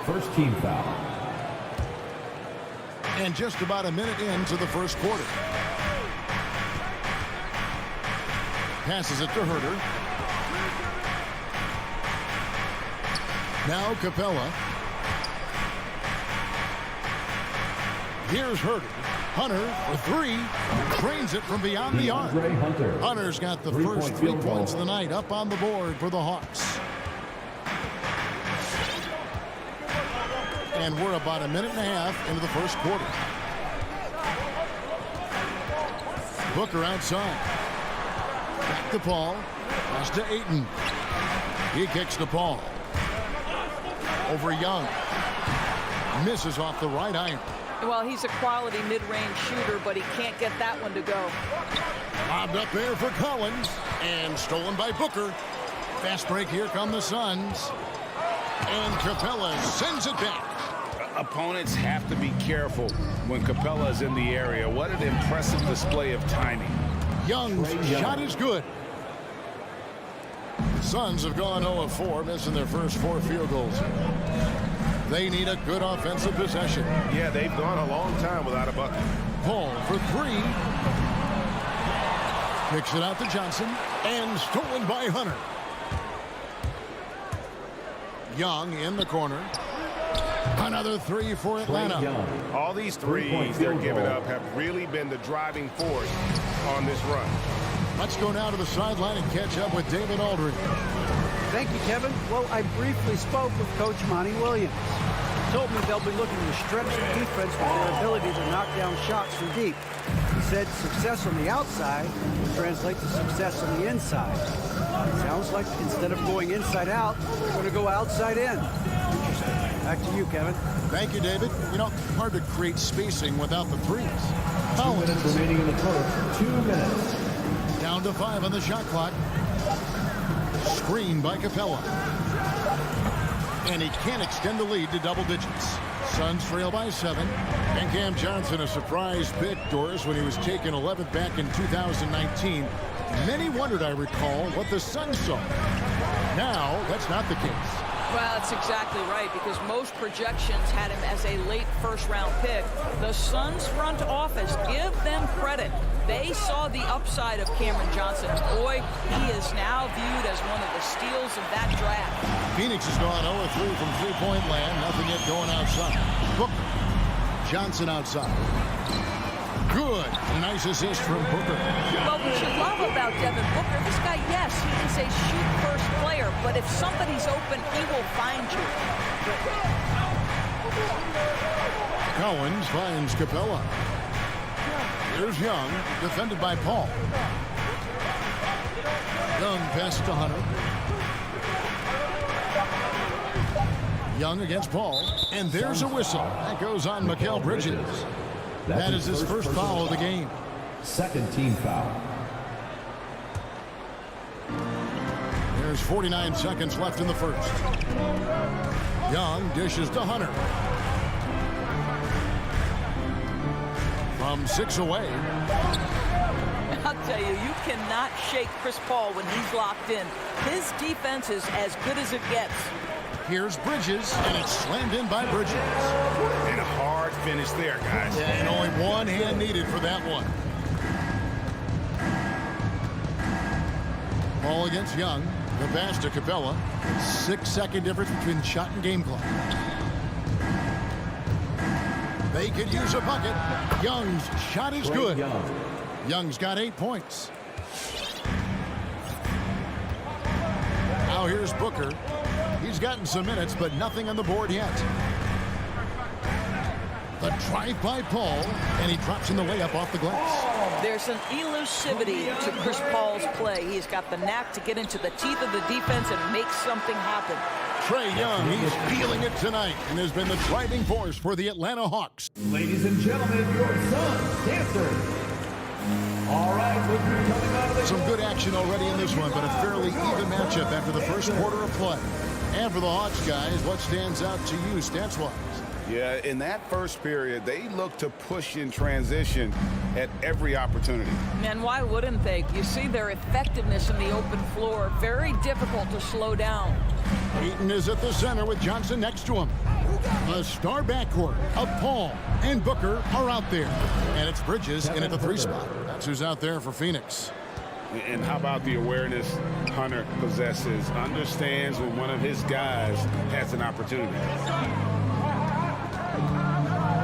First team foul. And just about a minute into the first quarter. Passes it to Herter. Now Capella. Here's Herter. Hunter for 3. Drains it from beyond the arc. Hunter's got the first 3 points of the night up on the board for the Hawks. And we're about a minute and a half into the first quarter. Booker outside. Back to Paul. Pass to Ayton. He kicks to Paul. Over Young. Misses off the right iron. Well, he's a quality mid-range shooter, but he can't get that one to go. Lobbed up there for Collins. And stolen by Booker. Fast break. Here come the Suns. And Capella sends it back. Opponents have to be careful when Capella is in the area. What an impressive display of timing. Young's shot is good. The Suns have gone 0 of 4, missing their first 4 field goals. They need a good offensive possession. Yeah, they've gone a long time without a bucket. Paul for 3. Kicks it out to Johnson. And stolen by Hunter. Young in the corner. Another 3 for Atlanta. All these threes they're giving up have really been the driving force on this run. Let's go now to the sideline and catch up with David Aldridge. Thank you, Kevin. Well, I briefly spoke with Coach Monty Williams. He told me they'll be looking to stretch the defense with their ability to knock down shots from deep. He said success on the outside will translate to success on the inside. It sounds like instead of going inside out, they're going to go outside in. Interesting. Back to you, Kevin. Thank you, David. You know, hard to create spacing without the threes. 2 minutes remaining in the first. 2 minutes. Down to 5 on the shot clock. Screen by Capella. And he can't extend the lead to double digits. Suns trail by 7. And Cam Johnson, a surprise pick, Doris, when he was taken 11th back in 2019. Many wondered, I recall, what the Suns saw. Now, that's not the case. Well, that's exactly right, because most projections had him as a late first-round pick. The Suns front office, give them credit. They saw the upside of Cameron Johnson. Boy, he is now viewed as one of the steals of that draft. Phoenix has gone 0-3 from three-point land. Nothing yet going outside. Booker. Johnson outside. Good. Nice assist from Booker. Well, what you love about Devin Booker, this guy, yes, he is a shoot-first player, but if somebody's open, he will find you. Collins finds Capella. Here's Young, defended by Paul. Young passes to Hunter. Young against Paul. And there's a whistle. That goes on Mikal Bridges. That is his first foul of the game. Second team foul. There's 49 seconds left in the first. Young dishes to Hunter. From 6 away. I'll tell you, you cannot shake Chris Paul when he's locked in. His defense is as good as it gets. Here's Bridges, and it's slammed in by Bridges. And a hard finish there, guys. Yeah, and only one hand needed for that one. Ball against Young. The pass to Capella. 6-second difference between shot and game clock. They could use a bucket. Young's shot is good. Young's got 8 points. Now here's Booker. He's gotten some minutes, but nothing on the board yet. The drive by Paul, and he drops in the layup off the glass. There's an elusivity to Chris Paul's play. He's got the knack to get into the teeth of the defense and make something happen. Trae Young, he's feeling it tonight and has been the driving force for the Atlanta Hawks. Ladies and gentlemen, your son, Dancer. All right, look who's coming out of the Some good action already in this one, but a fairly even matchup after the first quarter of play. And for the Hawks, guys, what stands out to you stats-wise? Yeah, in that first period, they looked to push in transition at every opportunity. And why wouldn't they? You see their effectiveness in the open floor. Very difficult to slow down. Ayton is at the center with Johnson next to him. A star backcourt of Paul and Booker are out there. And it's Bridges in at the 3 spot. That's who's out there for Phoenix. And how about the awareness Hunter possesses? Understands when one of his guys has an opportunity.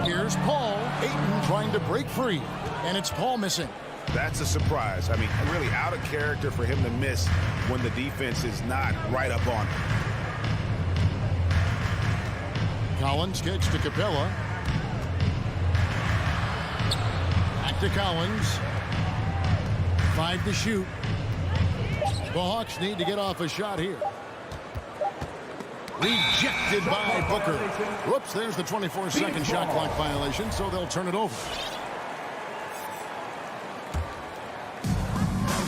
Here's Paul. Ayton trying to break free. And it's Paul missing. That's a surprise. I mean, really out of character for him to miss when the defense is not right up on him. Collins kicks to Capella. Back to Collins. 5 to shoot. The Hawks need to get off a shot here. Rejected by Booker. Whoops, there's the 24-second shot clock violation, so they'll turn it over.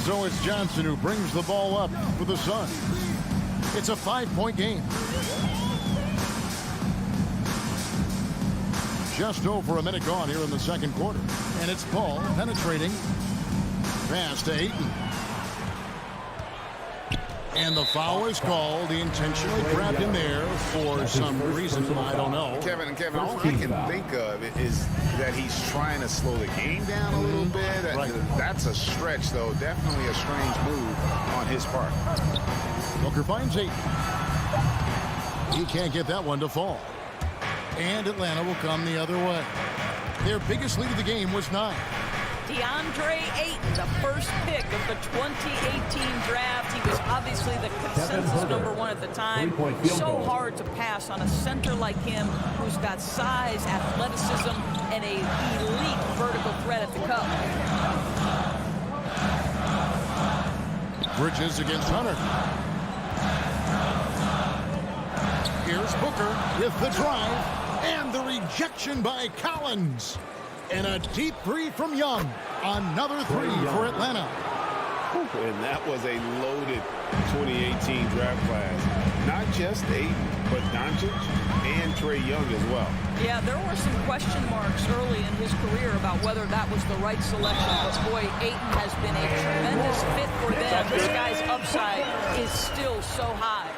So it's Johnson who brings the ball up for the Suns. It's a 5-point game. Just over a minute gone here in the second quarter. And it's Paul penetrating. Pass to Ayton. And the foul is called. He intentionally grabbed him there for some reason. I don't know. Kevin, all I can think of is that he's trying to slow the game down a little bit. Right. That's a stretch, though. Definitely a strange move on his part. Booker finds Ayton. He can't get that one to fall. And Atlanta will come the other way. Their biggest lead of the game was 9. DeAndre Ayton, the first pick of the 2018 draft. He was obviously the consensus #1 at the time. So hard to pass on a center like him who's got size, athleticism, and a elite vertical threat at the cup. Bridges against Hunter. Here's Booker with the drive and the rejection by Collins. And a deep 3 from Young. Another 3 for Atlanta. And that was a loaded 2018 draft class. Not just Ayton, but Doncic and Trae Young as well. Yeah, there were some question marks early in his career about whether that was the right selection. But boy, Ayton has been a tremendous fit for them. This guy's upside is still so high.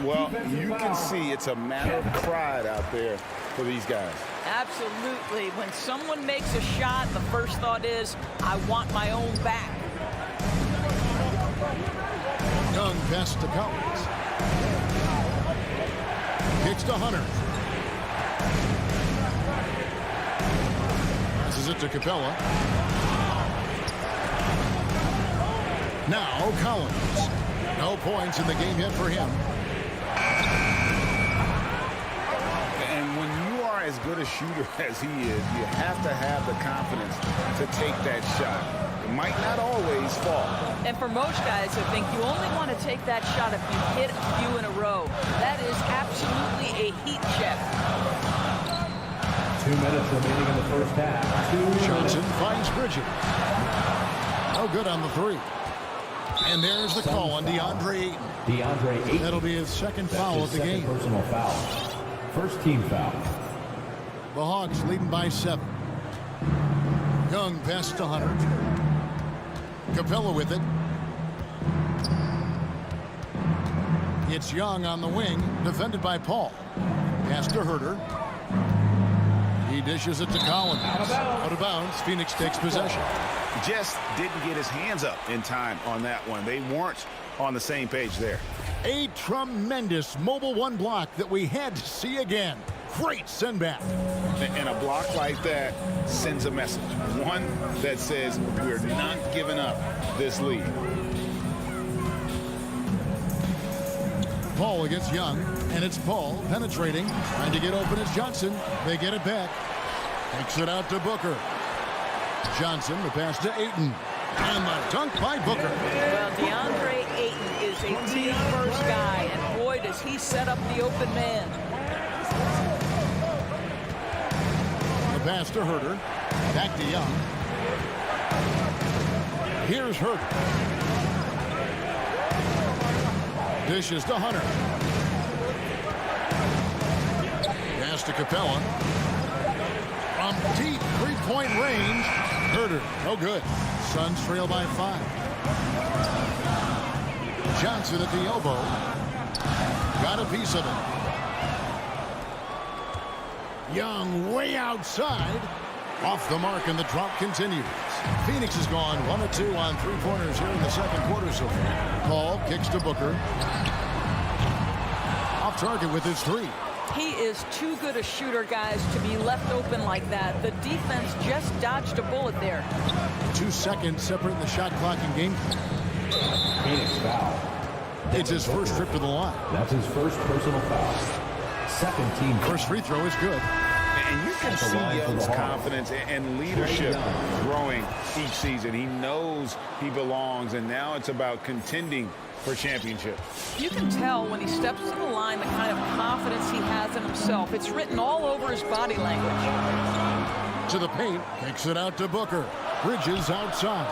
Well, you can see it's a matter of pride out there for these guys. Absolutely. When someone makes a shot, the first thought is, I want my own back. Young pass to Collins. Kicks to Hunter. Passes it to Capella. Now Collins. No points in the game yet for him. And when you are as good a shooter as he is, you have to have the confidence to take that shot. It might not always fall. And for most guys, I think you only want to take that shot if you hit a few in a row. That is absolutely a heat check. 2 minutes remaining in the first half. Johnson finds Bridges. No good on the 3. And there's the call on DeAndre Ayton. That'll be his second foul of the game. Personal foul. First team foul. The Hawks leading by 7. Young pass to Hunter. Capella with it. It's Young on the wing, defended by Paul. Pass to Herder. He dishes it to Collins. Out of bounds. Phoenix takes possession. Just didn't get his hands up in time on that one. They weren't on the same page there. A tremendous mobile one block that we had to see again. Great send back. And a block like that sends a message. One that says we're not giving up this lead. Paul against Young, and it's Paul penetrating, trying to get open as Johnson. They get it back. Takes it out to Booker. Johnson, the pass to Ayton. And the dunk by Booker. Well, DeAndre Ayton is a team-first guy, and boy, does he set up the open man. The pass to Herder. Back to Young. Here's Herder. Dishes to Hunter. Pass to Capella. From deep three-point range. Herder, no good. Suns trail by 5. Johnson at the elbow. Got a piece of it. Young way outside. Off the mark, and the drop continues. Phoenix has gone 1 of 2 on three-pointers here in the second quarter so far. Paul kicks to Booker. Off target with his 3. He is too good a shooter, guys, to be left open like that. The defense just dodged a bullet there. 2 seconds separating the shot clock and game. Phoenix foul. It's his first trip to the line. That's his first personal foul. Second team. First free throw is good. And you can see Young's confidence and leadership growing each season. He knows he belongs, and now it's about contending for championships. You can tell when he steps to the line the kind of confidence he has in himself. It's written all over his body language. To the paint, kicks it out to Booker. Bridges outside.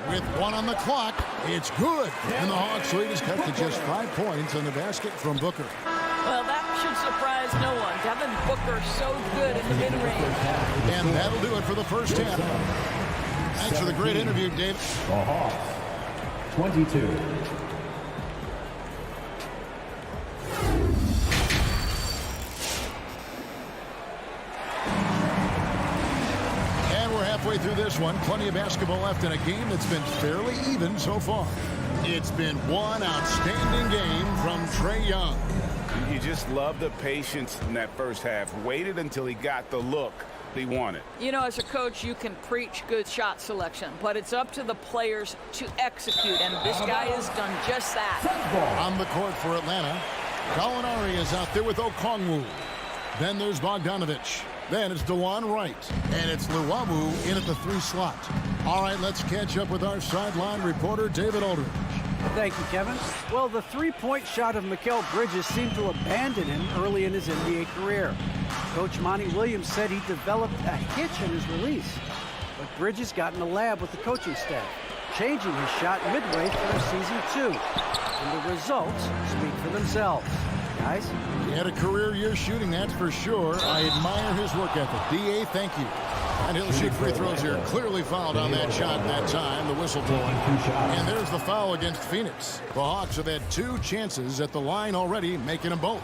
With 1 on the clock, it's good. And the Hawks lead is cut to just 5 points on the basket from Booker. Well, that should surprise no one. Devin Booker so good in the mid-range. And that'll do it for the first half. Thanks for the great interview, Dave. The Hawks, 22. And we're halfway through this one. Plenty of basketball left in a game that's been fairly even so far. It's been one outstanding game from Trae Young. You just love the patience in that first half. Waited until he got the look he wanted. You know, as a coach, you can preach good shot selection, but it's up to the players to execute, and this guy has done just that. On the court for Atlanta, Gallinari is out there with Okongwu. Then there's Bogdanovich. Then it's DeJuan Wright. And it's Luwawu in at the 3 slot. All right, let's catch up with our sideline reporter, David Aldridge. Thank you, Kevin. Well, the three-point shot of Mikal Bridges seemed to abandon him early in his NBA career. Coach Monty Williams said he developed a hitch in his release. But Bridges got in the lab with the coaching staff, changing his shot midway through season 2. And the results speak for themselves. Guys? He had a career year shooting, that's for sure. I admire his work ethic. D.A., thank you. And he'll shoot free throws here. Clearly fouled on that shot that time. The whistle blown. And there's the foul against Phoenix. The Hawks have had 2 chances at the line already, making them both.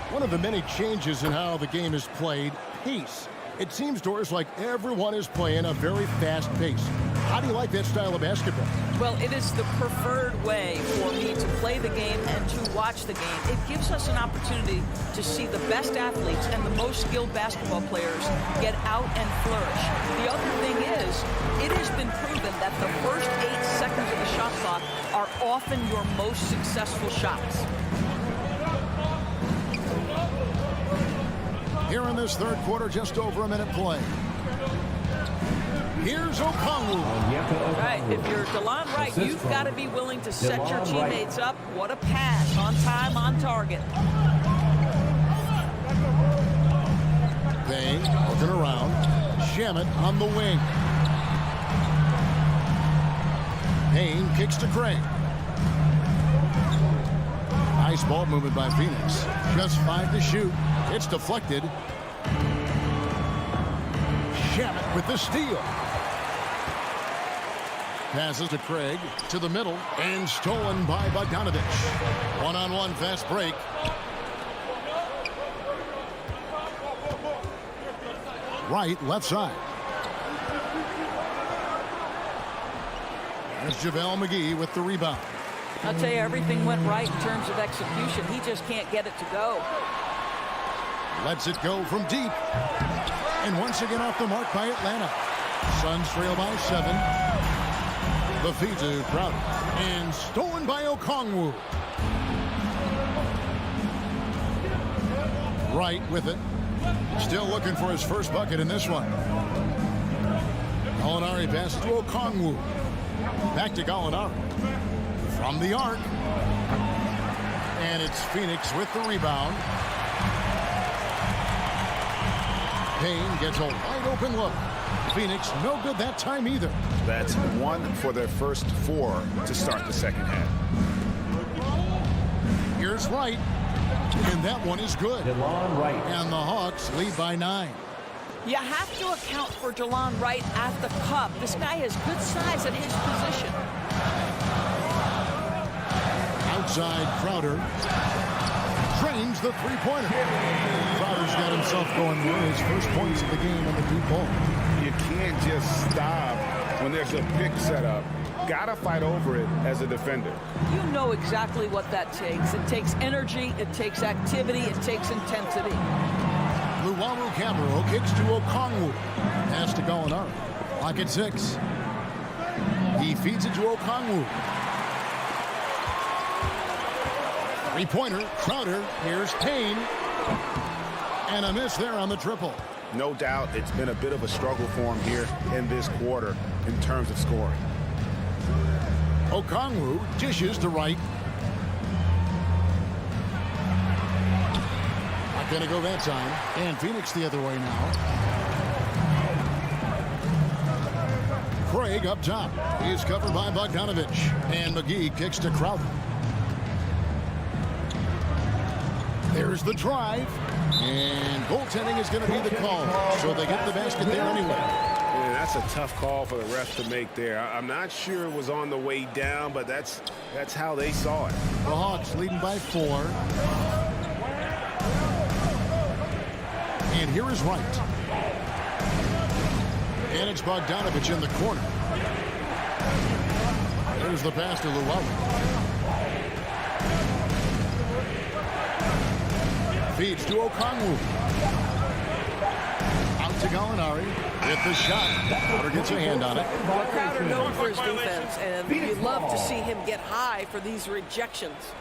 One of the many changes in how the game is played, pace. It seems to us like everyone is playing a very fast pace. How do you like that style of basketball? Well, it is the preferred way for me to play the game and to watch the game. It gives us an opportunity to see the best athletes and the most skilled basketball players get out and flourish. The other thing is, it has been proven that the first 8 seconds of the shot clock are often your most successful shots. Here in this third quarter, just over a minute play. Here's Okongwu. Right, if you're DeLon Wright, you've got to be willing to set your teammates up. What a pass, on time, on target. Payne looking around. Shamet on the wing. Payne kicks to Craig. Nice ball movement by Phoenix. Just 5 to shoot. It's deflected. Shamet with the steal. Passes to Craig, to the middle, and stolen by Bogdanovich. One-on-one fast break. Right, left side. There's JaVale McGee with the rebound. I'll tell you, everything went right in terms of execution. He just can't get it to go. Lets it go from deep. And once again off the mark by Atlanta. Suns trail by 7. The feed to Crowder. And stolen by Okongwu. Right with it. Still looking for his first bucket in this one. Gallinari passes to Okongwu. Back to Gallinari. From the arc. And it's Phoenix with the rebound. Payne gets a wide open look. Phoenix no good that time either. That's 1 for their first 4 to start the second half. Here's Wright. And that one is good. DeLon Wright. And the Hawks lead by 9. You have to account for DeLon Wright at the cup. This guy has good size at his position. Outside Crowder. Trains the three-pointer. Crowder's got himself going one of his first points of the game on the deep ball. You can't just stop when there's a pick set up. Gotta fight over it as a defender. You know exactly what that takes. It takes energy, it takes activity, it takes intensity. Luwawu Camero kicks to Okongwu. Pass to Gallinari. Lock at 6. He feeds it to Okongwu. Three-pointer, Crowder. Here's Payne. And a miss there on the triple. No doubt it's been a bit of a struggle for him here in this quarter in terms of scoring. Okongwu dishes to Wright. Not going to go that time. And Phoenix the other way now. Craig up top. He's covered by Bogdanovich. And McGee kicks to Crowder. There's the drive. And goaltending is going to be the call. So they get the basket there anyway. Yeah, that's a tough call for the ref to make there. I'm not sure it was on the way down, but that's how they saw it. The Hawks leading by 4. And here is Wright. And it's Bogdanovich in the corner. There's the pass to Luwawu. Feeds to Okongwu. Out to Gallinari with the shot. Crowder gets a hand on it. Well, Crowder known for his defense, and you love to see him get high for these rejections.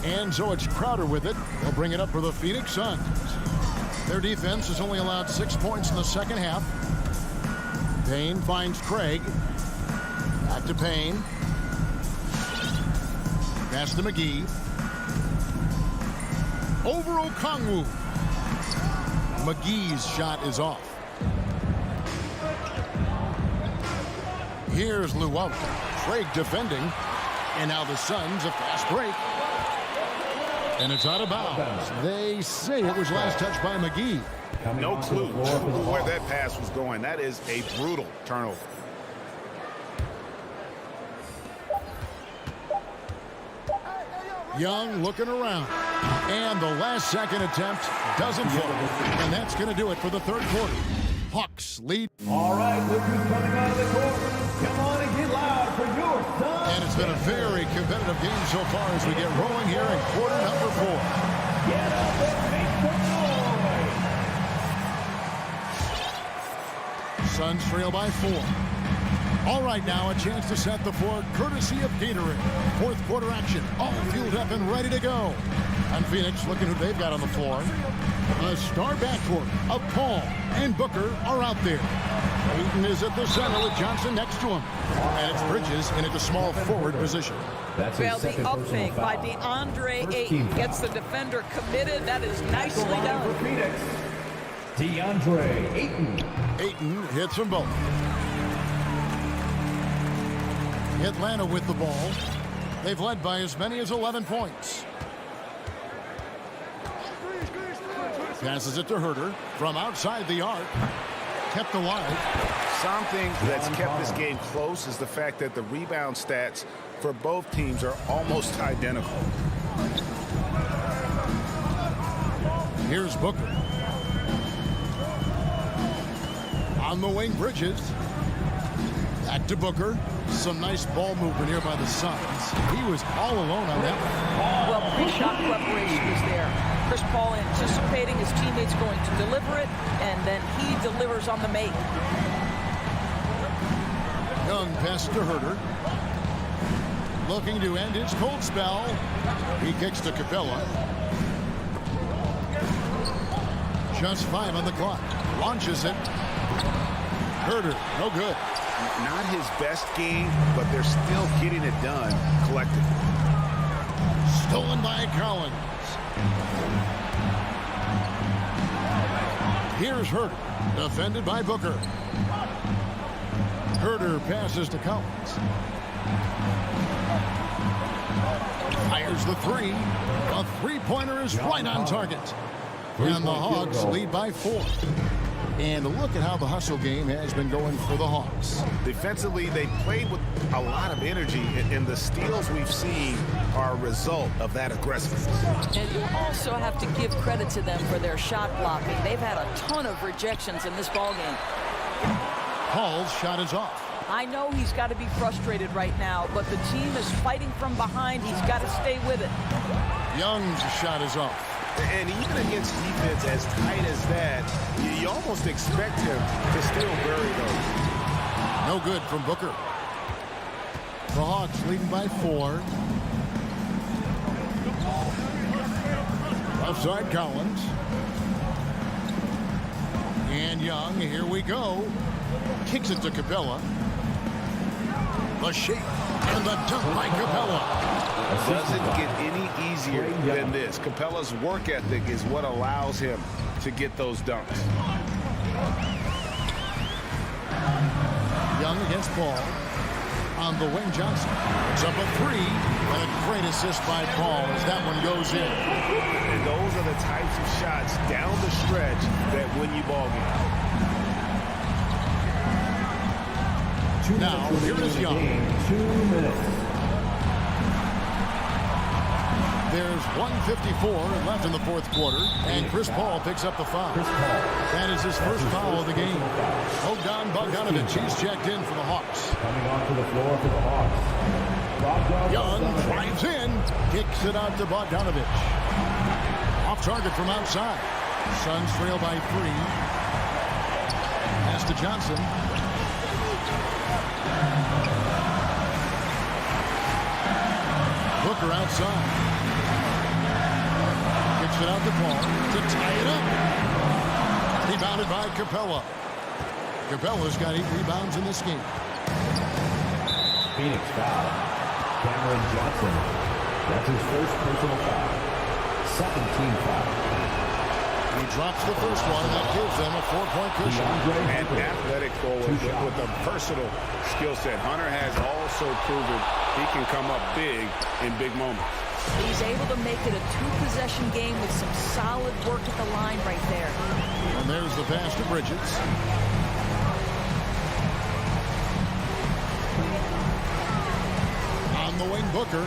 And so it's Crowder with it. They'll bring it up for the Phoenix Suns. Their defense has only allowed 6 points in the second half. Payne finds Craig. Back to Payne. Pass to McGee. Over Okongwu. McGee's shot is off. Here's Luwawu. Craig defending. And now the Suns a fast break. And it's out of bounds. They say it was last touched by McGee. No clue where that pass was going. That is a brutal turnover. Young looking around. And the last second attempt doesn't fall. And that's going to do it for the third quarter. Hawks lead. All right, look who's coming out of the court. Come on and get loud for your Suns. And it's been a very competitive game so far as we get rolling here in quarter number 4. Get up and make some noise. Suns trail by 4. All right, now a chance to set the floor courtesy of Gatorade. Fourth quarter action, all fueled up and ready to go. And Phoenix looking who they've got on the floor. A star backcourt of Paul and Booker are out there. Ayton is at the center with Johnson next to him. And it's Bridges in at the small forward position. Well, the up fake by DeAndre Ayton gets the defender committed. That is nicely done. Phoenix, DeAndre Ayton. Ayton hits them both. Atlanta with the ball. They've led by as many as 11 points. Passes it to Herder from outside the arc. Kept alive. Something that's kept this game close is the fact that the rebound stats for both teams are almost identical. Here's Booker. On the wing, Bridges. Back to Booker. Some nice ball movement here by the Suns. He was all alone on that one. Well, pre-shot preparation is there. Chris Paul anticipating his teammates going to deliver it, and then he delivers on the make. Young pass to Herder. Looking to end his cold spell. He kicks to Capella. Just 5 on the clock. Launches it. Herder, no good. Not his best game, but they're still getting it done collectively. Stolen by Collins. Here's Herder, defended by Booker. Herder passes to Collins. Fires the three. A three-pointer is right on target. And the Hawks lead by 4. And look at how the hustle game has been going for the Hawks. Defensively, they played with a lot of energy, and the steals we've seen are a result of that aggressiveness. And you also have to give credit to them for their shot blocking. They've had a ton of rejections in this ballgame. Paul's shot is off. I know he's got to be frustrated right now, but the team is fighting from behind. He's got to stay with it. Young's shot is off. And even against defense as tight as that, you almost expect him to still bury those. No good from Booker. The Hawks leading by 4. Offside Collins. And Young, here we go. Kicks it to Capella. The shake and the dunk by Capella. Doesn't get any easier than this. Capella's work ethic is what allows him to get those dunks. Young against Paul. On the wing, Johnson. It's up a 3. And a great assist by Paul as that one goes in. And those are the types of shots down the stretch that win you ball games. Now, here is Young. 2 minutes. There's 1:54 left in the fourth quarter, and Chris Paul picks up the foul. That is his first foul of the game. Bogdan Bogdanovic, he's checked in for the Hawks. Coming onto the floor for the Hawks. Young drives in, kicks it out to Bogdanovic. Off target from outside. Suns trail by 3. Pass to Johnson. Booker outside. Kicks it out to Paul to tie it up. Rebounded by Capella. Capella's got 8 rebounds in this game. Phoenix foul. Cameron Johnson. That's his first personal foul. Second team foul. He drops the first one, and that gives them a 4-point cushion. An athletic forward with a versatile skill set. Hunter has also proven he can come up big in big moments. He's able to make it a 2-possession game with some solid work at the line right there. And there's the pass to Bridges. On the wing, Booker.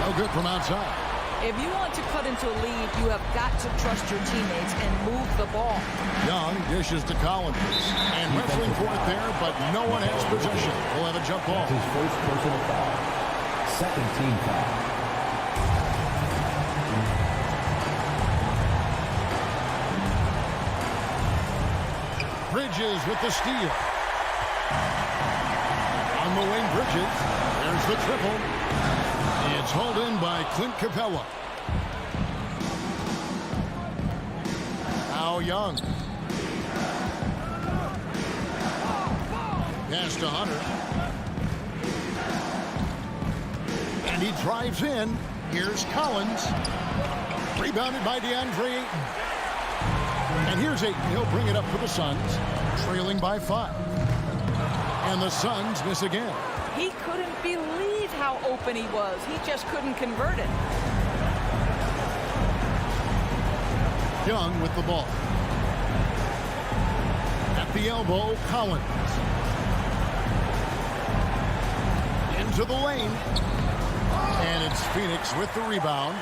No good from outside. If you want to cut into a lead, you have got to trust your teammates and move the ball. Young dishes to Collins. And wrestling for it there, but no one has possession. We'll have a jump ball. That's his first personal foul. Second team foul. Bridges with the steal. On the wing, Bridges. There's the triple. It's hauled in by Clint Capella. Now Young. Pass to Hunter. And he drives in. Here's Collins. Rebounded by DeAndre Ayton. And here's Ayton. He'll bring it up for the Suns. Trailing by 5. And the Suns miss again. He couldn't believe how open he was. He just couldn't convert it. Young with the ball. At the elbow, Collins. Into the lane. And it's Phoenix with the rebound.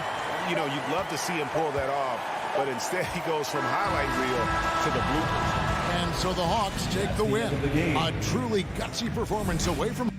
You know, you'd love to see him pull that off, but instead he goes from highlight reel to the bloopers. And so the Hawks take the win. A truly gutsy performance away from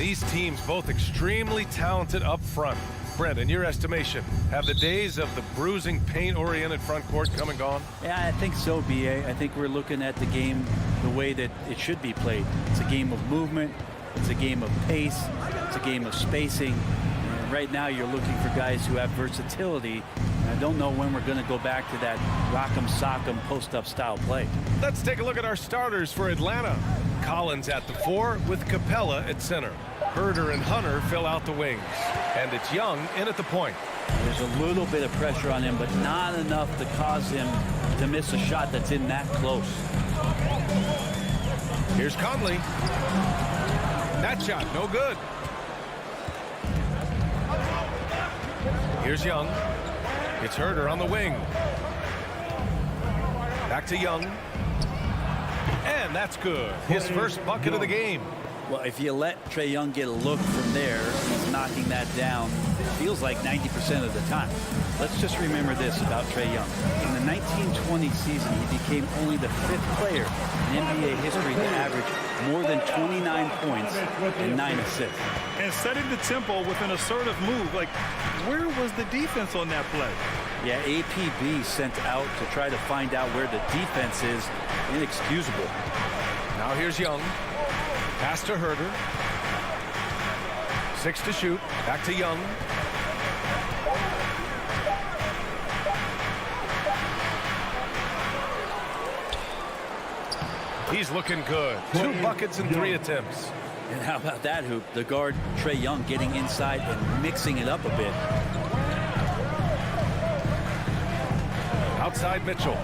these teams both extremely talented up front. Brent, in your estimation, have the days of the bruising, paint-oriented front court come and gone? Yeah, I think so, B.A. I think we're looking at the game the way that it should be played. It's a game of movement. It's a game of pace. It's a game of spacing. And right now you're looking for guys who have versatility. And I don't know when we're going to go back to that rock'em sock'em post-up style play. Let's take a look at our starters for Atlanta. Collins at the 4 with Capella at center. Herder and Hunter fill out the wings. And it's Young in at the point. There's a little bit of pressure on him, but not enough to cause him to miss a shot that's in that close. Here's Conley. That shot, no good. Here's Young. It's Herder on the wing. Back to Young. And that's good. His first bucket of the game. Well, if you let Trae Young get a look from there, he's knocking that down, it feels like 90% of the time. Let's just remember this about Trae Young. In the 1920 season, he became only the 5th player in NBA history to average more than 29 points and 9 assists. And setting the tempo with an assertive move. Like, where was the defense on that play? Yeah, APB sent out to try to find out where the defense is. Inexcusable. Now here's Young. Pass to Herder. 6 to shoot. Back to Young. He's looking good. 2 buckets and 3 attempts. And how about that hoop? The guard, Trae Young, getting inside and mixing it up a bit. Outside Mitchell.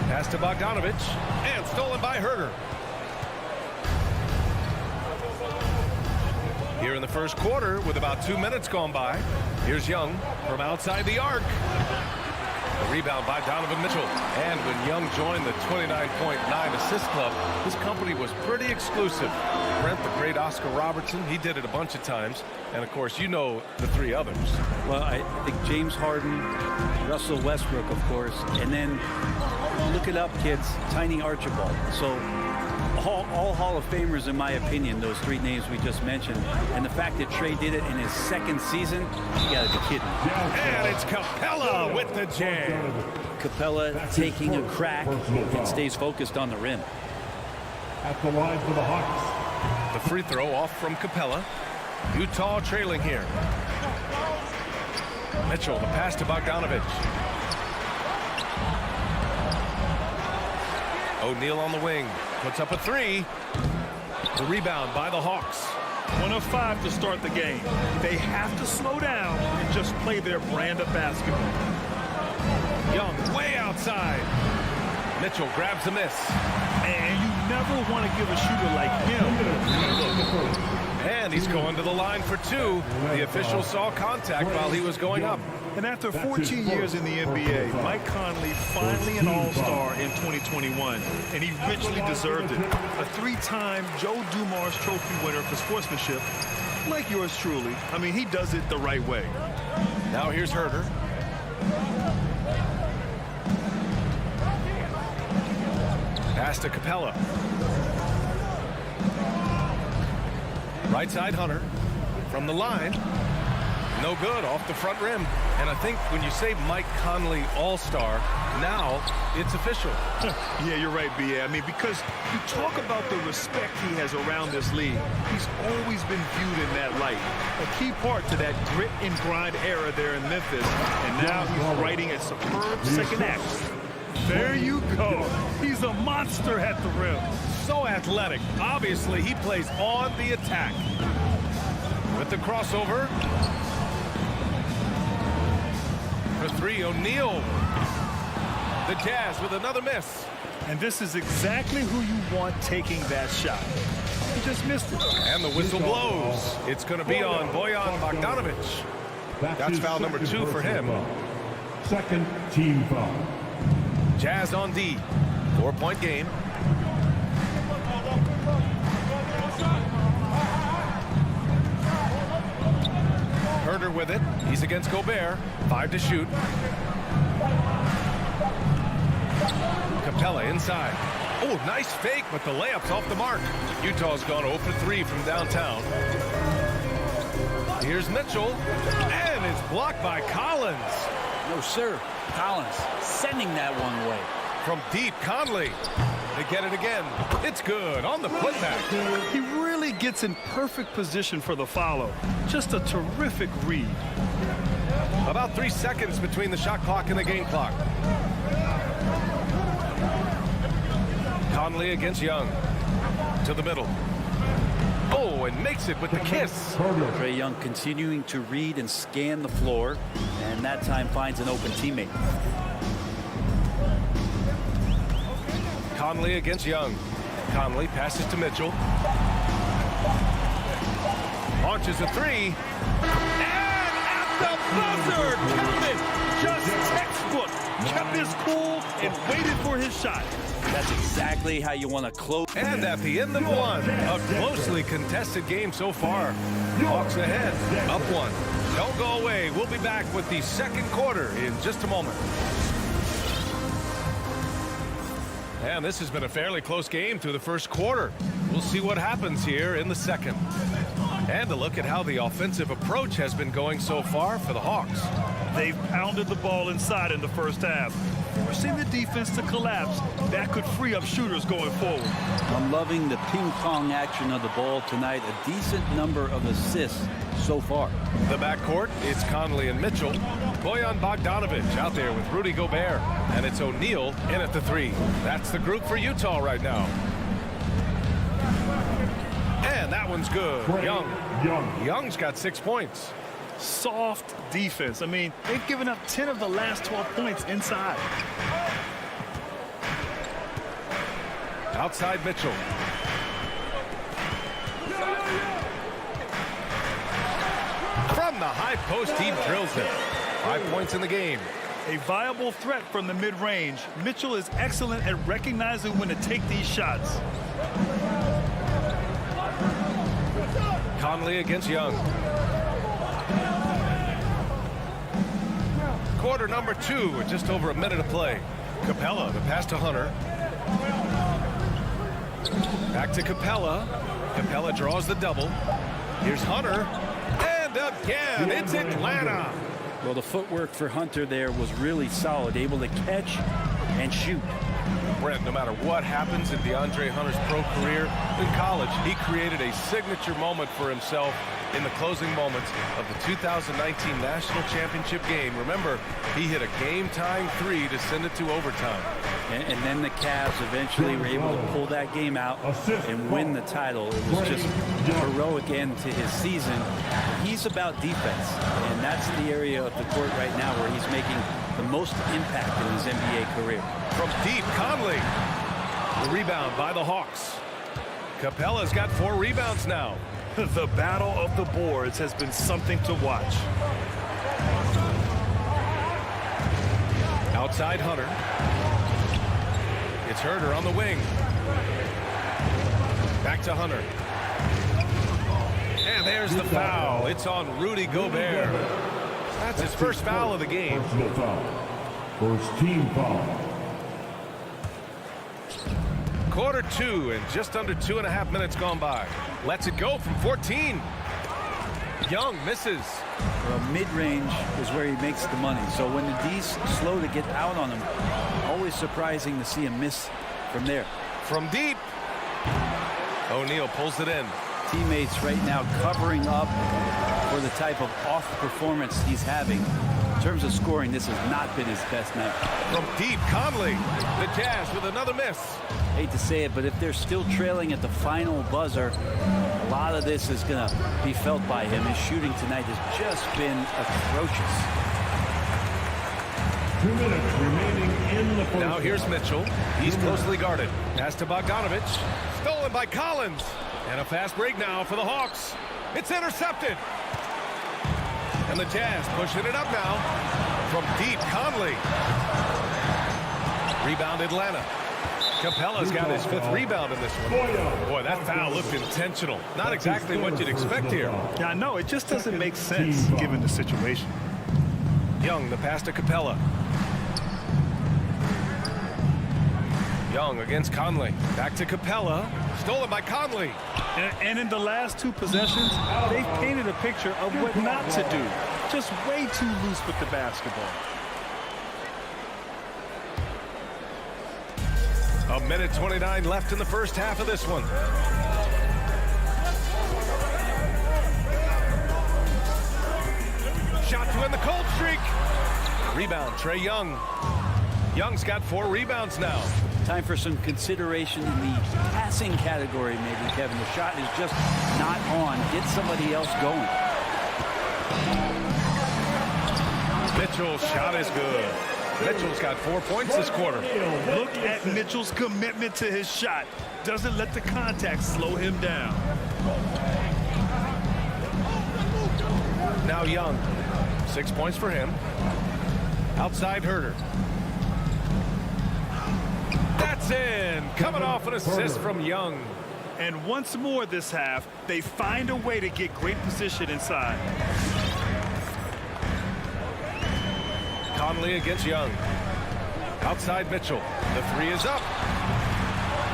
Pass to Bogdanovich. And stolen by Herder. Here in the first quarter with about 2 minutes gone by. Here's Young from outside the arc. A rebound by Donovan Mitchell. And when Young joined the 29.9 assist club, his company was pretty exclusive. Brent, the great Oscar Robertson, he did it a bunch of times. And, of course, you know the 3 others. Well, I think James Harden, Russell Westbrook, of course, and then look it up, kids, Tiny Archibald. So all Hall of Famers, in my opinion, those 3 names we just mentioned. And the fact that Trae did it in his 2nd season, you got to be kidding. And it's Capella with the jam. Capella taking a crack and stays focused on the rim. At the line for the Hawks. The free throw off from Capella. Utah trailing here. Mitchell, the pass to Bogdanovich. O'Neal on the wing. Puts up a 3. The rebound by the Hawks. 1 of 5 to start the game. They have to slow down and just play their brand of basketball. Young way outside. Mitchell grabs the miss. And you never want to give a shooter like him. And he's going to the line for 2. The official saw contact while he was going up. And after 14 years in the NBA, Mike Conley finally an All-Star in 2021, and he richly deserved it. A 3-time Joe Dumars Trophy winner for sportsmanship, like yours truly. I mean, he does it the right way. Now here's Herder. Pass to Capella. Right side Hunter from the line. No good off the front rim. And I think when you say Mike Conley All-Star, now it's official. Yeah, you're right, B.A. I mean, because you talk about the respect he has around this league. He's always been viewed in that light. A key part to that grit and grind era there in Memphis. And now he's writing a superb second act. There you go. He's a monster at the rim. So athletic. Obviously, he plays on the attack. With the crossover. For 3, O'Neal. The Jazz with another miss. And this is exactly who you want taking that shot. He just missed it. And the whistle blows. It's going to be on Bojan Bogdanovich. That's foul number 2 for him. 2nd team foul. Jazz on D. 4-point game. Herder with it. He's against Gobert. 5 to shoot. Capella inside. Oh, nice fake, but the layup's off the mark. Utah's gone 0 for 3 from downtown. Here's Mitchell, and it's blocked by Collins. No, sir. Collins sending that one away. From deep, Conley. They get it again. It's good on the putback. He really gets in perfect position for the follow. Just a terrific read. About 3 seconds between the shot clock and the game clock. Conley against Young. To the middle. Oh, and makes it with the kiss. Trae Young continuing to read and scan the floor, and that time finds an open teammate. Conley against Young. Conley passes to Mitchell. Launches a three. And at the buzzer, Kevin, just textbook. Kept his cool and waited for his shot. That's exactly how you want to close. And at the end of one, a closely contested game so far. Hawks ahead, up one. Don't go away. We'll be back with the second quarter in just a moment. And this has been a fairly close game through the first quarter. We'll see what happens here in the second. And a look at how the offensive approach has been going so far for the Hawks. They've pounded the ball inside in the first half, forcing the defense to collapse. That could free up shooters going forward. I'm loving the ping pong action of the ball tonight. A decent number of assists so far. The backcourt, it's Conley and Mitchell. Bojan Bogdanovic out there with Rudy Gobert. And it's O'Neal in at the three. That's the group for Utah right now. And that one's good. Young's got 6 points. Soft defense. I mean, they've given up 10 of the last 12 points inside. Outside Mitchell. From the high post, he drills it. 5 points in the game. A viable threat from the mid-range. Mitchell is excellent at recognizing when to take these shots. Conley against Young. Quarter number 2 with just over a minute of play. Capella, the pass to Hunter. Back to Capella. Capella draws the double. Here's Hunter. And again, it's Atlanta. Well, the footwork for Hunter there was really solid, able to catch and shoot. Brent, no matter what happens in DeAndre Hunter's pro career, in college, he created a signature moment for himself in the closing moments of the 2019 National Championship game. Remember, he hit a game-tying three to send it to overtime. And then the Cavs eventually were able to pull that game out and win the title. It was just a heroic end to his season. He's about defense, and that's the area of the court right now where he's making the most impact in his NBA career. From deep, Conley. The rebound by the Hawks. Capella's got 4 rebounds now. The battle of the boards has been something to watch. Outside Hunter. It's Herder on the wing. Back to Hunter. And there's the foul. It's on Rudy Gobert. That's his first foul of the game. First team foul. Quarter 2 and just under 2.5 minutes gone by. Lets it go from 14. Young misses. Well, mid-range is where he makes the money. So when the D's slow to get out on him, always surprising to see him miss from there. From deep. O'Neal pulls it in. Teammates right now covering up for the type of off performance he's having. In terms of scoring, this has not been his best night. From deep, Conley. The Jazz with another miss. Hate to say it, but if they're still trailing at the final buzzer, a lot of this is going to be felt by him. His shooting tonight has just been atrocious. 2 minutes remaining in the first. Now here's Mitchell. He's closely guarded. Pass to Bogdanovic. Stolen by Collins. And a fast break now for the Hawks. It's intercepted. And the Jazz pushing it up now. From deep, Conley. Rebound Atlanta. Capella's got his 5th rebound in this one. Boy, that foul looked intentional. Not exactly what you'd expect here. Yeah, I know. It just doesn't make sense given the situation. Young, the pass to Capella. Young against Conley. Back to Capella. Stolen by Conley. And in the last 2 possessions, they've painted a picture of what not to do. Just way too loose with the basketball. A minute 29 left in the first half of this one. Shot to end the cold streak. Rebound, Trae Young. Young's got 4 rebounds now. Time for some consideration in the passing category, maybe, Kevin. The shot is just not on. Get somebody else going. Mitchell's shot is good. Mitchell's got 4 points this quarter. Look at Mitchell's commitment to his shot. Doesn't let the contact slow him down. Now Young. 6 points for him. Outside Herder. That's in. Coming off an assist from Young. And once more this half, they find a way to get great position inside. Conley against Young. Outside Mitchell. The 3 is up.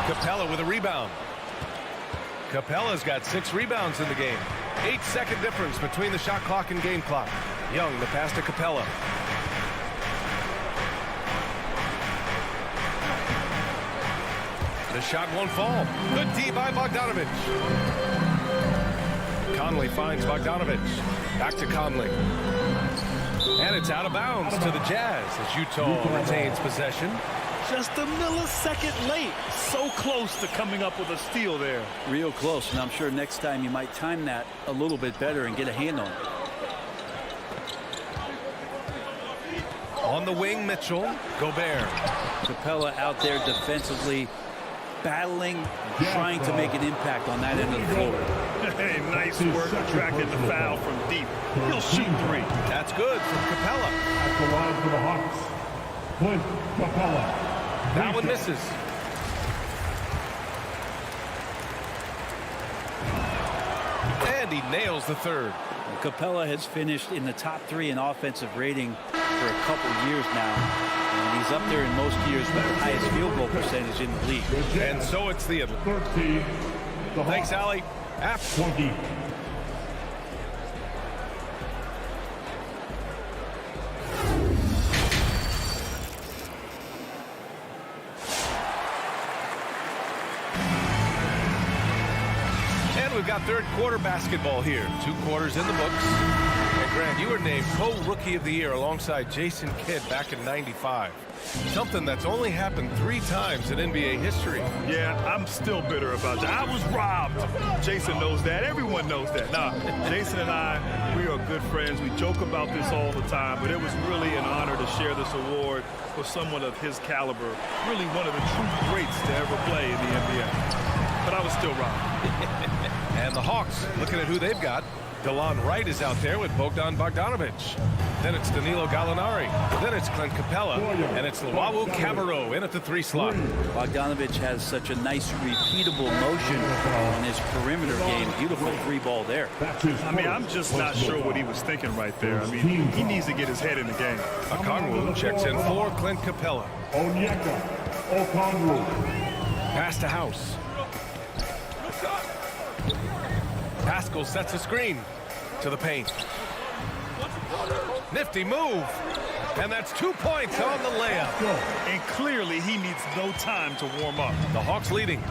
Capella with a rebound. Capella's got 6 rebounds in the game. 8-second difference between the shot clock and game clock. Young, the pass to Capella. The shot won't fall. Good D by Bogdanovic. Conley finds Bogdanovic. Back to Conley. And it's out of bounds to the Jazz as Utah retains possession. Just a millisecond late. So close to coming up with a steal there. Real close, and I'm sure next time you might time that a little bit better and get a hand on it. On the wing, Mitchell. Gobert. Capella out there defensively, battling, trying to make an impact on that end of the floor. Hey, nice work attracting the foul from deep. He'll shoot 3. That's good from Capella. At the line for the Hawks, Clint Capella. That one misses. And he nails the 3rd. Capella has finished in the top 3 in offensive rating for a couple years now. And he's up there in most years with the highest field goal percentage in the league. And so it's the 13. Thanks, Allie. After 20. We've got third quarter basketball here. 2 quarters in the books. And Grant, you were named co-rookie of the year alongside Jason Kidd back in '95. Something that's only happened 3 times in NBA history. Yeah, I'm still bitter about that. I was robbed. Jason knows that. Everyone knows that. Nah, Jason and I, we are good friends. We joke about this all the time, but it was really an honor to share this award with someone of his caliber. Really one of the true greats to ever play in the NBA. But I was still robbed. And the Hawks, looking at who they've got. DeLon Wright is out there with Bogdan Bogdanovic. Then it's Danilo Gallinari. Then it's Clint Capella. And it's Luau Cabarrot in at the 3 slot. Bogdanovic has such a nice, repeatable motion on his perimeter game. Beautiful 3-ball there. I mean, I'm just not sure what he was thinking right there. I mean, he needs to get his head in the game. Okongwu checks in for Clint Capella. Onyeka Okongwu. Pass to House. Pascal sets a screen to the paint. Nifty move. And that's 2 points on the layup. And clearly he needs no time to warm up. The Hawks leading.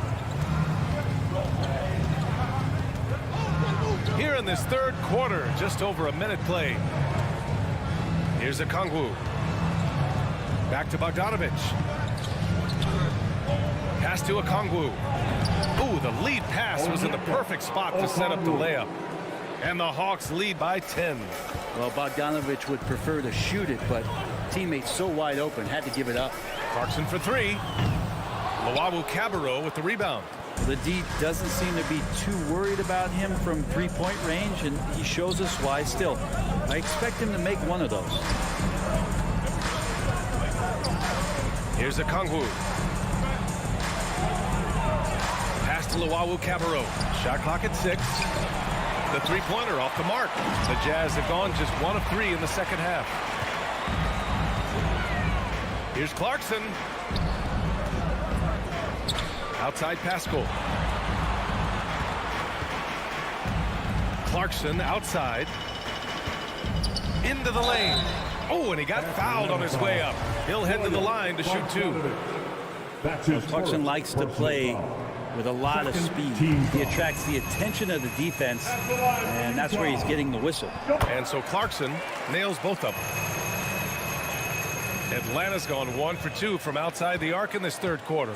Here in this third quarter, just over a minute played. Here's Okongwu. Back to Bogdanovic. Pass to Okongwu. Ooh, the lead pass was in the perfect spot to set up the layup. And the Hawks lead by 10. Well, Bogdanovic would prefer to shoot it, but teammates so wide open, had to give it up. Clarkson for 3. Luau Cabarrot with the rebound. The D doesn't seem to be too worried about him from 3-point range, and he shows us why still. I expect him to make one of those. Here's Okongwu. Pass to Luau Cabarrot. Shot clock at 6. The 3-pointer off the mark. The Jazz have gone just 1 of 3 in the second half. Here's Clarkson. Outside Pascal. Clarkson outside. Into the lane. Oh, and he got fouled on his way up. He'll head to the line to shoot 2. Well, Clarkson likes to play with a lot of speed. He attracts the attention of the defense, and that's where he's getting the whistle. And so Clarkson nails both of them. Atlanta's gone 1 for 2 from outside the arc in this third quarter.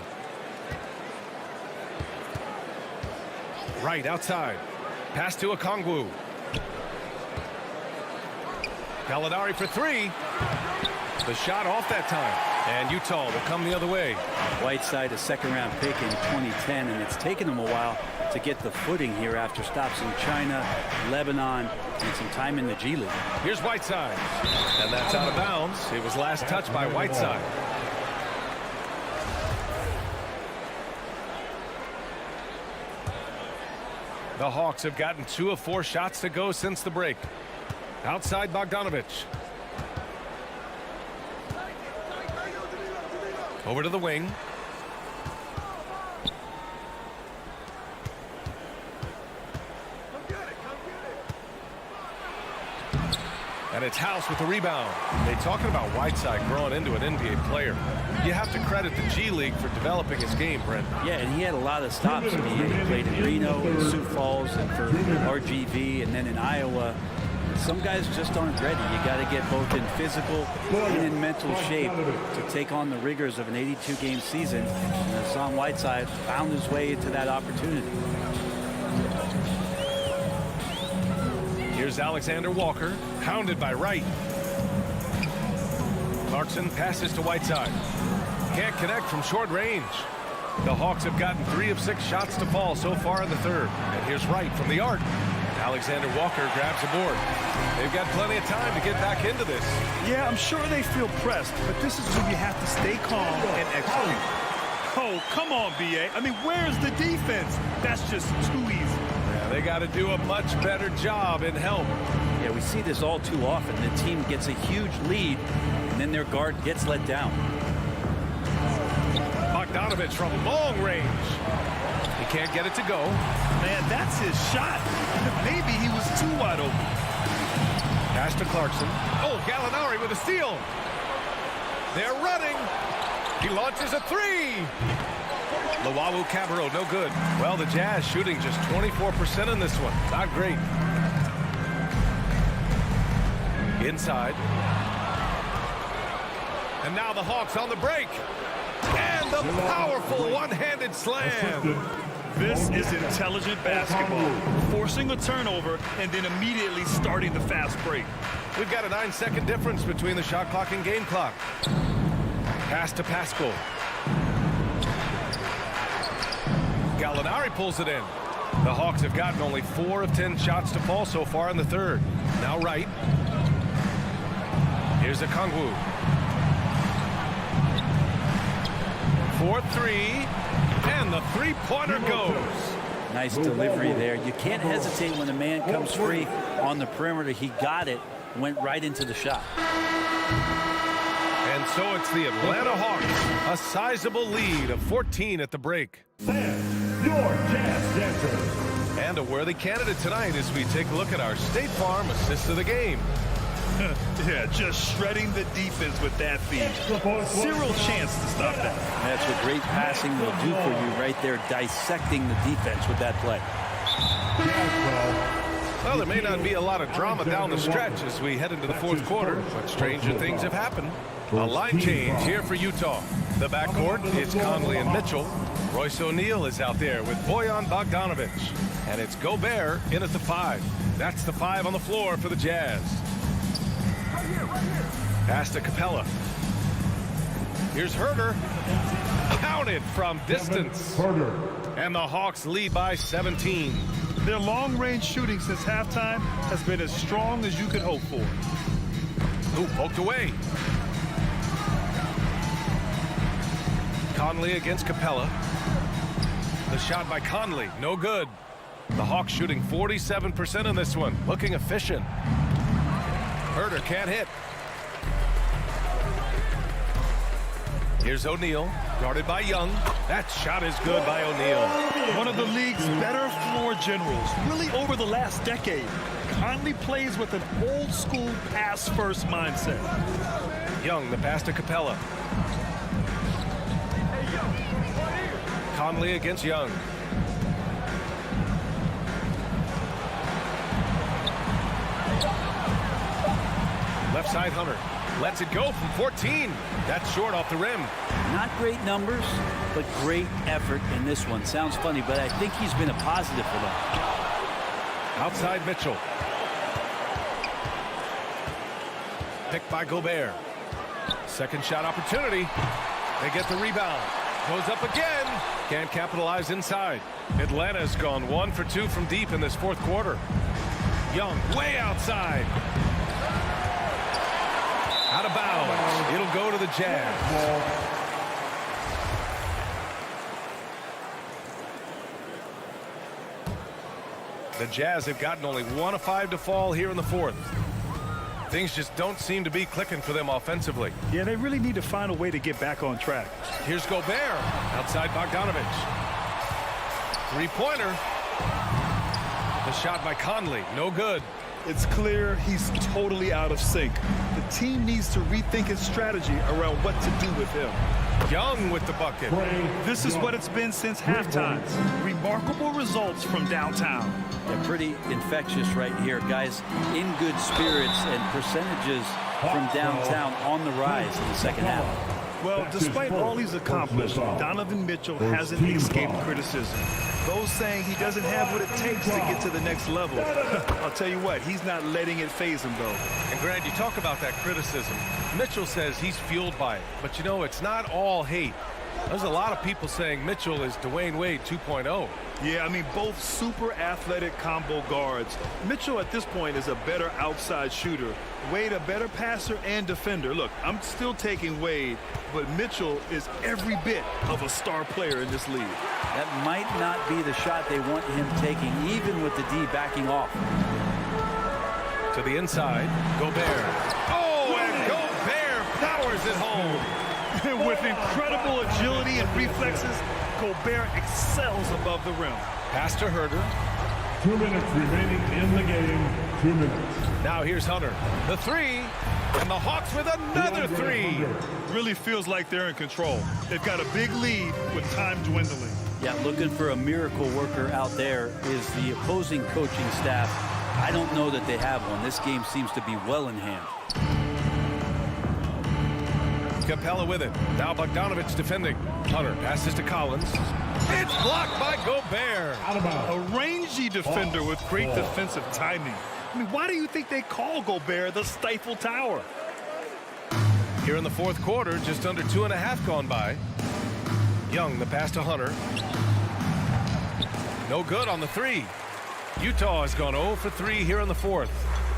Right outside. Pass to Okongwu. Gallinari for 3. The shot off that time. And Utah will come the other way. Whiteside, a second-round pick in 2010, and it's taken him a while to get the footing here after stops in China, Lebanon, and some time in the G League. Here's Whiteside. And that's out of bounds. It was last touched by Whiteside. The Hawks have gotten 2 of 4 shots to go since the break. Outside Bogdanovich. Over to the wing. And it's House with the rebound. They're talking about Whiteside growing into an NBA player. You have to credit the G League for developing his game, Brent. Yeah, and he had a lot of stops. He played in Reno, and Sioux Falls, and for RGV, and then in Iowa. Some guys just aren't ready. You got to get both in physical and in mental shape to take on the rigors of an 82-game season. And Hassan Whiteside found his way into that opportunity. Here's Alexander Walker, hounded by Wright. Clarkson passes to Whiteside. Can't connect from short range. The Hawks have gotten 3 of 6 shots to fall so far in the third. And here's Wright from the arc. Alexander Walker grabs a board. They've got plenty of time to get back into this. Yeah, I'm sure they feel pressed, but this is when you have to stay calm and execute. Oh, come on, BA. I mean, where's the defense? That's just too easy. Yeah, they got to do a much better job in help. Yeah, we see this all too often. The team gets a huge lead, and then their guard gets let down. Bogdanovich from long range. He can't get it to go. Man, that's his shot. Maybe he was too wide open. Pass to Clarkson. Oh, Gallinari with a steal. They're running. He launches a 3. Luwawu Cabarro, no good. Well, the Jazz shooting just 24% in this one. Not great. Inside. And now the Hawks on the break. And the powerful one-handed slam. This is intelligent basketball. Forcing a turnover and then immediately starting the fast break. We've got a 9-second difference between the shot clock and game clock. Pass to Pascal. Gallinari pulls it in. The Hawks have gotten only 4 of 10 shots to fall so far in the third. Now Wright. Here's Okongwu. 4-3. And the 3-pointer goes. Nice delivery there. You can't hesitate when a man comes free on the perimeter. He got it, went right into the shot. And so it's the Atlanta Hawks, a sizable lead of 14 at the break. Your Jazz Dancer. And a worthy candidate tonight as we take a look at our State Farm assist of the game. Yeah, just shredding the defense with that feed. Zero chance to stop that. That's what great passing will do for you right there, dissecting the defense with that play. Well, there may not be a lot of drama down the stretch as we head into the fourth quarter, but stranger things have happened. A line change here for Utah. The backcourt, it's Conley and Mitchell. Royce O'Neal is out there with Bojan Bogdanovich. And it's Gobert in at the 5. That's the 5 on the floor for the Jazz. Pass to Capella. Here's Herter. Counted from distance. And the Hawks lead by 17. Their long-range shooting since halftime has been as strong as you could hope for. Ooh, poked away. Conley against Capella. The shot by Conley, no good. The Hawks shooting 47% in this one, looking efficient. Herter can't hit. Here's O'Neal. Guarded by Young. That shot is good by O'Neal. One of the league's better floor generals, really over the last decade. Conley plays with an old-school pass-first mindset. Young, the pass to Capella. Conley against Young. Left side Hunter. Lets it go from 14. That's short off the rim. Not great numbers, but great effort in this one. Sounds funny, but I think he's been a positive for them. Outside Mitchell. Picked by Gobert. Second shot opportunity. They get the rebound. Goes up again. Can't capitalize inside. Atlanta's gone 1 for 2 from deep in this fourth quarter. Young way outside. Out of bounds. It'll go to the Jazz. The Jazz have gotten only 1 of 5 to fall here in the fourth. Things just don't seem to be clicking for them offensively. Yeah, they really need to find a way to get back on track. Here's Gobert. Outside Bogdanovich. Three-pointer. The shot by Conley. No good. It's clear he's totally out of sync. The team needs to rethink its strategy around what to do with him. Young with the bucket. This is what it's been since halftime. Remarkable results from downtown. Yeah, pretty infectious right here, guys. In good spirits and percentages from downtown on the rise in the second half. Well, despite all he's accomplished, Donovan Mitchell hasn't escaped criticism. Those saying he doesn't have what it takes to get to the next level. I'll tell you what, he's not letting it faze him, though. And Grant, you talk about that criticism. Mitchell says he's fueled by it. But, you know, it's not all hate. There's a lot of people saying Mitchell is Dwayne Wade 2.0. Yeah, I mean, both super athletic combo guards. Mitchell at this point is a better outside shooter. Wade a better passer and defender. Look, I'm still taking Wade, but Mitchell is every bit of a star player in this league. That might not be the shot they want him taking, even with the D backing off. To the inside, Gobert. Oh, and Gobert powers it home. With incredible agility and reflexes, Gobert excels above the rim. Pass to Herter. 2 minutes remaining in the game. 2 minutes. Now here's Hunter. The three. And the Hawks with another three. Really feels like they're in control. They've got a big lead with time dwindling. Yeah, looking for a miracle worker out there is the opposing coaching staff. I don't know that they have one. This game seems to be well in hand. Capella with it. Now Bogdanovich defending. Hunter passes to Collins. It's blocked by Gobert. A rangy defender with great defensive timing. I mean, why do you think they call Gobert the Stifle Tower? Here in the fourth quarter, just under 2.5 gone by. Young, the pass to Hunter. No good on the three. Utah has gone 0 for 3 here in the fourth.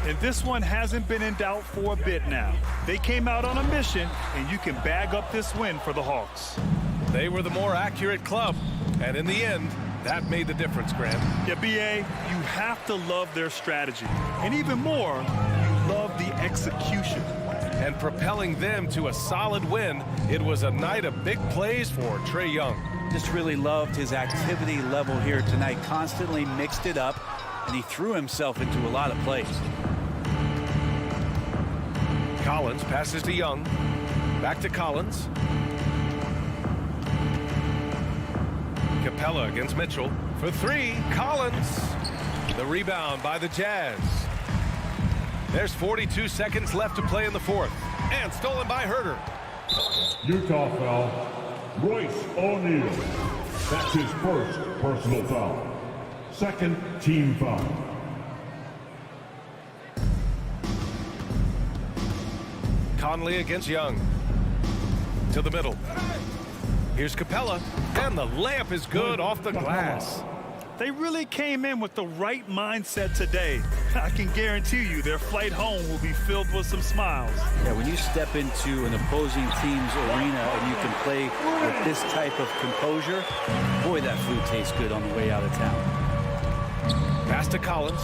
And this one hasn't been in doubt for a bit now. They came out on a mission, and you can bag up this win for the Hawks. They were the more accurate club, and in the end, that made the difference, Grant. Yeah, B.A., you have to love their strategy. And even more, you love the execution. And propelling them to a solid win, it was a night of big plays for Trae Young. Just really loved his activity level here tonight. Constantly mixed it up, and he threw himself into a lot of plays. Collins passes to Young. Back to Collins. Capella against Mitchell. For three, Collins. The rebound by the Jazz. There's 42 seconds left to play in the fourth. And stolen by Herter. Utah foul. Royce O'Neal. That's his first personal foul. Second team foul. Conley against Young. To the middle. Here's Capella. And the layup is good off the glass. They really came in with the right mindset today. I can guarantee you their flight home will be filled with some smiles. Yeah, when you step into an opposing team's arena and you can play with this type of composure, boy, that food tastes good on the way out of town. Pass to Collins.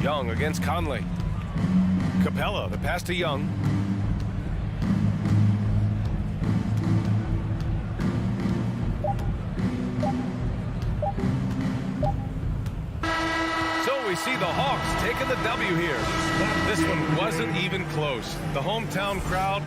Young against Conley. Capella, the pass to Young. see the Hawks taking the W here. This one wasn't even close. The hometown crowd.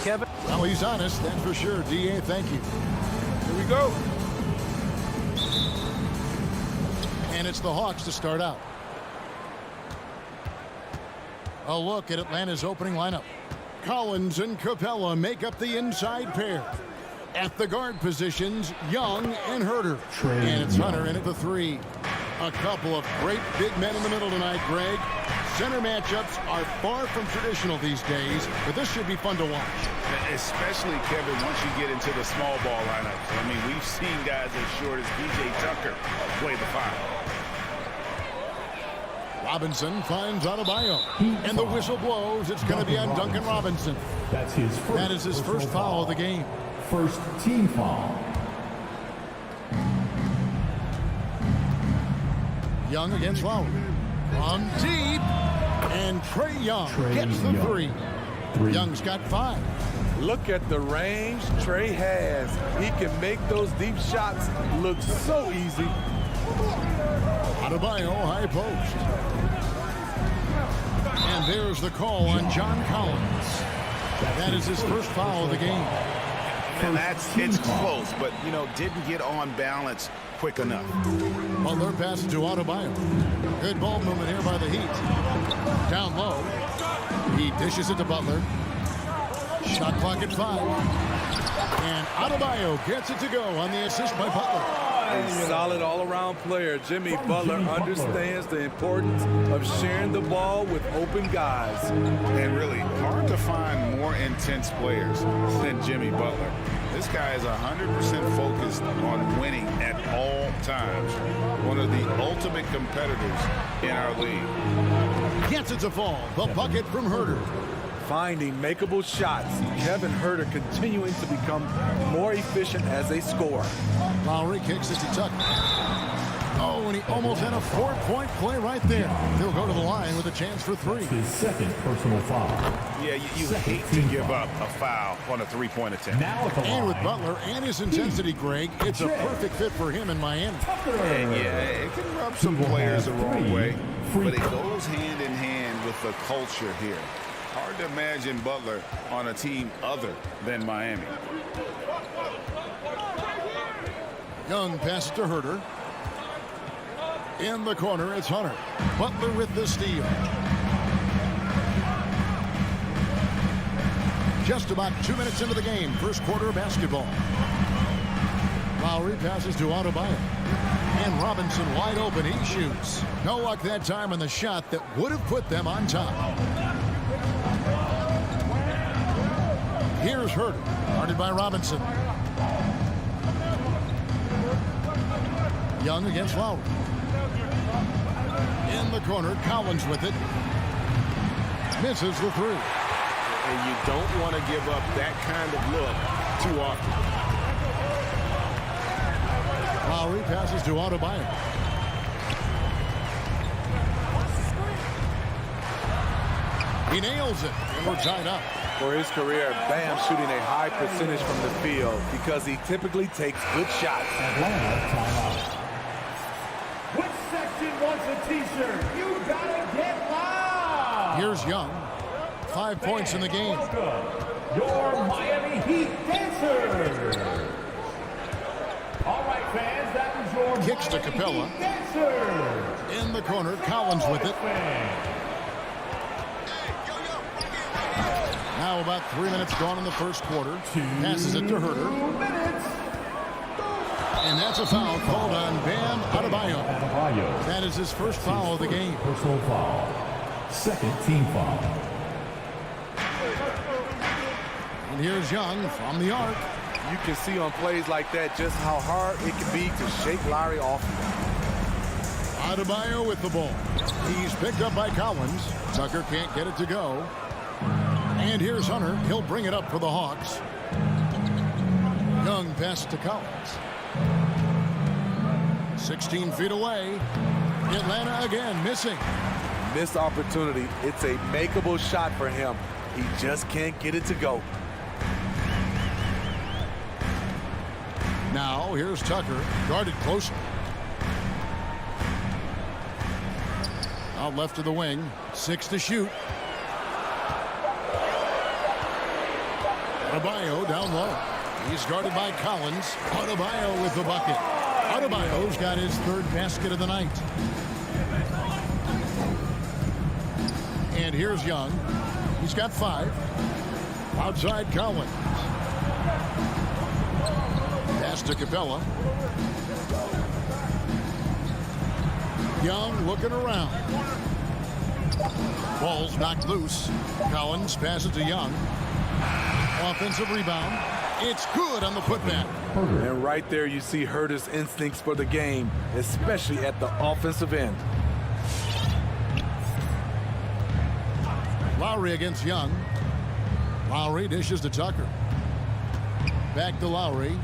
Kevin. Well, he's honest, that's for sure. D.A., thank you. Here we go. And it's the Hawks to start out. A look at Atlanta's opening lineup. Collins and Capella make up the inside pair. At the guard positions, Young and Herter. And it's Hunter in at the 3. A couple of great big men in the middle tonight, Greg. Center matchups are far from traditional these days, but this should be fun to watch. Especially, Kevin, once you get into the small ball lineups. I mean, we've seen guys as short as P.J. Tucker play the 5. Robinson finds Adebayo. And the whistle blows. It's going to be on Duncan Robinson. That's his first. That is his first foul of the game. First team foul. Young against Lowry. From deep. And Trae Young gets the 3. Young's got 5. Look at the range Trae has. He can make those deep shots look so easy. Adebayo, high post. And there's the call on John Collins. That is his first foul of the game. And it's close, but, didn't get on balance quick enough. Butler passes to Adebayo. Good ball movement here by the Heat. Down low. He dishes it to Butler. Shot clock at 5. And Adebayo gets it to go on the assist by Butler. A solid all-around player. Jimmy Butler understands the importance of sharing the ball with open guys. And really, hard to find more intense players than Jimmy Butler. This guy is 100% focused on winning at all times. One of the ultimate competitors in our league. Gets it to fall. The bucket from Herter. Finding makeable shots. Kevin Herter continuing to become more efficient as a scorer. Lowry kicks it to Tucker. Oh, and he almost had a 4-point play right there. He'll go to the line with a chance for 3. His second personal foul. Yeah, you hate to give up a foul on a 3-point attempt. And with Butler and his intensity, Greg, it's a perfect fit for him in Miami. And yeah, it can rub some players the wrong way, but it goes hand in hand with the culture here. Hard to imagine Butler on a team other than Miami. Young passes to Herter. In the corner, it's Hunter. Butler with the steal. Just about 2 minutes into the game, first quarter of basketball. Lowry passes to Adebayo. And Robinson wide open, he shoots. No luck that time on the shot that would have put them on top. Here's Herter, guarded by Robinson. Young against Lowry. In the corner, Collins with it. Misses the 3. And you don't want to give up that kind of look too often. Lowry passes to Adebayo. He nails it, and we're tied up. For his career, Bam shooting a high percentage from the field because he typically takes good shots. Atlanta timeout. Which section wants a t-shirt? You gotta get loud! Here's Young. 5 points in the game. Your Miami Heat dancers! All right, fans, that was your Kicks to Capella. Heat dancers! In the corner, Collins with it. Now about 3 minutes gone in the first quarter. Passes it to Herter. And that's a foul called on Bam Adebayo. That is his first foul of the game. Personal foul. Second team foul. And here's Young from the arc. You can see on plays like that just how hard it can be to shake Lowry off. Adebayo with the ball. He's picked up by Collins. Tucker can't get it to go. And here's Hunter. He'll bring it up for the Hawks. Young pass to Collins. 16 feet away. Atlanta again missing. Missed opportunity. It's a makeable shot for him. He just can't get it to go. Now here's Tucker, guarded closer. Out left of the wing, 6 to shoot. Adebayo down low. He's guarded by Collins. Adebayo with the bucket. Adebayo's got his 3rd basket of the night. And here's Young. He's got 5. Outside Collins. Pass to Capella. Young looking around. Ball's knocked loose. Collins passes to Young. Offensive rebound. It's good on the putback. And right there you see Herder's instincts for the game, especially at the offensive end. Lowry against Young. Lowry dishes to Tucker. Back to Lowry.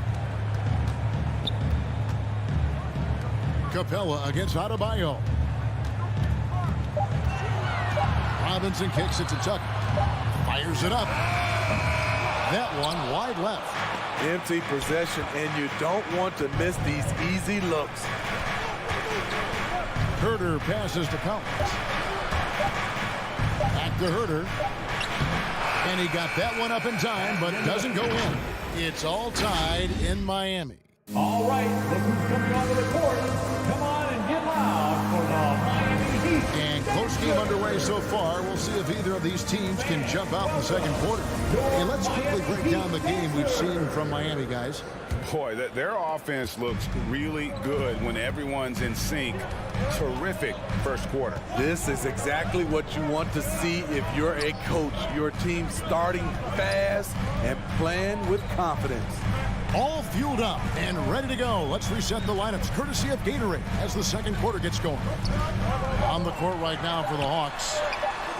Capella against Adebayo. Robinson kicks it to Tucker. Fires it up. That one wide left. Empty possession, and you don't want to miss these easy looks. Herder passes to Collins. Back to Herder. And he got that one up in time, but doesn't go in. It's all tied in Miami. All right, look who's coming onto the court. Come on and get loud for the Miami Heat. And close game underway so far. We'll see if either of these teams can jump out in the second quarter. And let's quickly break down the game we've seen from Miami, guys. Boy, their offense looks really good when everyone's in sync. Terrific first quarter. This is exactly what you want to see if you're a coach. Your team starting fast and playing with confidence. All fueled up and ready to go. Let's reset the lineups courtesy of Gatorade as the second quarter gets going. On the court right now for the Hawks.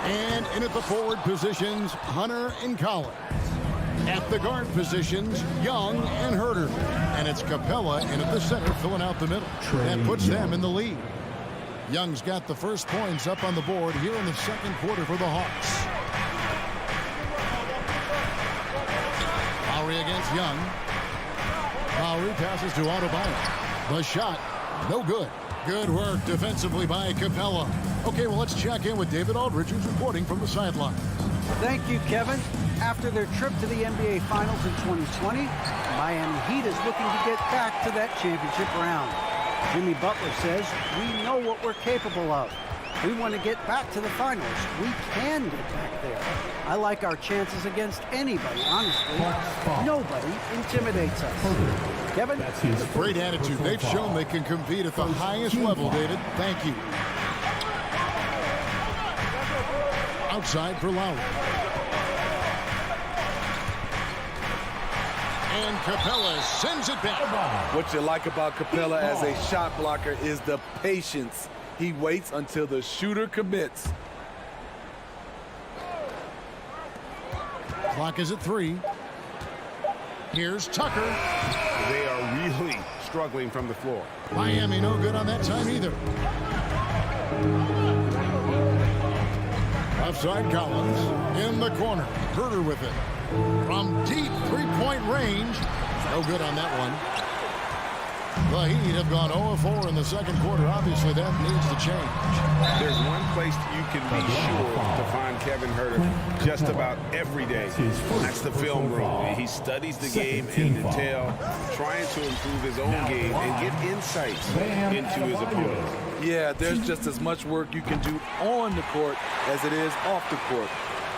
And in at the forward positions, Hunter and Collins. At the guard positions, Young and Herder. And it's Capella in at the center filling out the middle. That puts them in the lead. Young's got the first points up on the board here in the second quarter for the Hawks. Lowry against Young. Lowry passes to Adebayo. The shot, no good. Good work defensively by Capella. Okay, well, let's check in with David Aldridge, who's reporting from the sideline. Thank you, Kevin. After their trip to the NBA Finals in 2020, Miami Heat is looking to get back to that championship round. Jimmy Butler says, we know what we're capable of. We want to get back to the finals. We can get back there. I like our chances against anybody, honestly. Nobody intimidates us. Kevin? Great attitude. They've shown they can compete at the highest level, David. Thank you. Outside for Lowry. And Capella sends it back. What you like about Capella as a shot blocker is the patience. He waits until the shooter commits. Clock is at 3. Here's Tucker. They are really struggling from the floor. Miami no good on that time either. Offside Collins in the corner. Herder with it. From deep three-point range. No good on that one. The Heat have gone 0-4 in the second quarter. Obviously, that needs to change. There's one place you can be sure to find Kevin Herder just about every day. That's the film room. He studies the game in detail, trying to improve his own game and get insights into his opponent. Yeah, there's just as much work you can do on the court as it is off the court.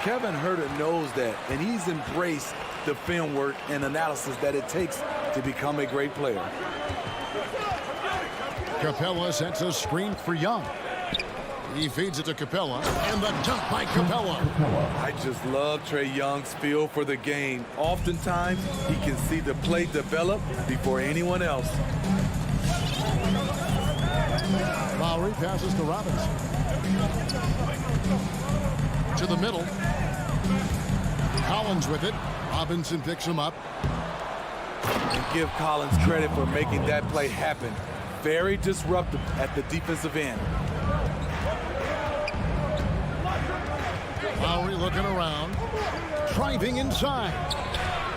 Kevin Herder knows that, and he's embraced the film work and analysis that it takes to become a great player. Capella sets a screen for Young. He feeds it to Capella, and the dunk by Capella. I just love Trae Young's feel for the game. Oftentimes, he can see the play develop before anyone else. Lowry passes to Robinson. To the middle. Collins with it. Robinson picks him up. And give Collins credit for making that play happen. Very disruptive at the defensive end. Lowry looking around. Driving inside.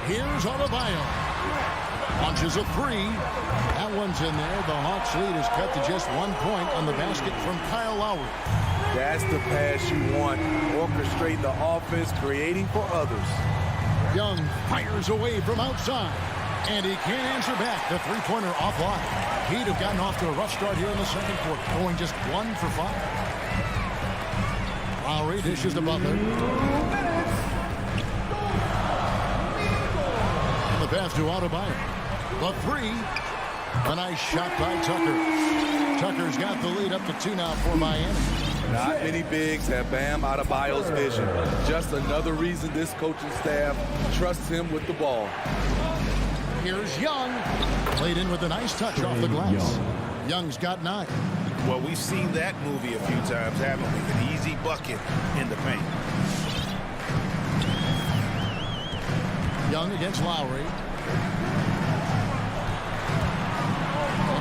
Here's Adebayo. Launches a 3. That one's in there. The Hawks lead is cut to just 1 point on the basket from Kyle Lowry. That's the pass you want. Orchestrate the offense, creating for others. Young fires away from outside. And he can't answer back. The three-pointer offline. He'd have gotten off to a rough start here in the second quarter, going just 1 for 5. Lowry dishes to Butler. And the pass to Adebayo. The three. A nice shot by Tucker. Tucker's got the lead up to 2 now for Miami. Not many bigs have Bam Adebayo's vision. Just another reason this coaching staff trusts him with the ball. Here's Young. Played in with a nice touch off the glass. Young's got 9. Well, we've seen that movie a few times, haven't we? An easy bucket in the paint. Young against Lowry.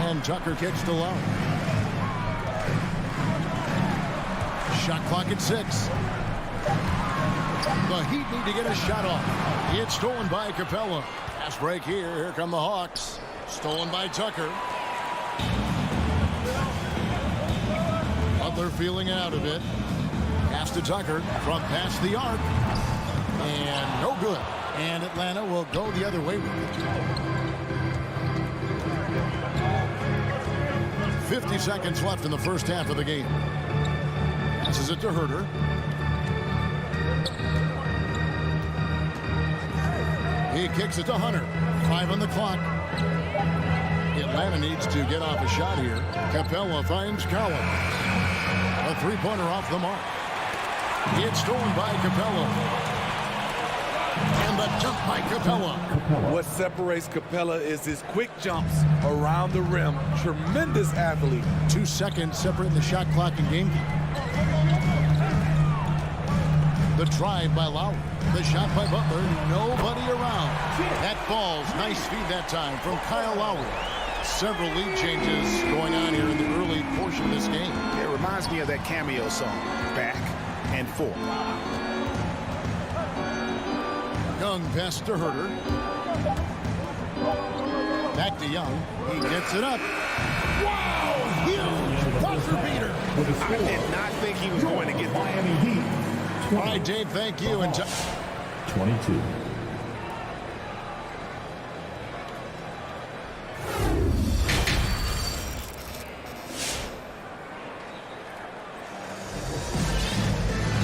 And Tucker kicks to low. Shot clock at 6. The Heat need to get a shot off. It's stolen by Capella. Fast break here. Here come the Hawks. Stolen by Tucker. Butler feeling out of it. Pass to Tucker from past the arc. And no good. And Atlanta will go the other way with it. 50 seconds left in the first half of the game. Passes it to Herter. He kicks it to Hunter. 5 on the clock. Atlanta needs to get off a shot here. Capella finds Collins. A three-pointer off the mark. It's stolen by Capella. And the jump by Capella. What separates Capella is his quick jumps around the rim. Tremendous athlete. 2 seconds separating the shot clock and game. The drive by Lowry. The shot by Butler. Nobody around. That falls. Nice feed that time from Kyle Lowry. Several lead changes going on here in the early portion of this game. It reminds me of that cameo song, Back and Forth. Young pass to Herter. Back to Young. He gets it up. Wow! Huge buzzer beater. I did not think he was going to get Miami Heat. All right, Dave, thank you. And 22.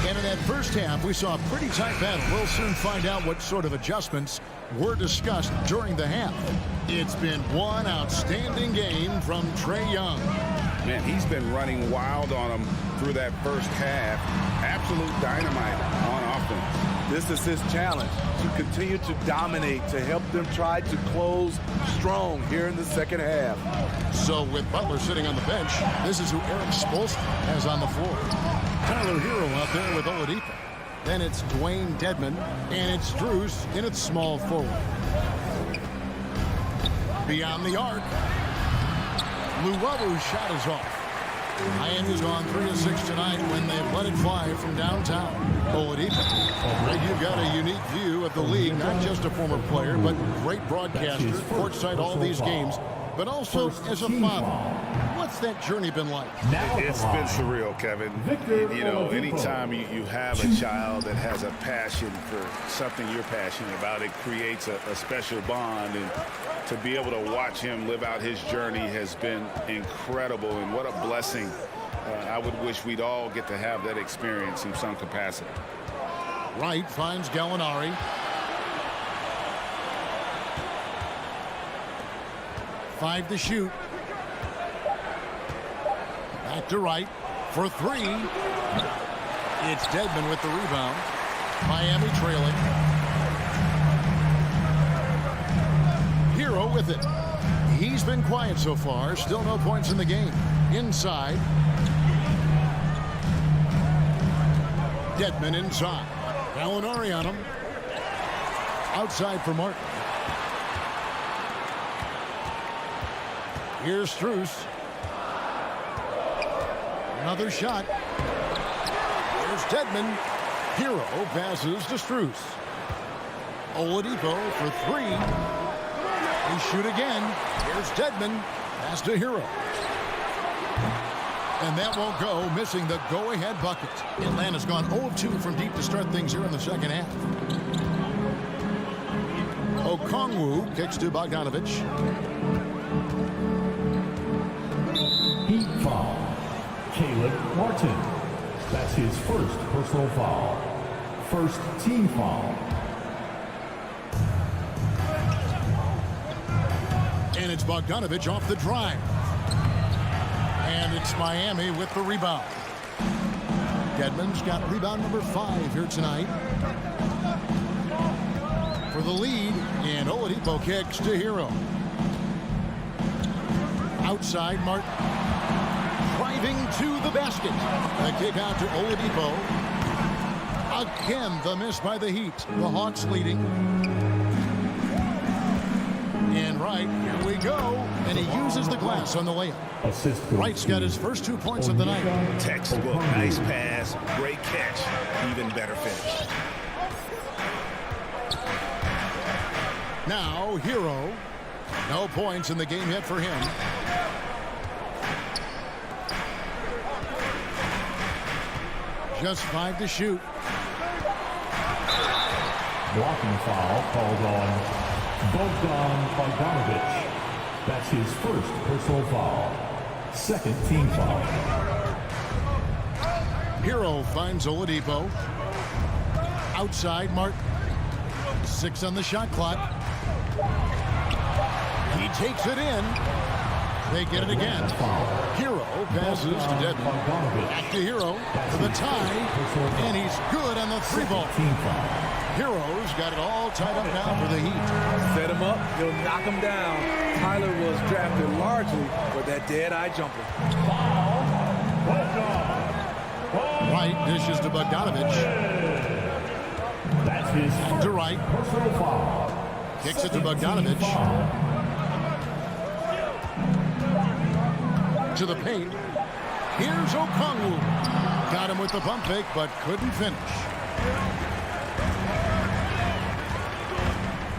And in that first half, we saw a pretty tight battle. We'll soon find out what sort of adjustments were discussed during the half. It's been one outstanding game from Trae Young. Man, he's been running wild on him through that first half. Absolute dynamite on offense. This is his challenge, to continue to dominate, to help them try to close strong here in the second half. So with Butler sitting on the bench, this is who Eric Spoelstra has on the floor. Tyler Hero out there with Oladipo. Then it's Dwayne Dedmon, and it's Strus in its small forward. Beyond the arc. Luwabu's shot is off. Miami's gone 3 of 6 tonight when they've let it fly from downtown. Oladipo. Greg, you've got a unique view of the league, not just a former player, but great broadcaster, courtside all these games, but also as a father. What's that journey been like? It's been surreal, Kevin. You know, anytime you have a child that has a passion for something you're passionate about, it creates a special bond. And to be able to watch him live out his journey has been incredible. And what a blessing. I would wish we'd all get to have that experience in some capacity. Wright finds Gallinari. Five to shoot. Back to Wright for 3. It's Dedmon with the rebound. Miami trailing. Hero with it. He's been quiet so far. Still no points in the game. Inside. Dedmon inside. Gallinari on him. Outside for Martin. Here's Strus. Another shot. There's Dedmon. Hero passes to Strus. Oladipo for 3. They shoot again. Here's Dedmon. Pass to Hero. And that won't go, missing the go-ahead bucket. Atlanta's gone 0-2 from deep to start things here in the second half. Okongwu kicks to Bogdanovich. Heat foul. Caleb Martin. That's his first personal foul. First team foul. And it's Bogdanovich off the drive. And it's Miami with the rebound. Dedmon's got rebound number 5 here tonight. For the lead, and Oladipo kicks to Hero. Outside, Martin. Driving to the basket. The kick out to Oladipo. Again, the miss by the Heat. The Hawks leading. And Wright, here we go. And he uses the glass on the layup. Wright's got his first 2 points of the night. Textbook, nice pass, great catch, even better finish. Now, Hero. No points in the game yet for him. Just 5 to shoot. Blocking foul called on Bogdanovich. That's his first personal foul. Second team foul. Hero finds Oladipo. Outside, Martin. 6 on the shot clock. He takes it in. They get it again. Hero passes to Dedmon. Back to Hero for the tie. And he's good on the 3-ball. Hero's got it all tied up now for the Heat. Set him up, he'll knock him down. Tyler was drafted largely for that dead-eye jumper. Wright dishes to Bogdanovich. That's his to Wright. Personal foul. Kicks it to Bogdanovich. To the paint. Here's Okongwu. Got him with the pump fake, but couldn't finish.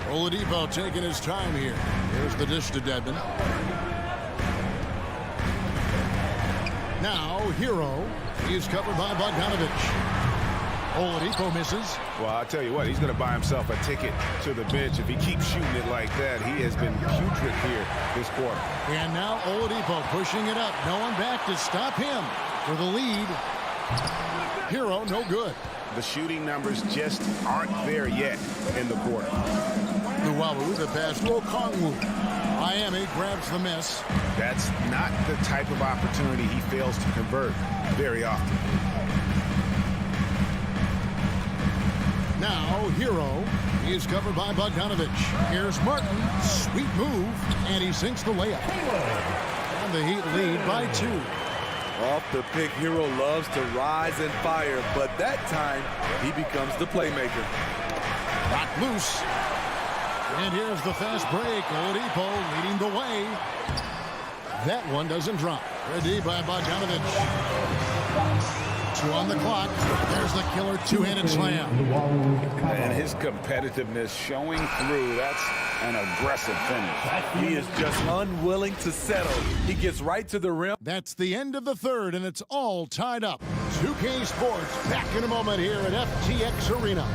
Oladipo taking his time here. Here's the dish to Dedmon. Now, Hero. He's covered by Bogdanovich. Oladipo misses. Well, I'll tell you what, he's going to buy himself a ticket to the bench. If he keeps shooting it like that, he has been putrid here this quarter. And now Oladipo pushing it up. No one back to stop him for the lead. Hero, no good. The shooting numbers just aren't there yet in the quarter. Luwawu, the pass to Okongwu. Miami grabs the miss. That's not the type of opportunity he fails to convert very often. Now, Hero. He is covered by Bogdanovich. Here's Martin. Sweet move. And he sinks the layup. And the Heat lead by 2. Off the pick, Hero loves to rise and fire, but that time he becomes the playmaker. Rock loose. And here's the fast break. Oladipo leading the way. That one doesn't drop. Ready by Bogdanovich. 2 on the clock. There's the killer two-handed slam. And his competitiveness showing through. That's an aggressive finish. He is just unwilling to settle. He gets right to the rim. That's the end of the third, and it's all tied up. 2K Sports back in a moment here at FTX Arena.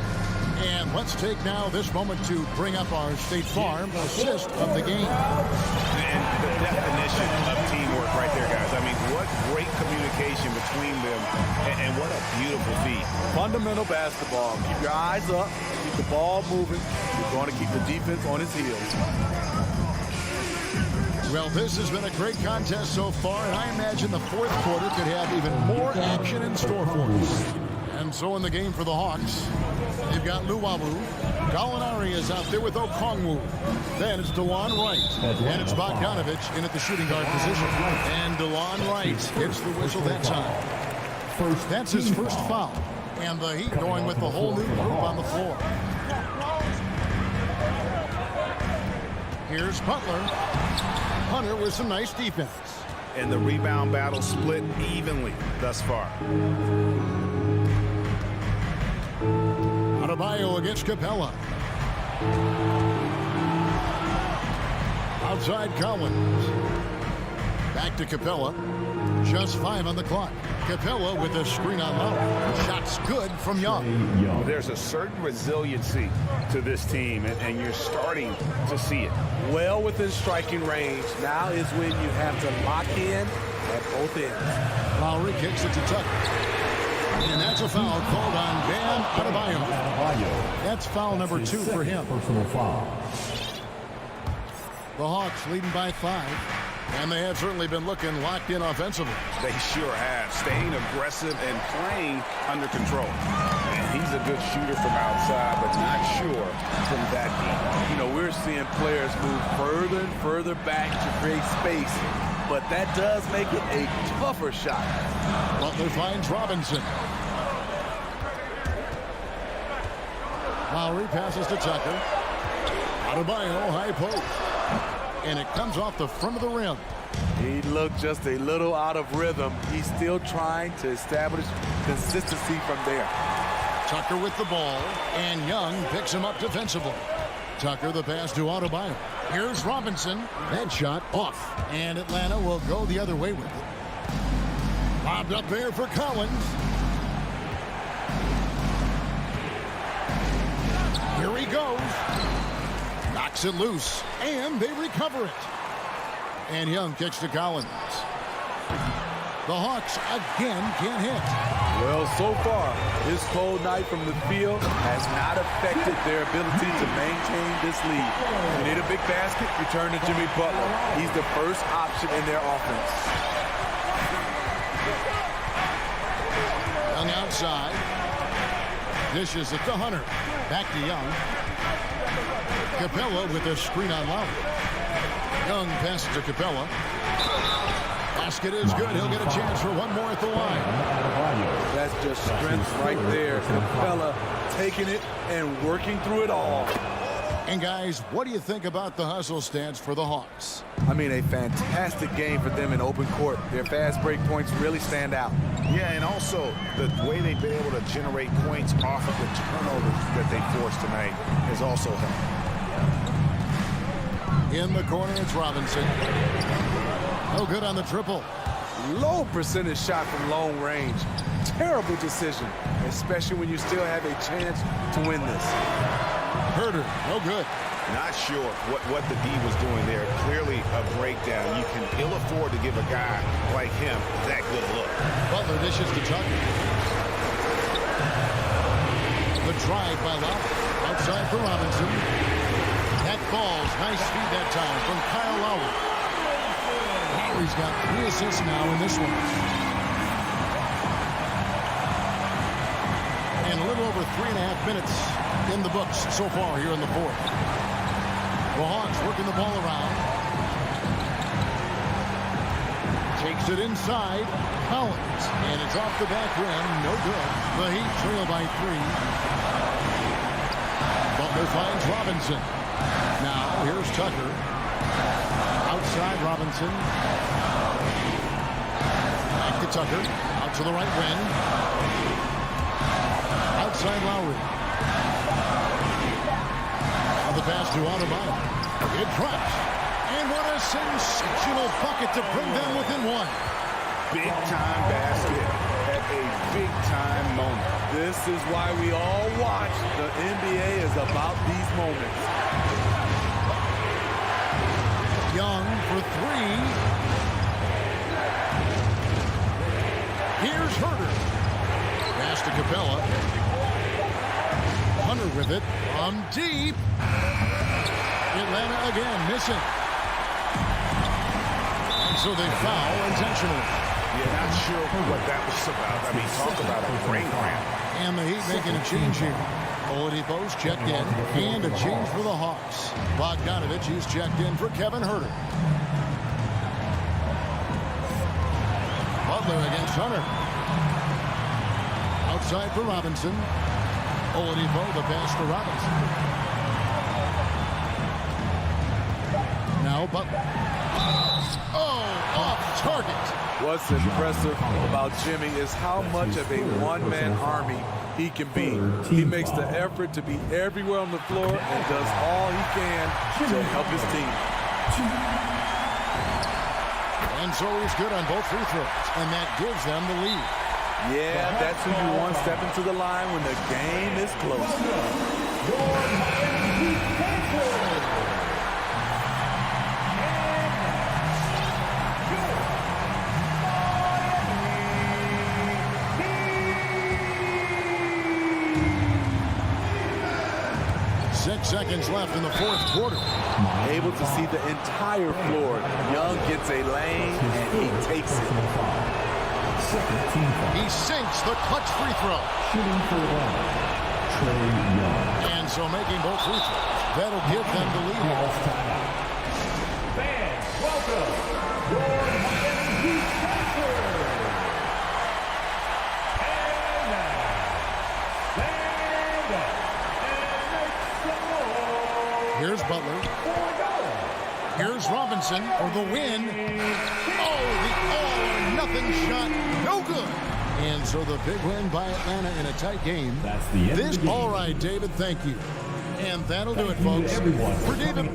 And let's take now this moment to bring up our State Farm assist of the game. And the definition of teamwork right there, guys. I mean, what great communication between them, and what a beautiful feat. Fundamental basketball. Keep your eyes up, keep the ball moving. You're going to keep the defense on its heels. Well, this has been a great contest so far, and I imagine the fourth quarter could have even more action in store for us. And so in the game for the Hawks, they've got Luwawu. Gallinari is out there with Okongwu. Then it's DeLon Wright. And it's Bogdanovich in at the shooting guard position. And DeLon Wright gets the whistle that time. That's his first foul. And the Heat going with the whole new group on the floor. Here's Butler. Hunter with some nice defense. And the rebound battle split evenly thus far. Adebayo against Capella. Outside Collins. Back to Capella. Just 5 on the clock. Capella with a screen on low. Shots good from Young. Well, there's a certain resiliency to this team, and you're starting to see it. Well within striking range. Now is when you have to lock in at both ends. Lowry kicks it to Tucker. And that's a foul called on Bam Adebayo. That's foul number 2 for him. Personal foul. The Hawks leading by 5. And they have certainly been looking locked in offensively. They sure have. Staying aggressive and playing under control. And he's a good shooter from outside, but not sure from that deep. You know, we're seeing players move further and further back to create space, but that does make it a tougher shot. Butler finds Robinson. Lowry passes to Tucker. Adebayo, high post. And it comes off the front of the rim. He looked just a little out of rhythm. He's still trying to establish consistency from there. Tucker with the ball, and Young picks him up defensively. Tucker the pass to Adebayo. Here's Robinson. That shot off. And Atlanta will go the other way with it. Lobbed up there for Collins. Here he goes. Knocks it loose, and they recover it. And Young kicks to Collins. The Hawks again can't hit. Well, so far, this cold night from the field has not affected their ability to maintain this lead. You need a big basket, you turn to Jimmy Butler. He's the first option in their offense. Young outside. Dishes it to Hunter. Back to Young. Capella with a screen on Lowry. Young passes to Capella. Basket is good. He'll get a chance for one more at the line. That's just strength right there. Capella taking it and working through it all. And guys, what do you think about the hustle stance for the Hawks? I mean, a fantastic game for them in open court. Their fast break points really stand out. Yeah, and also the way they've been able to generate points off of the turnovers that they forced tonight has also helped. In the corner, it's Robinson. No good on the triple. Low percentage shot from long range. Terrible decision, especially when you still have a chance to win this. Herder, no good. Not sure what the D was doing there. Clearly a breakdown. You can ill afford to give a guy like him that good look. Butler dishes to Tucker. The drive by Lowry. Outside for Robinson. That falls. Nice speed that time from Kyle Lowry. Lowry's got 3 assists now in this one. And a little over 3.5 minutes in the books so far here in the fourth. The Hawks working the ball around. Takes it inside. Collins. And it's off the back rim. No good. The Heat trail by 3. Butler finds Robinson. Now, here's Tucker. Outside Robinson. Back to Tucker. Out to the right wing. Outside Lowry. Now the pass to Adebayo. It drops. And what a sensational bucket to bring them within 1. Big-time basket at a big-time moment. This is why we all watch. The NBA is about these moments. Young for 3. Here's Herder. Pass to Capella. Hunter with it from deep. Atlanta again missing. And so they foul intentionally. Yeah, not sure what that was about. I mean, talk about a brain cramp. And the Heat making a change here. Oladipo's checked in. And a change for the Hawks. Bogdanovich, he's checked in for Kevin Herder. Butler against Hunter. Outside for Robinson. Oladipo, the pass to Robinson. Now Butler. Oh, off target. What's impressive about Jimmy is how much of a one-man army he can be. He makes the effort to be everywhere on the floor and does all he can to help his team. And so he's good on both free throws, and that gives them the lead. Yeah, that's who you want stepping to the line when the game is close. 6 seconds left in the fourth quarter. Able to see the entire floor. Young gets a lane, and he takes it. He sinks the clutch free throw. Shooting for one, Trey Young. And so making both free throws. That'll give them the lead. Fans, welcome your Miami Heat Pacers. And now, stand up and make some noise. Here's Butler. Here's Robinson for the win. Oh, the all-or-nothing shot. No good. And so the big win by Atlanta in a tight game. That's the end of the game. All right, David, thank you. And that'll do it, folks. For David.